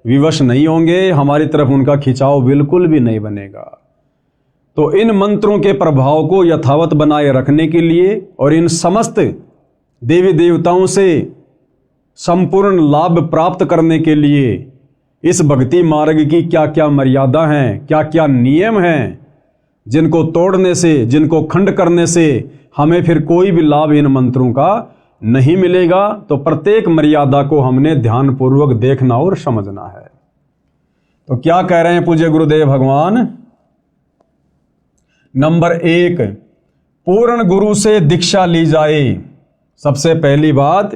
विवश नहीं होंगे, हमारी तरफ उनका खिंचाव बिल्कुल भी नहीं बनेगा। तो इन मंत्रों के प्रभाव को यथावत बनाए रखने के लिए और इन समस्त देवी देवताओं से संपूर्ण लाभ प्राप्त करने के लिए इस भक्ति मार्ग की क्या क्या मर्यादा हैं, क्या क्या नियम हैं, जिनको तोड़ने से, जिनको खंड करने से हमें फिर कोई भी लाभ इन मंत्रों का नहीं मिलेगा। तो प्रत्येक मर्यादा को हमने ध्यानपूर्वक देखना और समझना है। तो क्या कह रहे हैं पूज्य गुरुदेव भगवान? नंबर 1, पूर्ण गुरु से दीक्षा ली जाए। सबसे पहली बात,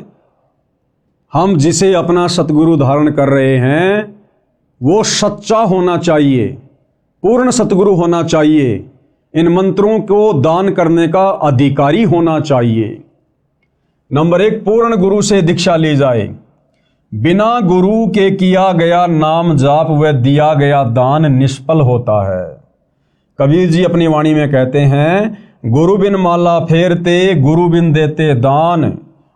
हम जिसे अपना सतगुरु धारण कर रहे हैं वो सच्चा होना चाहिए, पूर्ण सतगुरु होना चाहिए, इन मंत्रों को दान करने का अधिकारी होना चाहिए। नंबर 1, पूर्ण गुरु से दीक्षा ली जाए। बिना गुरु के किया गया नाम जाप व दिया गया दान निष्फल होता है। कबीर जी अपनी वाणी में कहते हैं, गुरु बिन माला फेरते, गुरु बिन देते दान,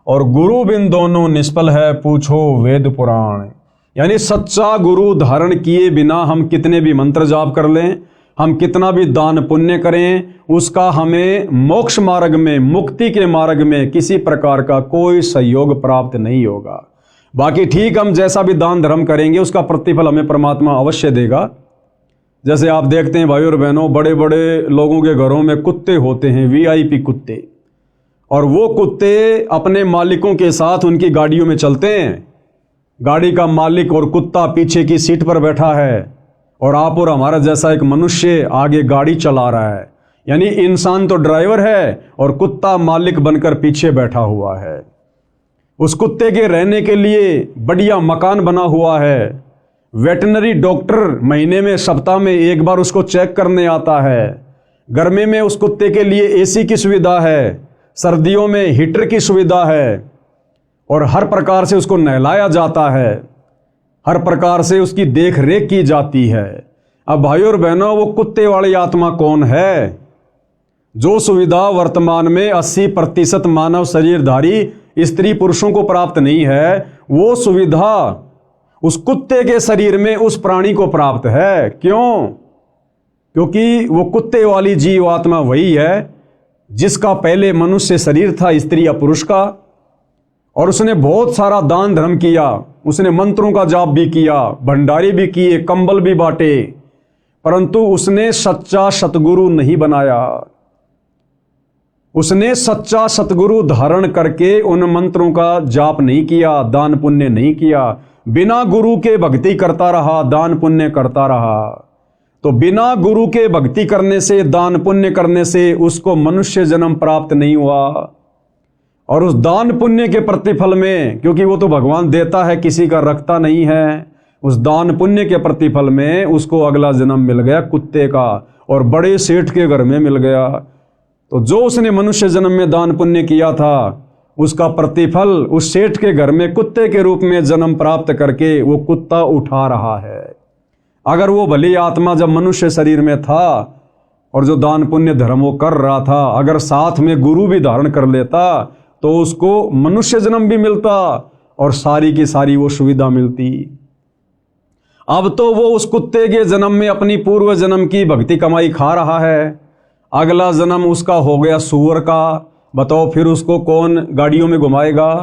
और गुरु बिन दोनों निष्फल है, पूछो वेद पुराण। यानी सच्चा गुरु धारण किए बिना हम कितने भी मंत्र जाप कर लें, हम कितना भी दान पुण्य करें, उसका हमें मोक्ष मार्ग में, मुक्ति के मार्ग में किसी प्रकार का कोई सहयोग प्राप्त नहीं होगा। बाकी ठीक, हम जैसा भी दान धर्म करेंगे उसका प्रतिफल हमें परमात्मा अवश्य देगा। जैसे आप देखते हैं भाई और बहनों, बड़े बड़े लोगों के घरों में कुत्ते होते हैं, वीआईपी कुत्ते, और वो कुत्ते अपने मालिकों के साथ उनकी गाड़ियों में चलते हैं। गाड़ी का मालिक और कुत्ता पीछे की सीट पर बैठा है और आप और हमारा जैसा एक मनुष्य आगे गाड़ी चला रहा है। यानी इंसान तो ड्राइवर है और कुत्ता मालिक बनकर पीछे बैठा हुआ है। उस कुत्ते के रहने के लिए बढ़िया मकान बना हुआ है। वेटनरी डॉक्टर महीने में, सप्ताह में एक बार उसको चेक करने आता है। गर्मी में उस कुत्ते के लिए एसी की सुविधा है, सर्दियों में हीटर की सुविधा है, और हर प्रकार से उसको नहलाया जाता है, हर प्रकार से उसकी देख रेख की जाती है। अब भाई और बहनों, वो कुत्ते वाली आत्मा कौन है? जो सुविधा वर्तमान में 80% मानव शरीरधारी स्त्री पुरुषों को प्राप्त नहीं है, वो सुविधा उस कुत्ते के शरीर में उस प्राणी को प्राप्त है। क्यों? क्योंकि वो कुत्ते वाली जीव आत्मा वही है जिसका पहले मनुष्य शरीर था, स्त्री या पुरुष का, और उसने बहुत सारा दान धर्म किया, उसने मंत्रों का जाप भी किया, भंडारे भी किए, कंबल भी बांटे, परंतु उसने सच्चा सतगुरु नहीं बनाया। उसने सच्चा सतगुरु धारण करके उन मंत्रों का जाप नहीं किया, दान पुण्य नहीं किया, बिना गुरु के भक्ति करता रहा, दान पुण्य करता रहा। तो बिना गुरु के भक्ति करने से, दान पुण्य करने से उसको मनुष्य जन्म प्राप्त नहीं हुआ। और उस दान पुण्य के प्रतिफल में, क्योंकि वो तो भगवान देता है, किसी का रखता नहीं है, उस दान पुण्य के प्रतिफल में उसको अगला जन्म मिल गया कुत्ते का, और बड़े सेठ के घर में मिल गया। तो जो उसने मनुष्य जन्म में दान पुण्य किया था, उसका प्रतिफल उस सेठ के घर में कुत्ते के रूप में जन्म प्राप्त करके वो कुत्ता उठा रहा है। अगर वो भली आत्मा जब मनुष्य शरीर में था और जो दान पुण्य धर्म वो कर रहा था, अगर साथ में गुरु भी धारण कर लेता तो उसको मनुष्य जन्म भी मिलता और सारी की सारी वो सुविधा मिलती। अब तो वो उस कुत्ते के जन्म में अपनी पूर्व जन्म की भक्ति कमाई खा रहा है, अगला जन्म उसका हो गया सूअर का। बताओ फिर उसको कौन गाड़ियों में घुमाएगा,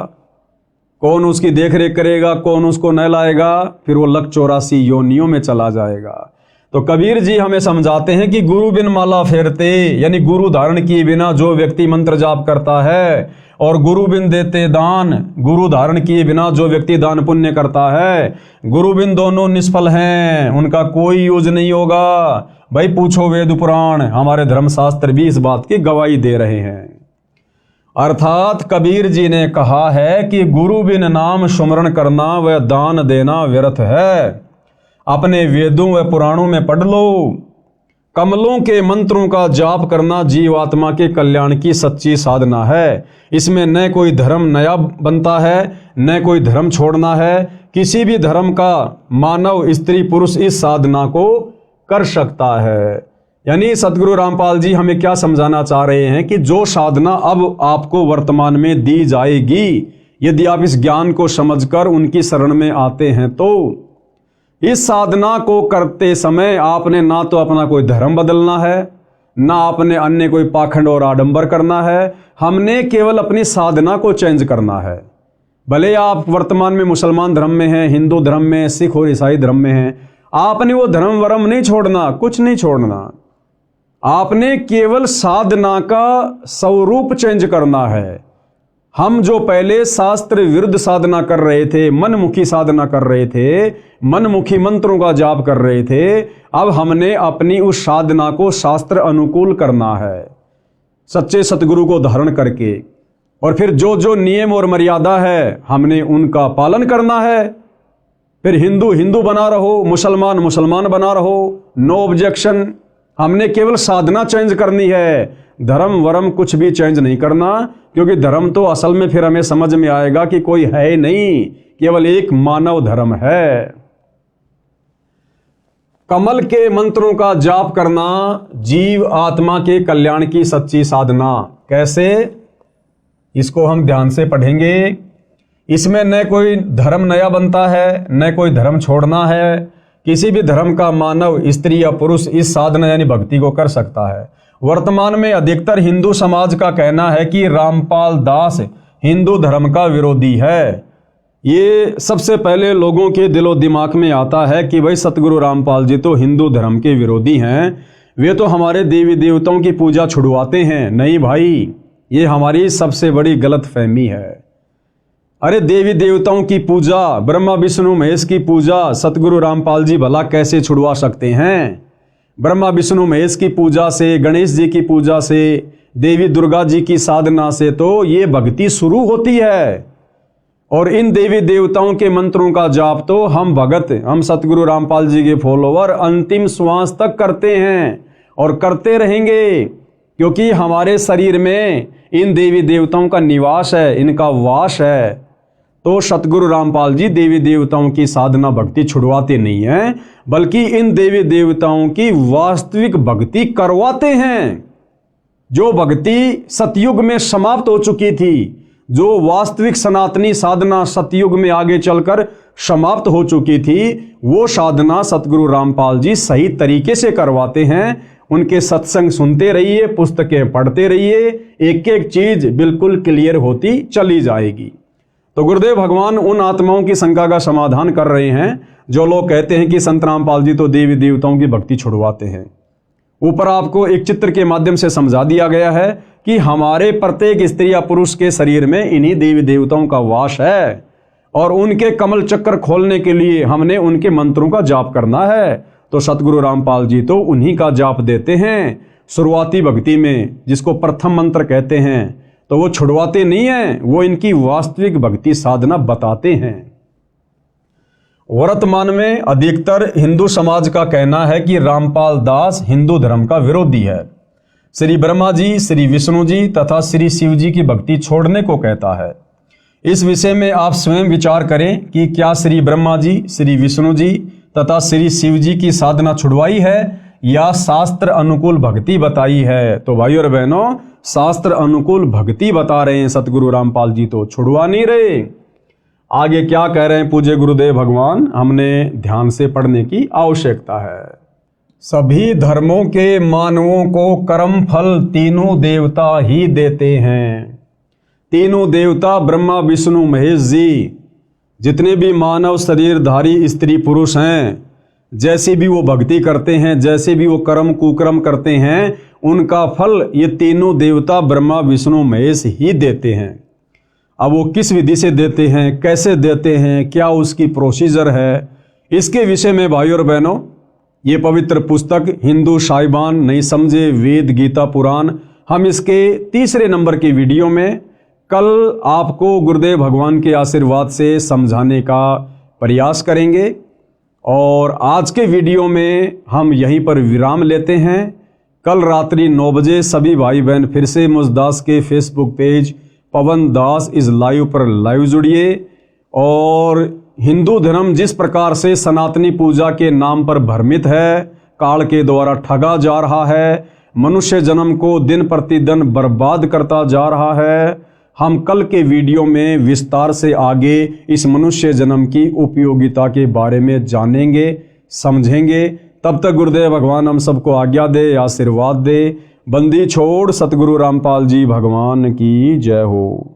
कौन उसकी देख रेख करेगा, कौन उसको नहलाएगा? फिर वो लक 84 योनियों में चला जाएगा। तो कबीर जी हमें समझाते हैं कि गुरु बिन माला फेरते, यानी गुरु धारण किए बिना जो व्यक्ति मंत्र जाप करता है, और गुरु बिन देते दान, गुरु धारण किए बिना जो व्यक्ति दान पुण्य करता है, गुरु बिन दोनों निष्फल हैं, उनका कोई यूज नहीं होगा। भाई पूछो वेद पुराण, हमारे धर्मशास्त्र भी इस बात की गवाही दे रहे हैं। अर्थात कबीर जी ने कहा है कि गुरु बिन नाम सुमरण करना व दान देना व्यर्थ है। अपने वेदों व पुराणों में पढ़ लो, कमलों के मंत्रों का जाप करना जीवात्मा के कल्याण की सच्ची साधना है। इसमें न कोई धर्म नया बनता है, न कोई धर्म छोड़ना है। किसी भी धर्म का मानव, स्त्री पुरुष इस साधना को कर सकता है। यानी सतगुरु रामपाल जी हमें क्या समझाना चाह रहे हैं कि जो साधना अब आपको वर्तमान में दी जाएगी, यदि आप इस ज्ञान को समझकर उनकी शरण में आते हैं, तो इस साधना को करते समय आपने ना तो अपना कोई धर्म बदलना है, ना आपने अन्य कोई पाखंड और आडंबर करना है। हमने केवल अपनी साधना को चेंज करना है। भले आप वर्तमान में मुसलमान धर्म में हैं, हिंदू धर्म में, सिख और ईसाई धर्म में हैं, आपने वो धर्म वर्म नहीं छोड़ना, कुछ नहीं छोड़ना। आपने केवल साधना का स्वरूप चेंज करना है। हम जो पहले शास्त्र विरुद्ध साधना कर रहे थे, मनमुखी साधना कर रहे थे, मनमुखी मंत्रों का जाप कर रहे थे, अब हमने अपनी उस साधना को शास्त्र अनुकूल करना है, सच्चे सतगुरु को धारण करके। और फिर जो जो नियम और मर्यादा है हमने उनका पालन करना है। फिर हिंदू हिंदू बना रहो, मुसलमान मुसलमान बना रहो, नो ऑब्जेक्शन। हमने केवल साधना चेंज करनी है, धर्म वरम कुछ भी चेंज नहीं करना, क्योंकि धर्म तो असल में फिर हमें समझ में आएगा कि कोई है ही नहीं, केवल एक मानव धर्म है। कमल के मंत्रों का जाप करना जीव आत्मा के कल्याण की सच्ची साधना। कैसे? इसको हम ध्यान से पढ़ेंगे। इसमें न कोई धर्म नया बनता है, न कोई धर्म छोड़ना है। किसी भी धर्म का मानव, स्त्री या पुरुष इस साधना यानी भक्ति को कर सकता है। वर्तमान में अधिकतर हिंदू समाज का कहना है कि रामपाल दास हिंदू धर्म का विरोधी है। ये सबसे पहले लोगों के दिलो दिमाग में आता है कि भाई सतगुरु रामपाल जी तो हिंदू धर्म के विरोधी हैं, वे तो हमारे देवी देवताओं की पूजा छुड़वाते हैं। नहीं भाई, ये हमारी सबसे बड़ी गलतफहमी है। अरे देवी देवताओं की पूजा, ब्रह्मा विष्णु महेश की पूजा सतगुरु रामपाल जी भला कैसे छुड़वा सकते हैं? ब्रह्मा विष्णु महेश की पूजा से, गणेश जी की पूजा से, देवी दुर्गा जी की साधना से तो ये भक्ति शुरू होती है। और इन देवी देवताओं के मंत्रों का जाप तो हम भगत, हम सतगुरु रामपाल जी के फॉलोवर अंतिम श्वास तक करते हैं और करते रहेंगे, क्योंकि हमारे शरीर में इन देवी देवताओं का निवास है, इनका वास है। तो सतगुरु रामपाल जी देवी देवताओं की साधना भक्ति छुड़वाते नहीं हैं, बल्कि इन देवी देवताओं की वास्तविक भक्ति करवाते हैं। जो भक्ति सतयुग में समाप्त हो चुकी थी, जो वास्तविक सनातनी साधना सतयुग में आगे चलकर समाप्त हो चुकी थी, वो साधना सतगुरु रामपाल जी सही तरीके से करवाते हैं। उनके सत्संग सुनते रहिए, पुस्तकें पढ़ते रहिए, एक एक चीज बिल्कुल क्लियर होती चली जाएगी। तो गुरुदेव भगवान उन आत्माओं की शंका का समाधान कर रहे हैं जो लोग कहते हैं कि संत रामपाल जी तो देवी देवताओं की भक्ति छुड़वाते हैं। ऊपर आपको एक चित्र के माध्यम से समझा दिया गया है कि हमारे प्रत्येक स्त्री या पुरुष के शरीर में इन्हीं देवी देवताओं का वास है, और उनके कमल चक्कर खोलने के लिए हमने उनके मंत्रों का जाप करना है। तो सतगुरु रामपाल जी तो उन्हीं का जाप देते हैं शुरुआती भक्ति में, जिसको प्रथम मंत्र कहते हैं। तो वो छुड़वाते नहीं हैं, वो इनकी वास्तविक भक्ति साधना बताते हैं। वर्तमान में अधिकतर हिंदू समाज का कहना है कि रामपाल दास हिंदू धर्म का विरोधी है। श्री ब्रह्मा जी, श्री विष्णु जी तथा श्री शिव जी की भक्ति छोड़ने को कहता है। इस विषय में आप स्वयं विचार करें कि क्या श्री ब्रह्मा जी, श्री विष्णु जी तथा श्री शिव जी की साधना छुड़वाई है या शास्त्र अनुकूल भक्ति बताई है? तो भाइयों और बहनों, शास्त्र अनुकूल भक्ति बता रहे हैं सतगुरु रामपाल जी, तो छुड़वा नहीं रहे। आगे क्या कह रहे हैं पूज्य गुरुदेव भगवान, हमने ध्यान से पढ़ने की आवश्यकता है। सभी धर्मों के मानवों को कर्म फल तीनों देवता ही देते हैं। तीनों देवता ब्रह्मा विष्णु महेश जी, जितने भी मानव शरीरधारी स्त्री पुरुष हैं, जैसे भी वो भक्ति करते हैं, जैसे भी वो कर्म कुकर्म करते हैं, उनका फल ये तीनों देवता ब्रह्मा विष्णु महेश ही देते हैं। अब वो किस विधि से देते हैं, कैसे देते हैं, क्या उसकी प्रोसीजर है, इसके विषय में भाइयों और बहनों ये पवित्र पुस्तक हिंदू साहिबान नहीं समझे वेद गीता पुराण, हम इसके तीसरे नंबर की वीडियो में कल आपको गुरुदेव भगवान के आशीर्वाद से समझाने का प्रयास करेंगे। और आज के वीडियो में हम यहीं पर विराम लेते हैं। कल रात्रि 9 बजे सभी भाई बहन फिर से मुझदास के Facebook page Pawan Das is live पर लाइव जुड़िए। और हिंदू धर्म जिस प्रकार से सनातनी पूजा के नाम पर भ्रमित है, काल के द्वारा ठगा जा रहा है, मनुष्य जन्म को दिन प्रतिदिन बर्बाद करता जा रहा है, हम कल के वीडियो में विस्तार से आगे इस मनुष्य जन्म की उपयोगिता के बारे में जानेंगे, समझेंगे। तब तक गुरुदेव भगवान हम सबको आज्ञा दे, आशीर्वाद दे। बंदी छोड़ सतगुरु रामपाल जी भगवान की जय हो।